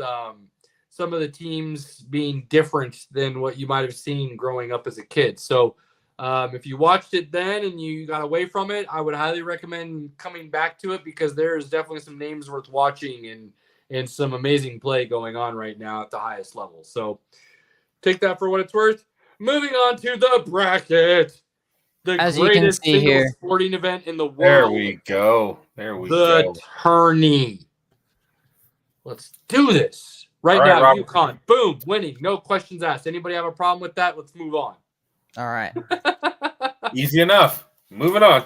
some of the teams being different than what you might have seen growing up as a kid. So if you watched it then and you got away from it, I would highly recommend coming back to it, because there is definitely some names worth watching and some amazing play going on right now at the highest level. So take that for what it's worth. Moving on to the bracket. The As you can greatest see single here. sporting event in the world. There we go. The tourney. Let's do this. Right All right, now, Robert. UConn. Boom. Winning. No questions asked. Anybody have a problem with that? Let's move on. All right. Easy enough. Moving on.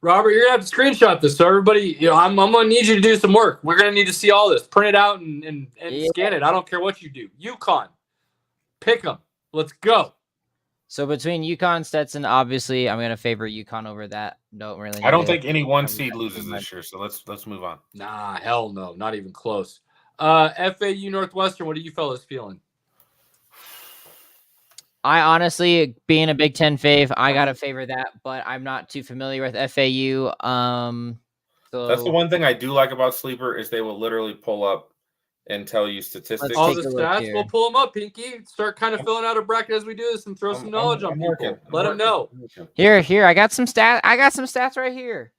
Robert, you're going to have to screenshot this. So everybody, I'm going to need you to do some work. We're going to need to see all this. Print it out and scan it. I don't care what you do. UConn. Pick them. Let's go. So between UConn, Stetson, obviously, I'm going to favor UConn over that. I don't think any one seed loses this year, so let's move on. Nah, hell no. Not even close. FAU Northwestern, what are you fellas feeling? I honestly, being a Big Ten fave, I got to favor that, but I'm not too familiar with FAU. So That's the one thing I do like about Sleeper is they will literally pull up and tell you statistics. All take the a look stats, here. we'll pull them up, Pinky. Start kind of filling out a bracket as we do this and throw some knowledge on people. Let them know. Here, I got some stats right here.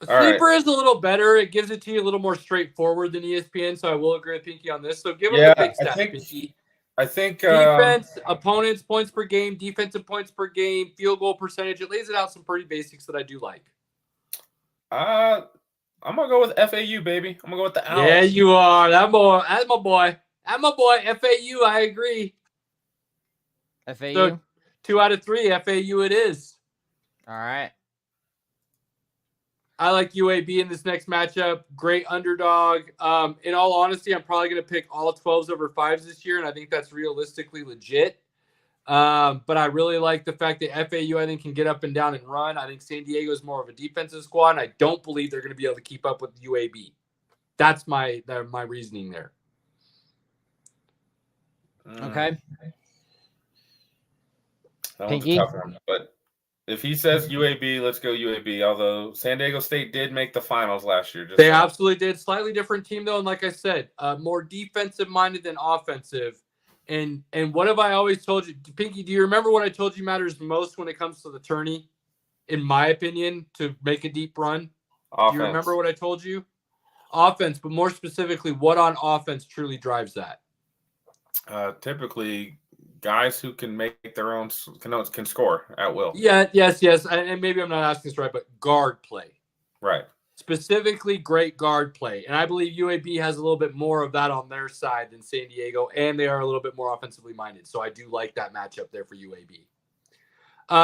Sleeper is a little better. It gives it to you a little more straightforward than ESPN, so I will agree with Pinky on this. So give them the big stats, Pinky. I think defense, opponents, points per game, defensive points per game, field goal percentage. It lays it out some pretty basics that I do like. I'm gonna go with FAU, baby. I'm gonna go with the Owls. Yeah, you are. That's my boy. FAU. I agree. FAU. So 2 out of 3. FAU. It is. All right. I like UAB in this next matchup. Great underdog. In all honesty, I'm probably going to pick all 12s over 5s this year, and I think that's realistically legit. But I really like the fact that FAU, I think, can get up and down and run. I think San Diego is more of a defensive squad, and I don't believe they're going to be able to keep up with UAB. That's my reasoning there. Okay. That one's a Pinky? tough one, but if he says UAB, let's go UAB. Although San Diego State did make the finals last year. They absolutely did. Slightly different team, though, and like I said, more defensive-minded than offensive. And what have I always told you? Pinky, do you remember what I told you matters most when it comes to the tourney, in my opinion, to make a deep run? Offense. Do you remember what I told you? Offense, but more specifically, what on offense truly drives that? Typically, guys who can make their own can score at will. Yeah, yes. And maybe I'm not asking this right, but guard play. Right. Specifically, great guard play. And I believe UAB has a little bit more of that on their side than San Diego, and they are a little bit more offensively minded. So I do like that matchup there for UAB.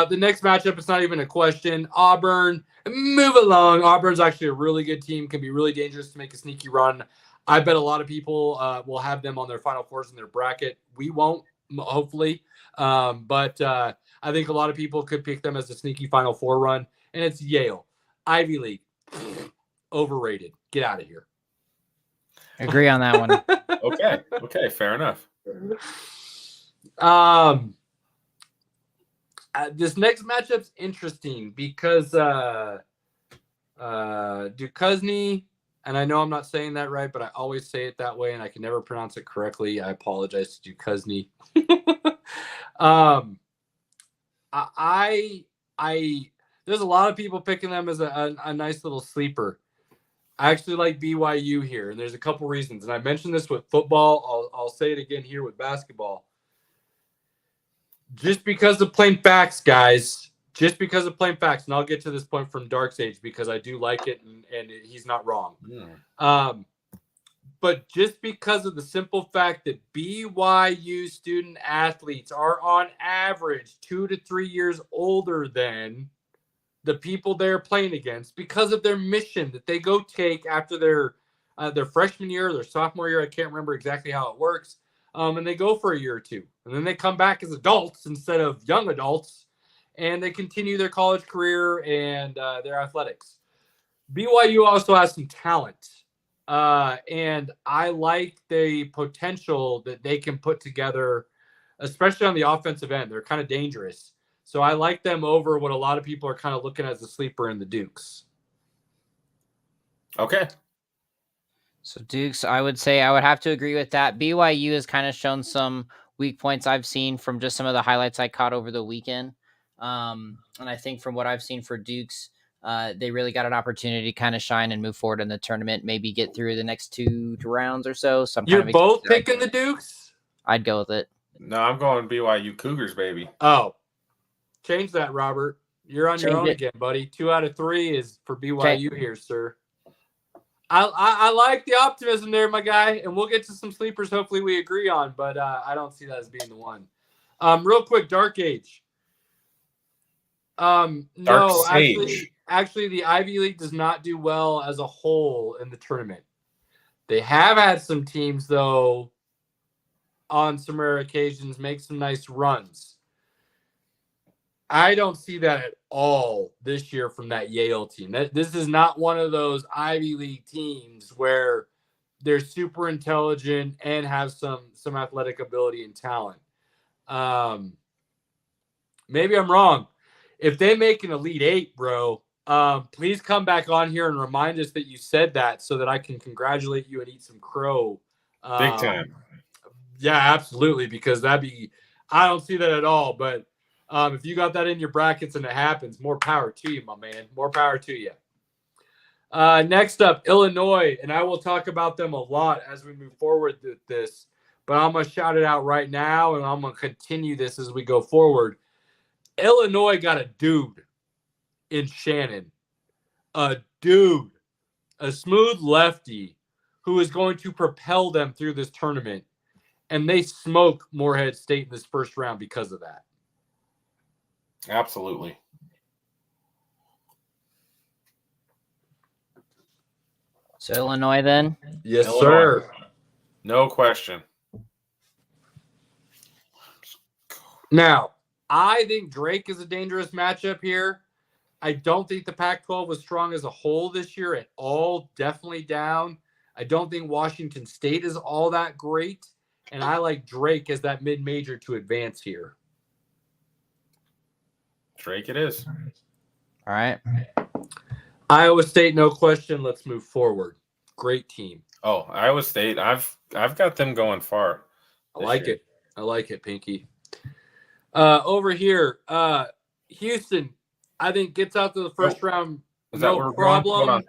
The next matchup, it's not even a question. Auburn, move along. Auburn's actually a really good team, can be really dangerous to make a sneaky run. I bet a lot of people will have them on their Final Fours in their bracket. We won't, hopefully. But I think a lot of people could pick them as a sneaky Final Four run. And it's Yale. Ivy League. Overrated. Get out of here. Agree on that one. Okay, fair enough. This next matchup's interesting because Duquesne, and I know I'm not saying that right, but I always say it that way, and I can never pronounce it correctly. I apologize to Duquesne. There's a lot of people picking them as a nice little sleeper. I actually like BYU here, and there's a couple reasons. And I mentioned this with football. I'll say it again here with basketball. Just because of plain facts, guys. Just because of plain facts. And I'll get to this point from Dark's Age because I do like it, and he's not wrong. But just because of the simple fact that BYU student athletes are on average 2 to 3 years older than the people they're playing against, because of their mission that they go take after their freshman year, their sophomore year, I can't remember exactly how it works, and they go for a year or two, and then they come back as adults instead of young adults, and they continue their college career and their athletics. BYU also has some talent, and I like the potential that they can put together, especially on the offensive end. They're kind of dangerous. So I like them over what a lot of people are kind of looking at as a sleeper in the Dukes. Okay. So Dukes, I would say I would have to agree with that. BYU has kind of shown some weak points I've seen from just some of the highlights I caught over the weekend. And I think from what I've seen for Dukes, they really got an opportunity to kind of shine and move forward in the tournament, maybe get through the next two rounds or so. So You're both picking the Dukes? I'd go with it. No, I'm going BYU Cougars, baby. Oh, change that, Robert. You're on your Change own it. again, buddy. 2 out of 3 is for BYU here, sir. I like the optimism there, my guy, and we'll get to some sleepers hopefully we agree on, but I don't see that as being the one. Real quick, Dark Age. No, Sage. actually, the Ivy League does not do well as a whole in the tournament. They have had some teams, though, on some rare occasions, make some nice runs. I don't see that at all this year from that Yale team. This is not one of those Ivy League teams where they're super intelligent and have some athletic ability and talent. Maybe I'm wrong. If they make an Elite Eight, bro, please come back on here and remind us that you said that so that I can congratulate you and eat some crow. Big time. Yeah, absolutely, because I don't see that at all, but if you got that in your brackets and it happens, more power to you, my man. More power to you. Next up, Illinois, and I will talk about them a lot as we move forward with this, but I'm going to shout it out right now, and I'm going to continue this as we go forward. Illinois got a dude in Shannon. A dude. A smooth lefty who is going to propel them through this tournament, and they smoke Morehead State in this first round because of that. Absolutely. So Illinois then? Yes, Illinois. sir. No question. Now, I think Drake is a dangerous matchup here. I don't think the Pac-12 was strong as a whole this year at all. Definitely down. I don't think Washington State is all that great. And I like Drake as that mid-major to advance here. Drake it is. All right. Iowa State, no question. Let's move forward. Great team. Oh, Iowa State. I've got them going far. I like it. I like it, Pinky. Over here, Houston, I think gets out to the first round. Is that where No we're going? problem. Hold on.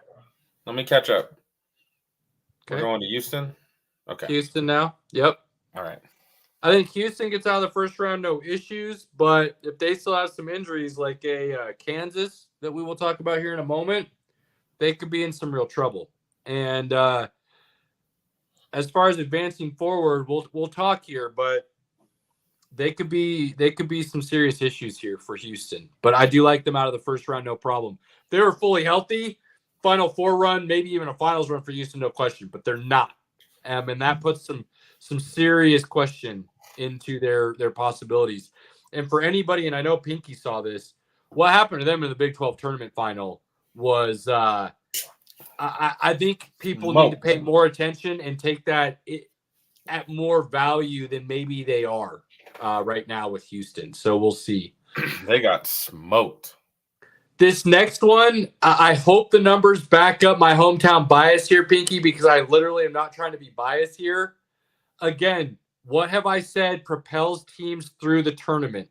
Let me catch up. Okay. We're going to Houston? Okay. Houston now. Yep. All right. I think Houston gets out of the first round, no issues. But if they still have some injuries like a Kansas that we will talk about here in a moment, they could be in some real trouble. And as far as advancing forward, we'll talk here, but they could be some serious issues here for Houston. But I do like them out of the first round, no problem. If they were fully healthy, Final Four run, maybe even a finals run for Houston, no question. But they're not, and that puts some serious question into their possibilities. And for anybody, and I know Pinky saw this, what happened to them in the Big 12 tournament final was I think people need to pay more attention and take that at more value than maybe they are right now with Houston. So we'll see. They got smoked. This next one, I hope the numbers back up my hometown bias here, Pinky, because I literally am not trying to be biased here. Again, what have I said propels teams through the tournament?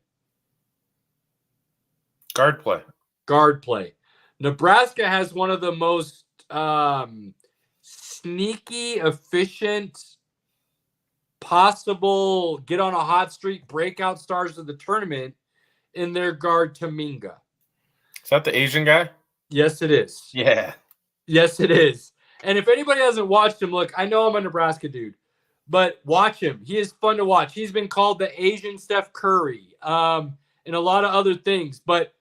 Guard play. Guard play. Nebraska has one of the most sneaky, efficient, possible get on a hot streak breakout stars of the tournament in their guard Taminga. Is that the Asian guy? Yes, it is. Yeah. Yes, it is. And if anybody hasn't watched him, look, I know I'm a Nebraska dude, but watch him. He is fun to watch. He's been called the Asian Steph Curry and a lot of other things. But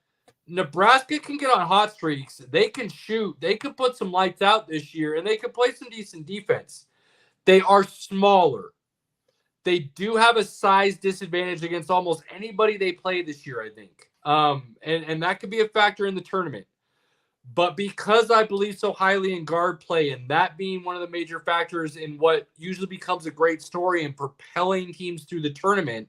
Nebraska can get on hot streaks. They can shoot. They could put some lights out this year, and they could play some decent defense. They are smaller. They do have a size disadvantage against almost anybody they play this year, I think. And that could be a factor in the tournament. But because I believe so highly in guard play, and that being one of the major factors in what usually becomes a great story in propelling teams through the tournament,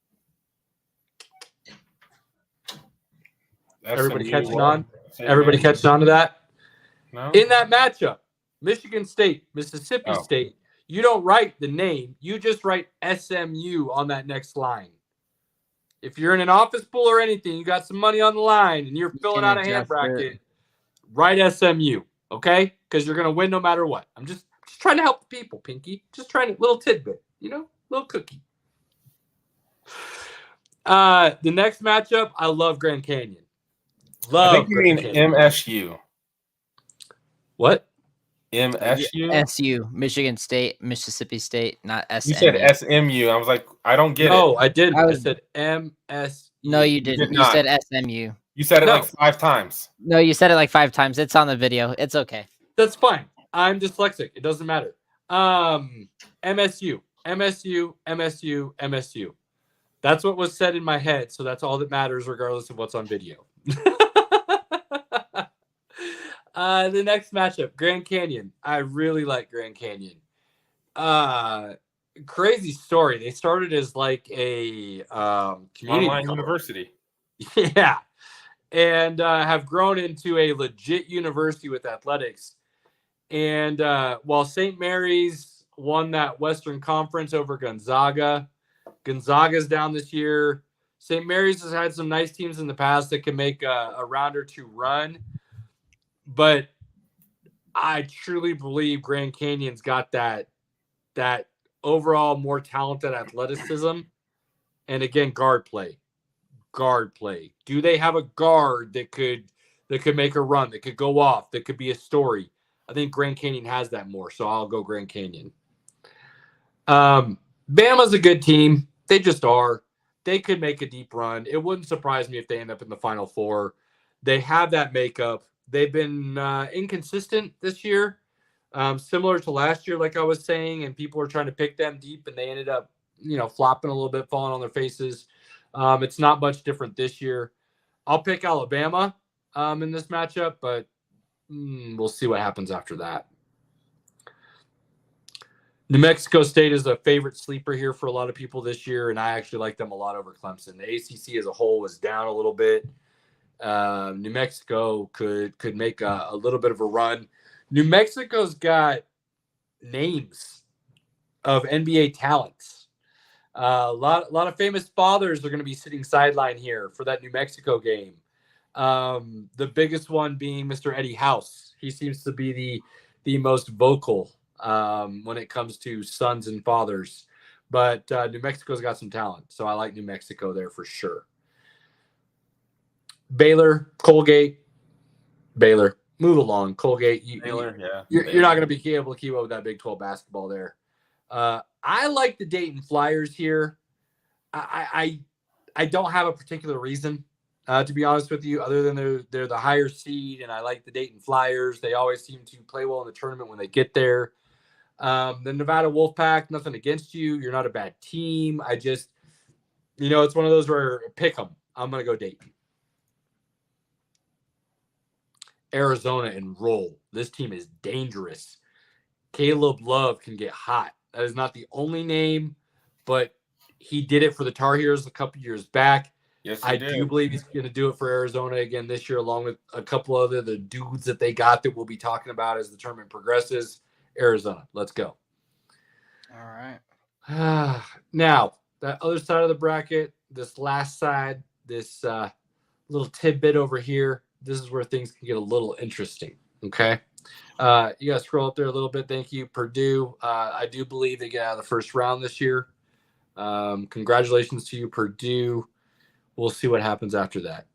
Everybody SMU, catching what? on? Say Everybody again? catching on to that? No. In that matchup, Michigan State, Mississippi Oh. State, you don't write the name. You just write SMU on that next line. If you're in an office pool or anything, you got some money on the line and you're filling out a hand bracket, write SMU, okay? Because you're going to win no matter what. I'm just trying to help the people, Pinky. Just trying to, little tidbit, little cookie. The next matchup, I love Grand Canyon. I think you mean MSU. What? MSU? SU, Michigan State, Mississippi State, not SMU. You said SMU. I was like, I don't get it. No, I didn't. I said MSU. No, you didn't. did You not. said SMU. You said it No. like 5 times. No, you said it like 5 times. It's on the video. It's okay. That's fine. I'm dyslexic. It doesn't matter. MSU, MSU, MSU, MSU. That's what was said in my head, so that's all that matters, regardless of what's on video. The next matchup, Grand Canyon. I really like Grand Canyon. Crazy story. They started as like a community Online college. university. Yeah. And have grown into a legit university with athletics. And while St. Mary's won that Western Conference over Gonzaga, Gonzaga's down this year. St. Mary's has had some nice teams in the past that can make a round or two run. But I truly believe Grand Canyon's got that overall more talented athleticism. And again, guard play. Do they have a guard that could make a run, that could go off, that could be a story? I think Grand Canyon has that more, so I'll go Grand Canyon. Bama's a good team. They just are. They could make a deep run. It wouldn't surprise me if they end up in the Final Four. They have that makeup. They've been inconsistent this year, similar to last year, like I was saying, and people were trying to pick them deep, and they ended up, flopping a little bit, falling on their faces. It's not much different this year. I'll pick Alabama in this matchup, but we'll see what happens after that. New Mexico State is a favorite sleeper here for a lot of people this year, and I actually like them a lot over Clemson. The ACC as a whole was down a little bit. New Mexico could make a little bit of a run. New Mexico's got names of NBA talents. A lot of famous fathers are going to be sitting sideline here for that New Mexico game. The biggest one being Mr. Eddie House. He seems to be the most vocal when it comes to sons and fathers. But New Mexico's got some talent, so I like New Mexico there for sure. Baylor, Colgate, Baylor. Move along, Colgate. Baylor, yeah. You're not going to be able to keep up with that Big 12 basketball there. I like the Dayton Flyers here. I don't have a particular reason, to be honest with you, other than they're the higher seed, and I like the Dayton Flyers. They always seem to play well in the tournament when they get there. The Nevada Wolfpack, nothing against you. You're not a bad team. I just, it's one of those where pick them. I'm going to go Dayton. Arizona and roll. This team is dangerous. Caleb Love can get hot. That is not the only name, but he did it for the Tar Heels a couple years back. Yes, I do believe he's going to do it for Arizona again this year, along with a couple other the dudes that they got that we'll be talking about as the tournament progresses. Arizona, let's go. All right. Now, that other side of the bracket, this last side, this little tidbit over here, this is where things can get a little interesting, okay? You got to scroll up there a little bit. Thank you, Purdue. I do believe they get out of the first round this year. Congratulations to you, Purdue. We'll see what happens after that.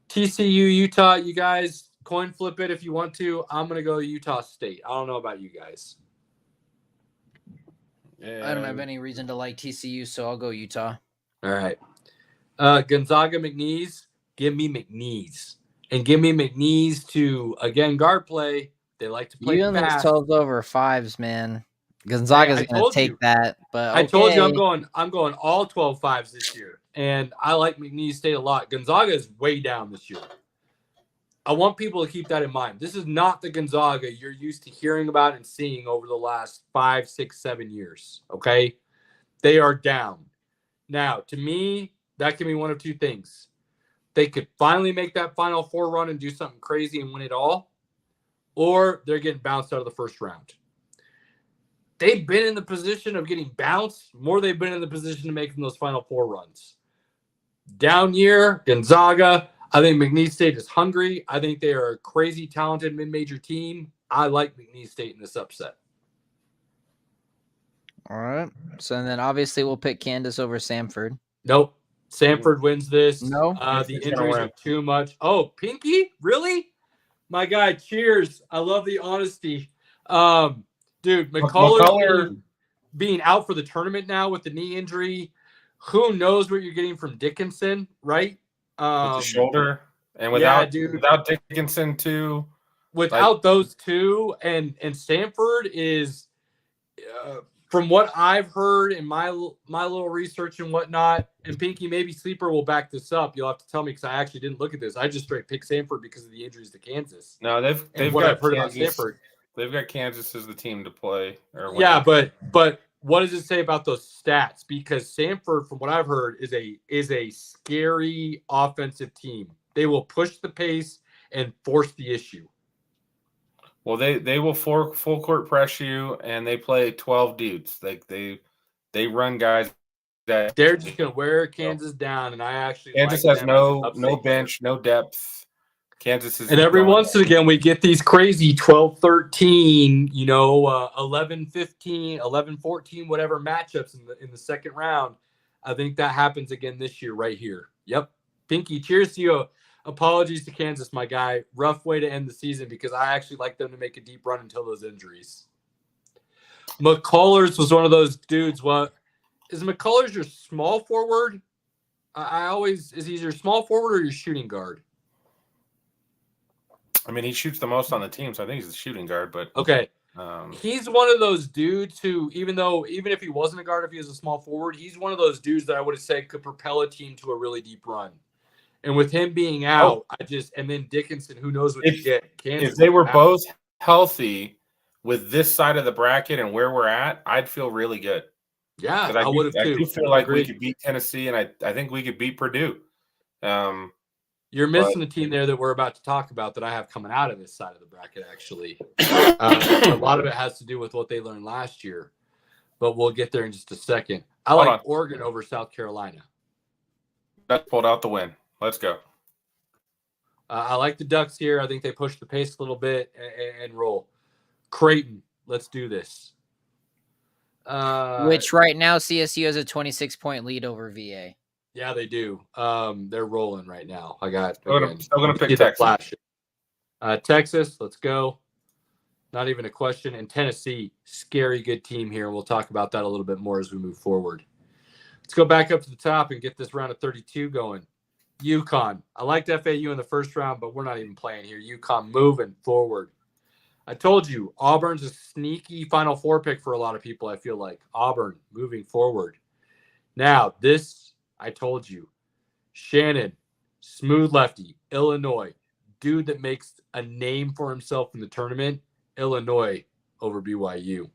TCU, Utah, you guys coin flip it if you want to. I'm going to go Utah State. I don't know about you guys. Yeah. I don't have any reason to like TCU, so I'll go Utah. All right. Gonzaga, McNeese. Give me McNeese. And give me McNeese to, again, guard play. They like to play You and those fast. 12 over 5s, man. Gonzaga's I going to told take you. that, but okay. I told you I'm going all 12-5s this year. And I like McNeese State a lot. Gonzaga is way down this year. I want people to keep that in mind. This is not the Gonzaga you're used to hearing about and seeing over the last 5, 6, 7 years. Okay? They are down. Now, to me, that can be one of two things. they could finally make that Final Four run and do something crazy and win it all, or they're getting bounced out of the first round. They've been in the position of getting bounced more. They've been in the position of making those Final Four runs. Down year, Gonzaga. I think McNeese State is hungry. I think they are a crazy talented mid-major team. I like McNeese State in this upset. All right. So then obviously we'll pick Kansas over Samford. Nope. Samford wins this. No? The injuries are too much. Oh, Pinky? Really? My guy, cheers. I love the honesty. Dude, McCullers being out for the tournament now with the knee injury. Who knows what you're getting from Dickinson, right? With the shoulder. And without Dickinson, too. Without those two, and Samford is, from what I've heard in my little research and whatnot, and Pinky, maybe Sleeper will back this up. You'll have to tell me because I actually didn't look at this. I just straight picked Samford because of the injuries to Kansas. No, they've what got I've heard Kansas, about Samford. They've got Kansas as the team to play. Yeah, but what does it say about those stats? Because Samford, from what I've heard, is a scary offensive team. They will push the pace and force the issue. Well, they will full court press you, and they play 12 dudes. They run guys that they're just gonna wear Kansas down, and I actually Kansas has no bench, no depth. Kansas is, and every once and again we get these crazy 12-13, 11-15, 11-14, whatever matchups in the second round. I think that happens again this year right here. Yep. Pinky, cheers to you. Apologies to Kansas, my guy. Rough way to end the season because I actually like them to make a deep run until those injuries. McCullers was one of those dudes. What is McCullers your small forward? Is he your small forward or your shooting guard? I mean, he shoots the most on the team, so I think he's the shooting guard. But okay, he's one of those dudes who, even if he wasn't a guard, if he was a small forward, he's one of those dudes that I would have said could propel a team to a really deep run. And with him being out, and then Dickinson, who knows what you get. Kansas if they were both healthy with this side of the bracket and where we're at, I'd feel really good. Yeah, I would have too. I do feel like we could beat Tennessee, and I think we could beat Purdue. You're missing a team there that we're about to talk about that I have coming out of this side of the bracket, actually. A lot of it has to do with what they learned last year, but we'll get there in just a second. I like Oregon over South Carolina. That pulled out the win. Let's go. I like the Ducks here. I think they push the pace a little bit and roll. Creighton, let's do this. Which right now CSU has a 26-point lead over VA. Yeah, they do. They're rolling right now. I'm going to pick Texas. Texas, let's go. Not even a question. And Tennessee, scary good team here. We'll talk about that a little bit more as we move forward. Let's go back up to the top and get this round of 32 going. UConn. I liked FAU in the first round, but we're not even playing here. UConn moving forward. I told you, Auburn's a sneaky Final Four pick for a lot of people, I feel like. Auburn moving forward. Now, I told you, Shannon, smooth lefty, Illinois, dude that makes a name for himself in the tournament, Illinois over BYU.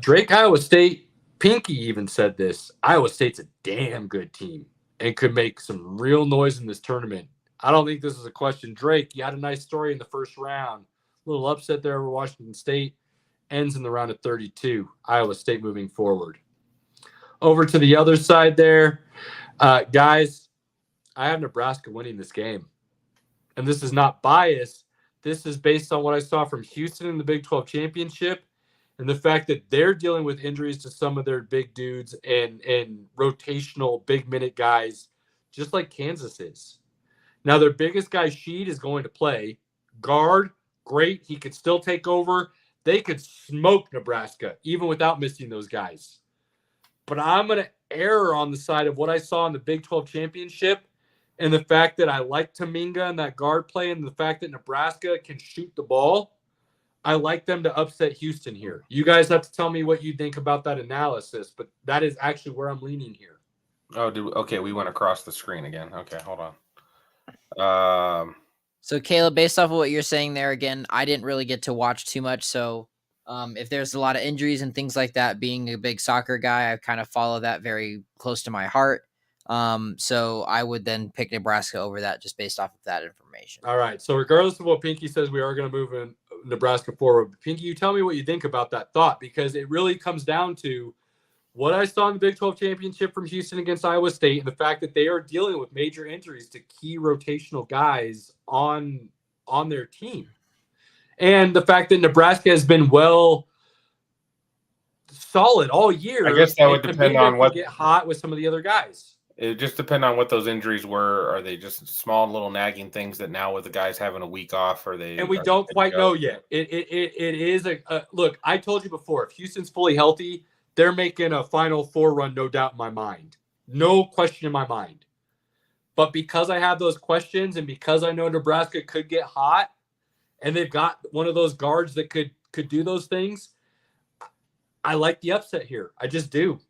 Drake, Iowa State, Pinky even said this. Iowa State's a damn good team and could make some real noise in this tournament. I don't think this is a question. Drake, you had a nice story in the first round. A little upset there over Washington State. Ends in the round of 32. Iowa State moving forward. Over to the other side there. Guys, I have Nebraska winning this game. And this is not biased. This is based on what I saw from Houston in the Big 12 championship and the fact that they're dealing with injuries to some of their big dudes and rotational big-minute guys, just like Kansas is. Now, their biggest guy, Sheed, is going to play. Guard, great. He could still take over. They could smoke Nebraska, even without missing those guys. But I'm going to err on the side of what I saw in the Big 12 championship and the fact that I like Tominga and that guard play and the fact that Nebraska can shoot the ball. I like them to upset Houston here. You guys have to tell me what you think about that analysis, but that is actually where I'm leaning here. Okay, we went across the screen again. Okay, hold on. So, Caleb, based off of what you're saying there, again, I didn't really get to watch too much. So, if there's a lot of injuries and things like that, being a big soccer guy, I kind of follow that very close to my heart. So I would then pick Nebraska over that just based off of that information. All right. So regardless of what Pinky says, we are going to move in Nebraska forward. Pinky, you tell me what you think about that thought, because it really comes down to what I saw in the Big 12 championship from Houston against Iowa State, and the fact that they are dealing with major injuries to key rotational guys on their team. And the fact that Nebraska has been solid all year. I guess that would depend on what get hot with some of the other guys. It just depends on what those injuries were. Are they just small little nagging things that now with the guys having a week off, and we don't quite know yet. It is a look. I told you before, if Houston's fully healthy, they're making a Final Four run, no doubt in my mind, no question in my mind. But because I have those questions, and because I know Nebraska could get hot, and they've got one of those guards that could do those things, I like the upset here. I just do.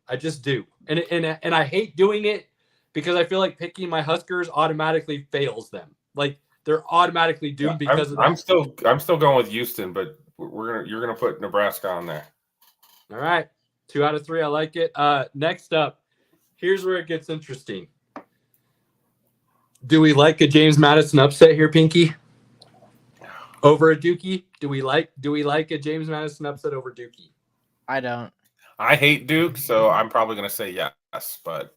And I hate doing it because I feel like picking my Huskers automatically fails them. Like they're automatically doomed because of that. I'm still going with Houston, but you're gonna put Nebraska on there. All right. 2 out of 3. I like it. Next up, here's where it gets interesting. Do we like a James Madison upset here, Pinky? Over a Dookie? Do we like a James Madison upset over Dookie? I don't. I hate Duke, so I'm probably going to say yes, but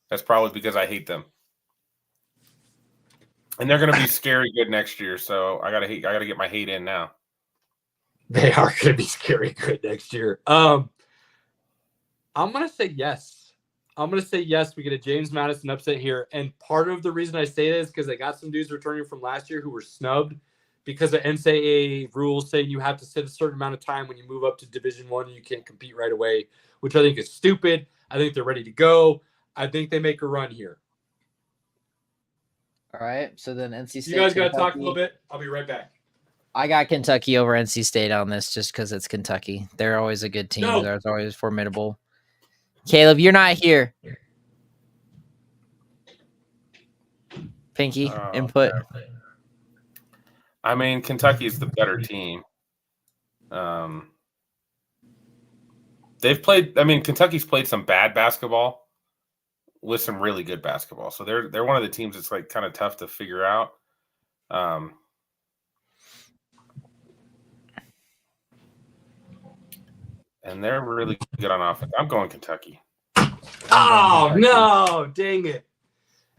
that's probably because I hate them. And they're going to be scary good next year, so I got to get my hate in now. They are going to be scary good next year. I'm going to say yes. We get a James Madison upset here. And part of the reason I say this is because I got some dudes returning from last year who were snubbed because of NCAA rules saying you have to sit a certain amount of time when you move up to Division I and you can't compete right away, which I think is stupid. I think they're ready to go. I think they make a run here. All right. So then NC State. You guys got to talk a little bit. I'll be right back. I got Kentucky over NC State on this just because it's Kentucky. They're always a good team. No. They're always formidable. Caleb, you're not here. Pinky, input. Okay. I mean, Kentucky's the better team. Kentucky's played some bad basketball with some really good basketball. So they're one of the teams that's like kind of tough to figure out. And they're really good on offense. I'm going Kentucky. Oh, no. Dang it.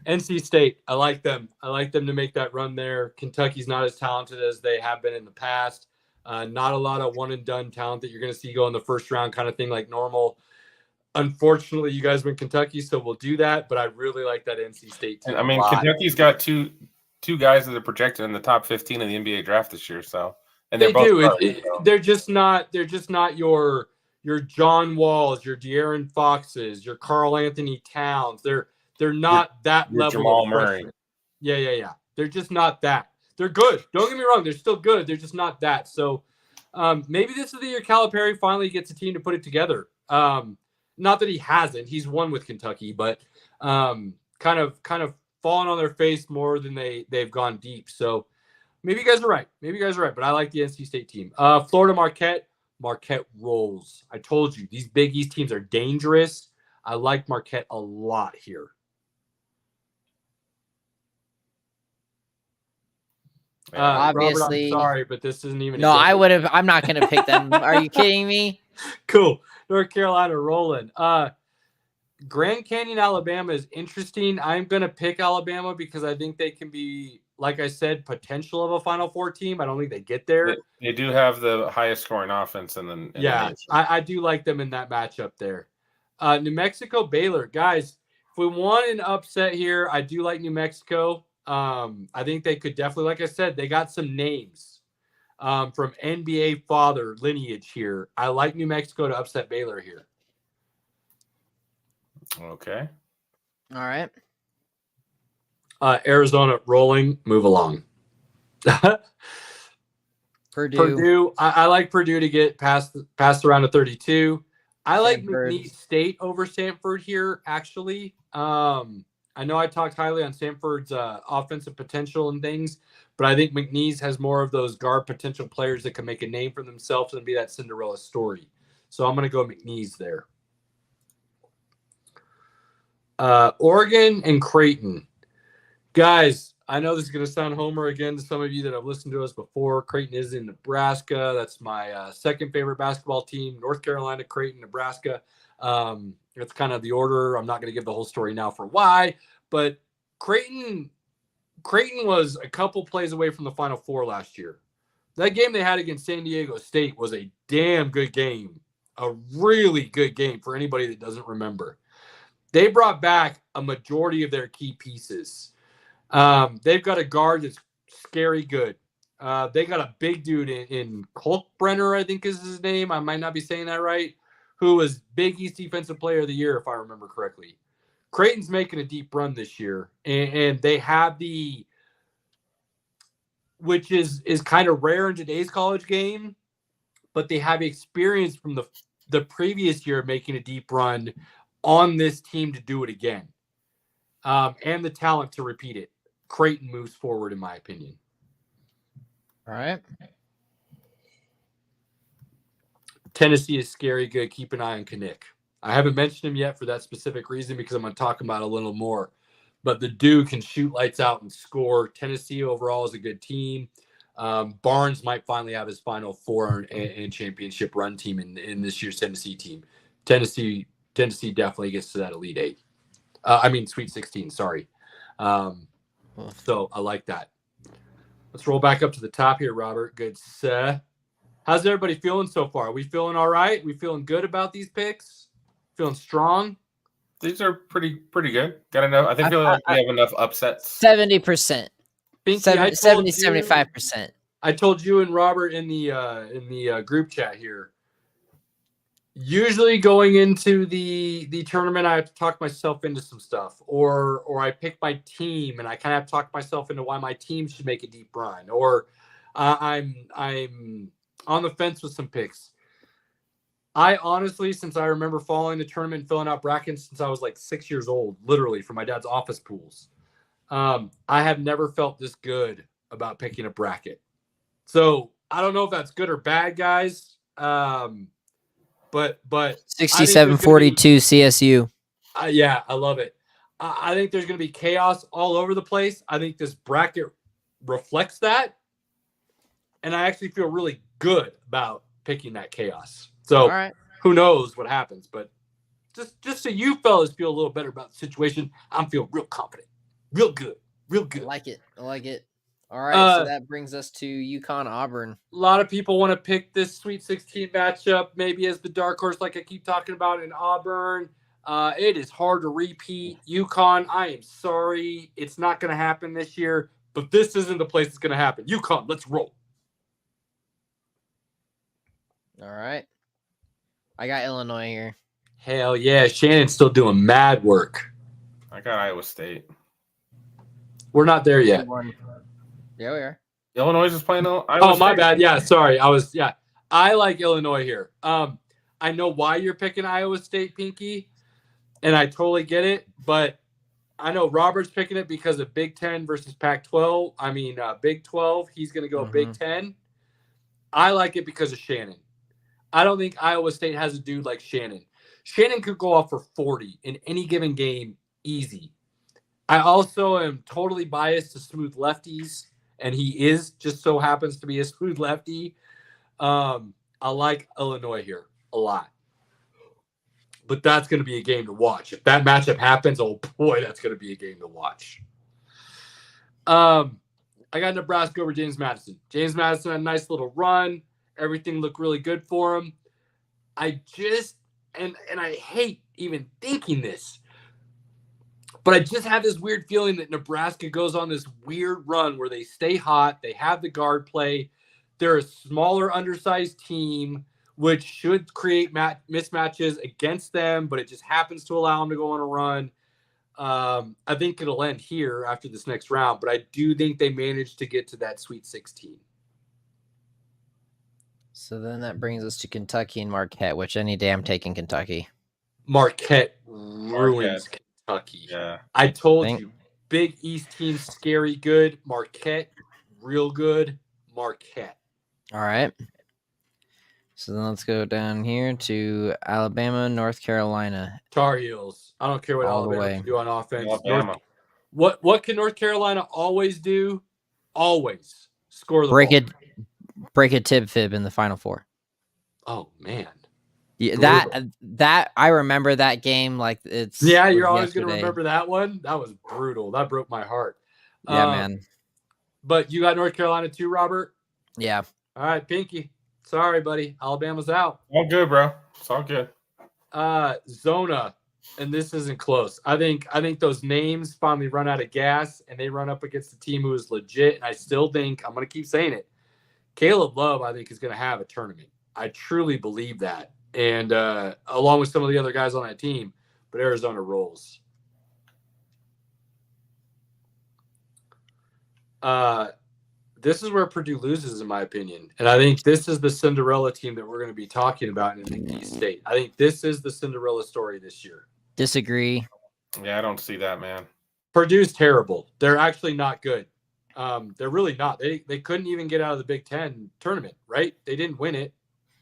NC State. I like them. I like them to make that run there. Kentucky's not as talented as they have been in the past. Not a lot of one-and-done talent that you're going to see go in the first round kind of thing like normal. Unfortunately, you guys went Kentucky, so we'll do that. But I really like that NC State team. I mean, Kentucky's got two guys that are projected in the top 15 of the NBA draft this year. So, and they do. They're just not your John Walls, your De'Aaron Foxes, your Karl Anthony Towns. They're not that level Jamal of Murray. freshman. Yeah. They're just not that. They're good. Don't get me wrong. They're still good. They're just not that. So maybe this is the year Calipari finally gets a team to put it together. Not that he hasn't. He's won with Kentucky, but kind of fallen on their face more than they've gone deep. So maybe you guys are right. But I like the NC State team. Florida Marquette. Marquette rolls. I told you, these Big East teams are dangerous. I like Marquette a lot here. Obviously. Robert, I'm sorry, but this isn't even. No, I would have. I'm not going to pick them. Are you kidding me? Cool. North Carolina rolling. Grand Canyon, Alabama is interesting. I'm going to pick Alabama because I think they can be, like I said, potential of a Final Four team. I don't think they get there. They do have the highest scoring offense in the nation. I do like them in that matchup there. New Mexico, Baylor. Guys, if we want an upset here, I do like New Mexico. I think they could definitely, like I said, they got some names from NBA father lineage here. I like New Mexico to upset Baylor here. Okay. All right. Arizona rolling. Move along. Purdue. I like Purdue to get past the round of 32. I like McNeese State over Stanford here, actually. I know I talked highly on Stanford's offensive potential and things, but I think McNeese has more of those guard potential players that can make a name for themselves and be that Cinderella story. So I'm going to go McNeese there. Oregon and Creighton. Guys, I know this is going to sound homer again to some of you that have listened to us before. Creighton is in Nebraska. That's my second favorite basketball team. North Carolina, Creighton, Nebraska. That's kind of the order. I'm not going to give the whole story now for why, but Creighton was a couple plays away from the Final Four last year. That game they had against San Diego State was a damn good game, a really good game for anybody that doesn't remember. They brought back a majority of their key pieces. They've got a guard that's scary good. They got a big dude in Kolkbrenner, I think is his name. I might not be saying that right, who was Big East Defensive Player of the Year, if I remember correctly. Creighton's making a deep run this year, and they have which is kind of rare in today's college game, but they have experience from the previous year making a deep run on this team to do it again, and the talent to repeat it. Creighton moves forward, in my opinion. All right. Tennessee is scary good. Keep an eye on Kinnick. I haven't mentioned him yet for that specific reason because I'm going to talk about it a little more. But the dude can shoot lights out and score. Tennessee overall is a good team. Barnes might finally have his Final Four and championship run team in this year's Tennessee team. Tennessee definitely gets to that Elite Eight. Sweet 16, sorry. So I like that. Let's roll back up to the top here, Robert. Good. How's everybody feeling so far? Are we feeling all right? We feeling good about these picks? Feeling strong? These are pretty good. Got enough. I think we have enough upsets. 70%. Binky, 75%. I told you and Robert in the group chat here. Usually going into the tournament, I have to talk myself into some stuff, or I pick my team and I kind of have to talk myself into why my team should make a deep run, or I'm on the fence with some picks. I honestly, since I remember following the tournament and filling out brackets since I was like 6 years old, literally from my dad's office pools, I have never felt this good about picking a bracket. So I don't know if that's good or bad, guys. But 67-42 CSU. Yeah, I love it. I think there's going to be chaos all over the place. I think this bracket reflects that. And I actually feel really good about picking that chaos. So Who knows what happens, but just so you fellas feel a little better about the situation, I'm feeling real confident. Real good. I like it. All right, so that brings us to UConn Auburn. A lot of people want to pick this Sweet 16 matchup maybe as the dark horse like I keep talking about in Auburn. It is hard to repeat. UConn, I am sorry. It's not going to happen this year, but this isn't the place it's going to happen. UConn, let's roll. All right. I got Illinois here. Hell yeah. Shannon's still doing mad work. I got Iowa State. We're not there yet. Yeah, we are. Illinois is playing Iowa State. My bad. Yeah, sorry. I like Illinois here. I know why you're picking Iowa State, Pinky, and I totally get it, but I know Robert's picking it because of Big 10 versus Pac-12. Big 12. He's going to go Big 10. I like it because of Shannon. I don't think Iowa State has a dude like Shannon. Shannon could go off for 40 in any given game, easy. I also am totally biased to smooth lefties, and he just so happens to be a smooth lefty. I like Illinois here a lot. But that's going to be a game to watch. If that matchup happens, oh boy, that's going to be a game to watch. I got Nebraska over James Madison. James Madison had a nice little run. Everything looked really good for him. I hate even thinking this, but I just have this weird feeling that Nebraska goes on this weird run where they stay hot. They have the guard play. They're a smaller, undersized team, which should create mismatches against them, but it just happens to allow them to go on a run. I think it'll end here after this next round, but I do think they managed to get to that Sweet 16. So then that brings us to Kentucky and Marquette, which any damn taking Kentucky. Marquette ruins Kentucky. Yeah. I told you, Big East team, scary good. Marquette, real good. Marquette. All right. So then let's go down here to Alabama, North Carolina. Tar Heels. I don't care what All the Alabama way. can do on offense. Alabama. What can North Carolina always do? Always score the Break ball. break a tib fib in the Final Four. Oh man. Yeah, that I remember that game like it's You're always yesterday. gonna remember that one. That was brutal. That broke my heart. Yeah, man. But you got North Carolina too, Robert? Yeah. All right, Pinky. Sorry, buddy. Alabama's out. All good, bro. It's all good. Zona, and this isn't close. I think those names finally run out of gas, and they run up against the team who is legit. And I still think I'm going to keep saying it. Caleb Love, I think, is going to have a tournament. I truly believe that, and along with some of the other guys on that team. But Arizona rolls. This is where Purdue loses, in my opinion. And I think this is the Cinderella team that we're going to be talking about in McNeese State. I think this is the Cinderella story this year. Disagree. Yeah, I don't see that, man. Purdue's terrible. They're actually not good. They're really not. They couldn't even get out of the Big Ten tournament, right? They didn't win it.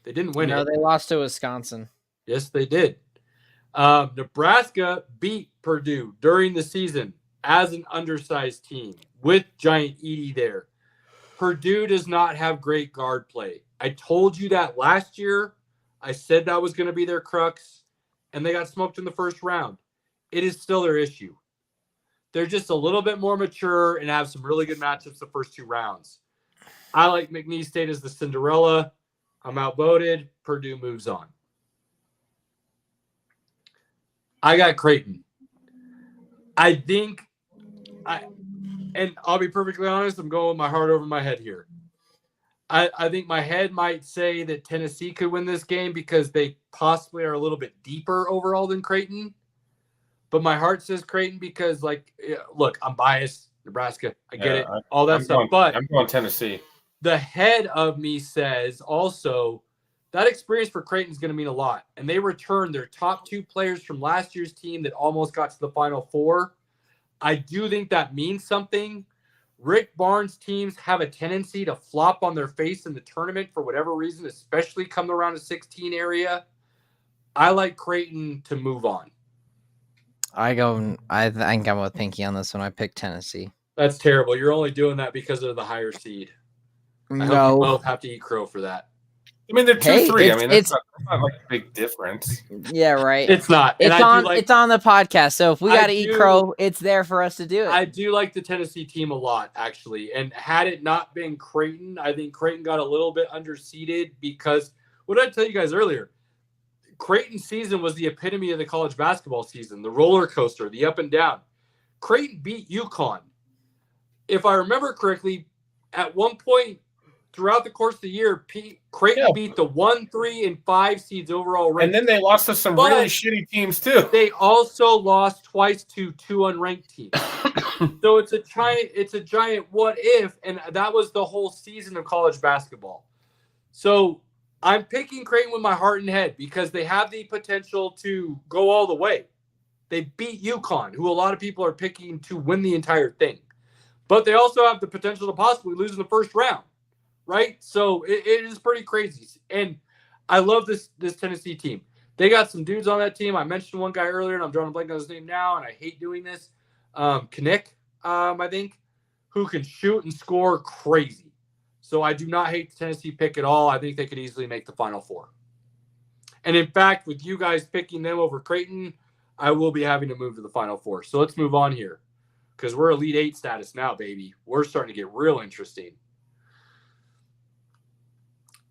They lost to Wisconsin. Yes, they did. Nebraska beat Purdue during the season as an undersized team with Giant Edie there. Purdue does not have great guard play. I told you that last year. I said that was going to be their crux, and they got smoked in the first round. It is still their issue. They're just a little bit more mature and have some really good matchups the first two rounds. I like McNeese State as the Cinderella. I'm outvoted. Purdue moves on. I got Creighton. And I'll be perfectly honest, I'm going with my heart over my head here. I think my head might say that Tennessee could win this game because they possibly are a little bit deeper overall than Creighton. But my heart says Creighton because, look, I'm biased. Nebraska. I get it. All that stuff. But I'm going Tennessee. The head of me says also that experience for Creighton is going to mean a lot. And they returned their top two players from last year's team that almost got to the Final Four. I do think that means something. Rick Barnes' teams have a tendency to flop on their face in the tournament for whatever reason, especially come around the 16 area. I like Creighton to move on. I think I'm with Pinky on this one. I picked Tennessee. That's terrible. You're only doing that because of the higher seed. I hope you both have to eat crow for that. I mean, they're 2-3. I mean, that's not like a big difference. Yeah, right. It's not. It's on the podcast. So if we got to eat crow, it's there for us to do it. I do like the Tennessee team a lot, actually. And had it not been Creighton, I think Creighton got a little bit underseeded because what did I tell you guys earlier? Creighton's season was the epitome of the college basketball season, the roller coaster, the up and down. Creighton beat UConn. If I remember correctly, at one point throughout the course of the year, Creighton beat the 1, 3, and 5 seeds overall ranked. And then they lost to some really shitty teams too. They also lost twice to 2 unranked teams. So it's a giant what if, and that was the whole season of college basketball. So I'm picking Creighton with my heart and head because they have the potential to go all the way. They beat UConn, who a lot of people are picking to win the entire thing. But they also have the potential to possibly lose in the first round, right? So it is pretty crazy. And I love this Tennessee team. They got some dudes on that team. I mentioned one guy earlier, and I'm drawing a blank on his name now, and I hate doing this. Knick, I think, who can shoot and score crazy. So I do not hate the Tennessee pick at all. I think they could easily make the Final Four. And in fact, with you guys picking them over Creighton, I will be having to move to the Final Four. So let's move on here because we're Elite 8 status now, baby. We're starting to get real interesting.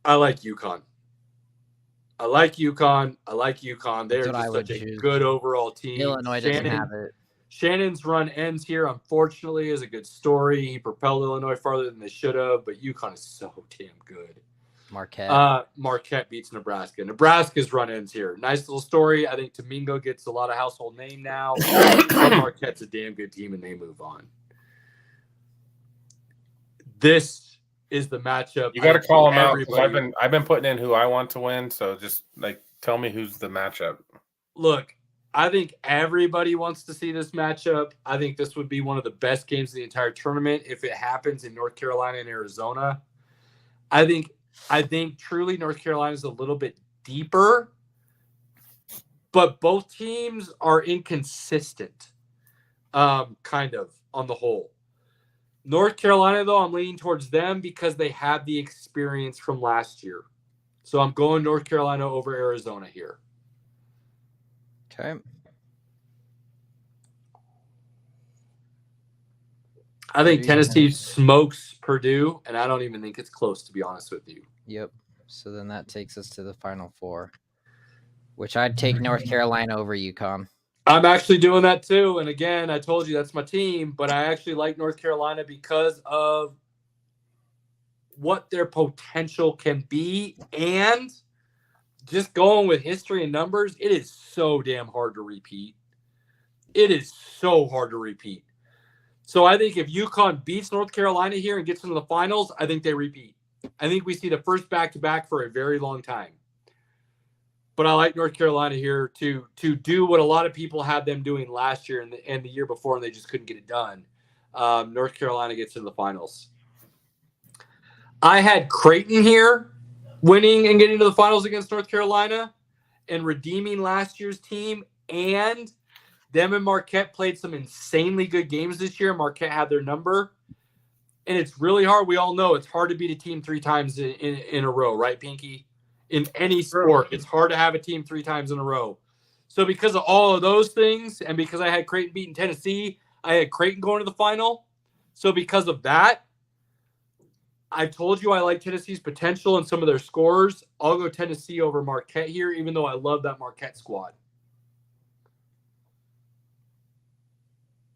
I like UConn. They're just such a good overall team. Illinois doesn't have it. Shannon's run ends here, unfortunately, is a good story. He propelled Illinois farther than they should have, but UConn is so damn good. Marquette beats Nebraska. Nebraska's run ends here. Nice little story. I think Domingo gets a lot of household name now. But Marquette's a damn good team, and they move on. This is the matchup. You got to call them out because I've been putting in who I want to win. So just tell me who's the matchup. Look, I think everybody wants to see this matchup. I think this would be one of the best games of the entire tournament if it happens in North Carolina and Arizona. I think I think truly North Carolina is a little bit deeper, but both teams are inconsistent, kind of on the whole. North Carolina, though, I'm leaning towards them because they have the experience from last year. So I'm going North Carolina over Arizona here. Okay. I think Tennessee smokes Purdue, and I don't even think it's close, to be honest with you. Yep. So then that takes us to the Final Four, which I'd take North Carolina over UConn. I'm actually doing that too. And again, I told you that's my team, but I actually like North Carolina because of what their potential can be. And just going with history and numbers, it is so damn hard to repeat. It is so hard to repeat. So I think if UConn beats North Carolina here and gets into the finals, I think they repeat. I think we see the first back-to-back for a very long time. But I like North Carolina here to do what a lot of people had them doing last year and the year before, and they just couldn't get it done. North Carolina gets into the finals. I had Creighton here winning and getting to the finals against North Carolina and redeeming last year's team. And them and Marquette played some insanely good games this year. Marquette had their number. And it's really hard. We all know it's hard to beat a team 3 times in a row, right, Pinky? In any sport, it's hard to have a team 3 times in a row. So because of all of those things, and because I had Creighton beating Tennessee, I had Creighton going to the final. So because of that, I told you I like Tennessee's potential and some of their scores. I'll go Tennessee over Marquette here, even though I love that Marquette squad.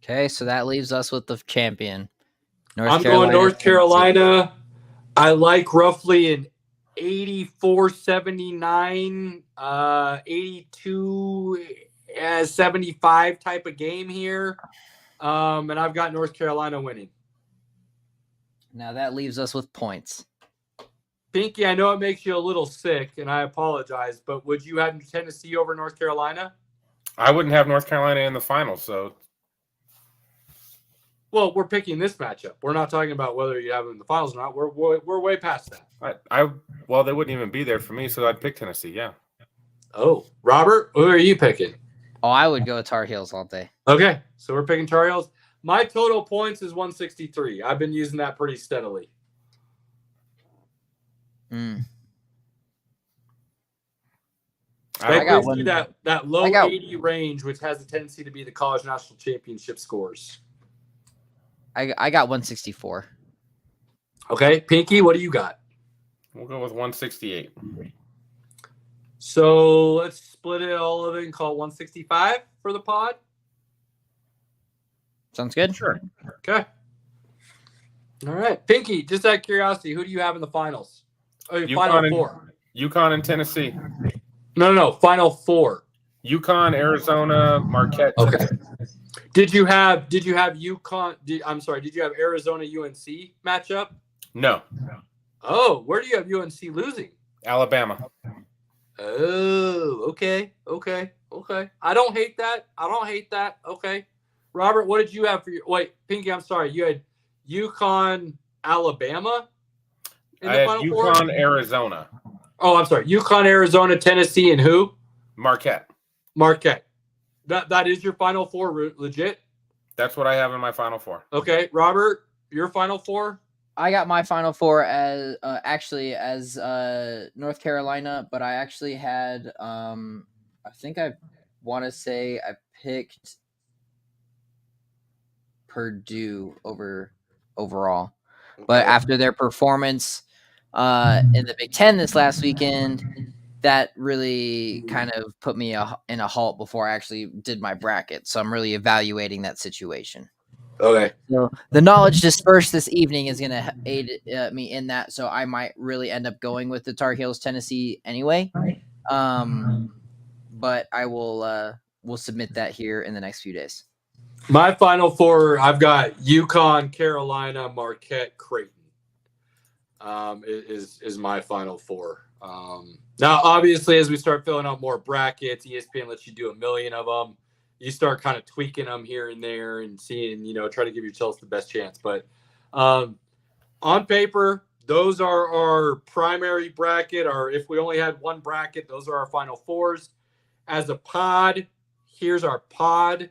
Okay, so that leaves us with the champion. I'm going North Carolina. I like roughly an 84-79, 82-75 type of game here. And I've got North Carolina winning. Now that leaves us with points. Pinky, I know it makes you a little sick, and I apologize, but would you have Tennessee over North Carolina? I wouldn't have North Carolina in the finals, so. Well, we're picking this matchup. We're not talking about whether you have them in the finals or not. We're way past that. Well, they wouldn't even be there for me, so I'd pick Tennessee, yeah. Oh, Robert, who are you picking? Oh, I would go Tar Heels all day. Okay, so we're picking Tar Heels. My total points is 163. I've been using that pretty steadily. I got one, that low 80 range, which has a tendency to be the college national championship scores. I got 164. Okay, Pinky, what do you got? We'll go with 168. So let's split it all of it and call it 165 for the pod. Sounds good. Sure. Okay. All right, Pinky. Just out of curiosity, who do you have in the finals? Oh, Final Four. UConn and Tennessee. No. Final Four. UConn, Arizona, Marquette. Okay. Tennessee. Did you have UConn? Did you have Arizona UNC matchup? No. Oh, where do you have UNC losing? Alabama. Oh, okay. I don't hate that. Okay. Robert, what did you have for your – wait, Pinky, I'm sorry. You had UConn, Alabama in the Final Four? UConn, Arizona. Oh, I'm sorry. UConn, Arizona, Tennessee, and who? Marquette. That is your Final Four, legit? That's what I have in my Final Four. Okay. Robert, your Final Four? I got my Final Four as North Carolina, but I actually had I think I want to say I picked Purdue overall. Okay. But after their performance in the Big Ten this last weekend, that really kind of put me in a halt before I actually did my bracket. So I'm really evaluating that situation. Okay. So the knowledge dispersed this evening is going to aid me in that. So I might really end up going with the Tar Heels Tennessee anyway. But I will submit that here in the next few days. My Final Four, I've got UConn, Carolina, Marquette, Creighton. Is my Final Four. Now, obviously, as we start filling out more brackets, ESPN lets you do 1 million of them. You start kind of tweaking them here and there and seeing, try to give yourselves the best chance. But on paper, those are our primary bracket. Or if we only had one bracket, those are our final fours. As a pod, here's our pod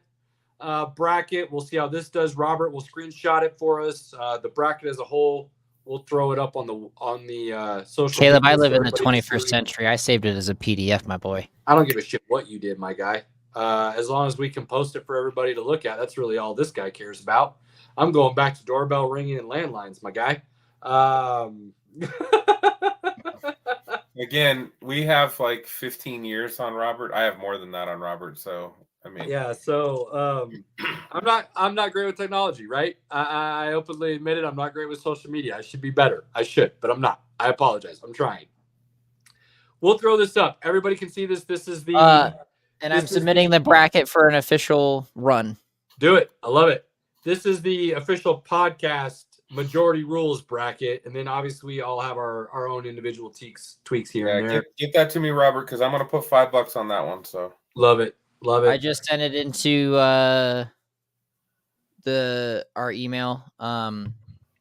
bracket. We'll see how this does. Robert will screenshot it for us. The bracket as a whole, we'll throw it up on the social. Caleb, I live in the 21st century. I saved it as a PDF, my boy. I don't give a shit what you did, my guy. As long as we can post it for everybody to look at, that's really all this guy cares about. I'm going back to doorbell ringing and landlines, my guy. Again, we have like 15 years on Robert. I have more than that on Robert. So, I mean, yeah. So, I'm not great with technology, right? I openly admit it. I'm not great with social media. I should be better. I should, but I'm not. I apologize. I'm trying. We'll throw this up. Everybody can see this. This is the, and I'm submitting the bracket for an official run. Do it. I love it. This is the official podcast majority rules bracket, and then obviously we all have our own individual tweaks here and there. Get that to me, Robert, because I'm gonna put $5 on that one. So love it. I just sent it into our email.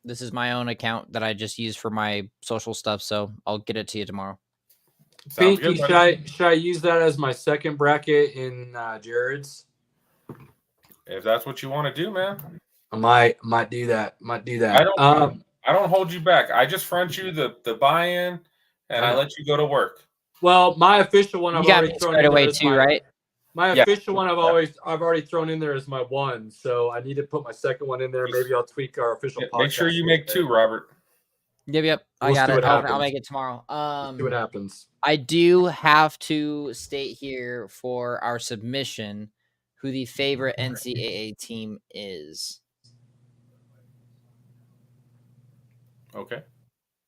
This is my own account that I just use for my social stuff, so I'll get it to you tomorrow. Pinky, should I use that as my second bracket in Jared's? If that's what you want to do, man. I might do that. I don't hold you back. I just front you the buy-in, and I let you go to work. Well, my official one I've already thrown in away too, right? My official one I've already thrown in there as my one, so I need to put my second one in there. Maybe I'll tweak our official podcast. Make sure you make two, Robert. Yep. I got it. I'll make it tomorrow. See what happens. I do have to state here for our submission who the favorite NCAA team is. Okay.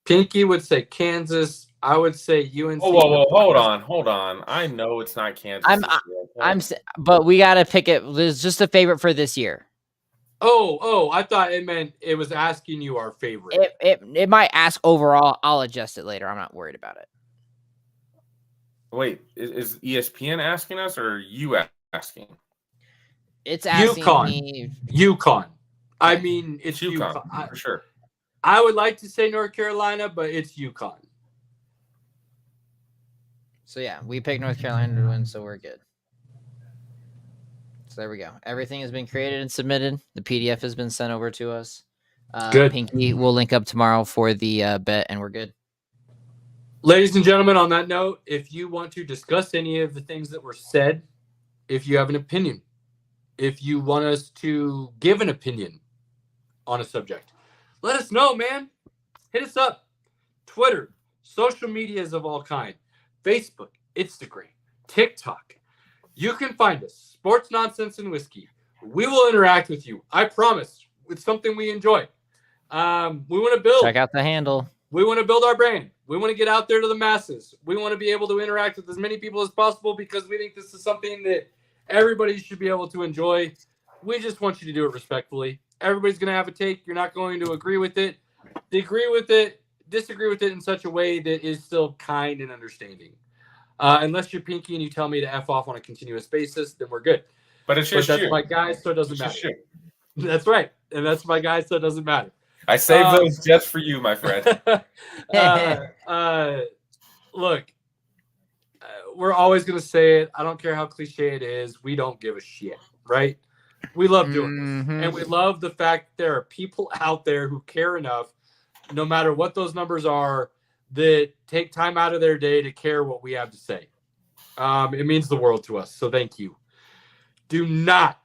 Pinky would say Kansas. I would say UNC. Whoa! Hold on. I know it's not Kansas. But we gotta pick it. There's just a favorite for this year. Oh! I thought it meant it was asking you our favorite. It might ask overall. I'll adjust it later. I'm not worried about it. Wait, is ESPN asking us or you asking? It's asking me. UConn. I mean, it's UConn for sure. I would like to say North Carolina, but it's UConn. So yeah, we picked North Carolina to win, so we're good. So there we go. Everything has been created and submitted. The PDF has been sent over to us. Good. Pinky will link up tomorrow for the bet, and we're good. Ladies and gentlemen, on that note, if you want to discuss any of the things that were said, if you have an opinion, if you want us to give an opinion on a subject, let us know, man. Hit us up. Twitter, social medias of all kind, Facebook, Instagram, TikTok. You can find us, Sports Nonsense and Whiskey. We will interact with you. I promise. It's something we enjoy. We want to build. Check out the handle. We want to build our brand. We want to get out there to the masses. We want to be able to interact with as many people as possible because we think this is something that everybody should be able to enjoy. We just want you to do it respectfully. Everybody's going to have a take. You're not going to agree with it. Disagree with it in such a way that is still kind and understanding. Unless you're Pinky and you tell me to F off on a continuous basis, then we're good. But it's just that's you. my guy, so it doesn't matter. That's right. And that's my guy, so it doesn't matter. I saved those just for you, my friend. Look, we're always going to say it. I don't care how cliche it is. We don't give a shit, right? We love doing this. And we love the fact that there are people out there who care enough, no matter what those numbers are, that take time out of their day to care what we have to say. It means the world to us. So thank you. Do not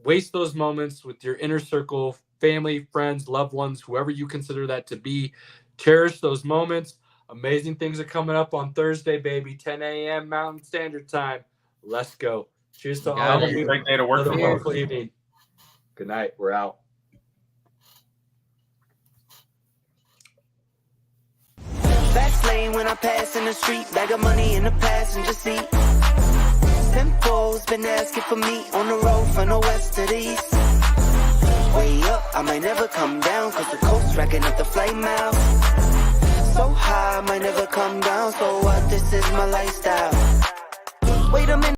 waste those moments with your inner circle, family, friends, loved ones, whoever you consider that to be. Cherish those moments. Amazing things are coming up on Thursday, baby. 10 a.m. Mountain Standard Time. Let's go. Cheers to all of you. Great day to work. Another wonderful evening. Good night. We're out. Fast lane when I pass in the street, bag of money in the passenger seat. Pimples been asking for me on the road from the west to the east. Way up, I might never come down, cause the coast racking up the flame out. So high, I might never come down, so what, this is my lifestyle. Wait a minute.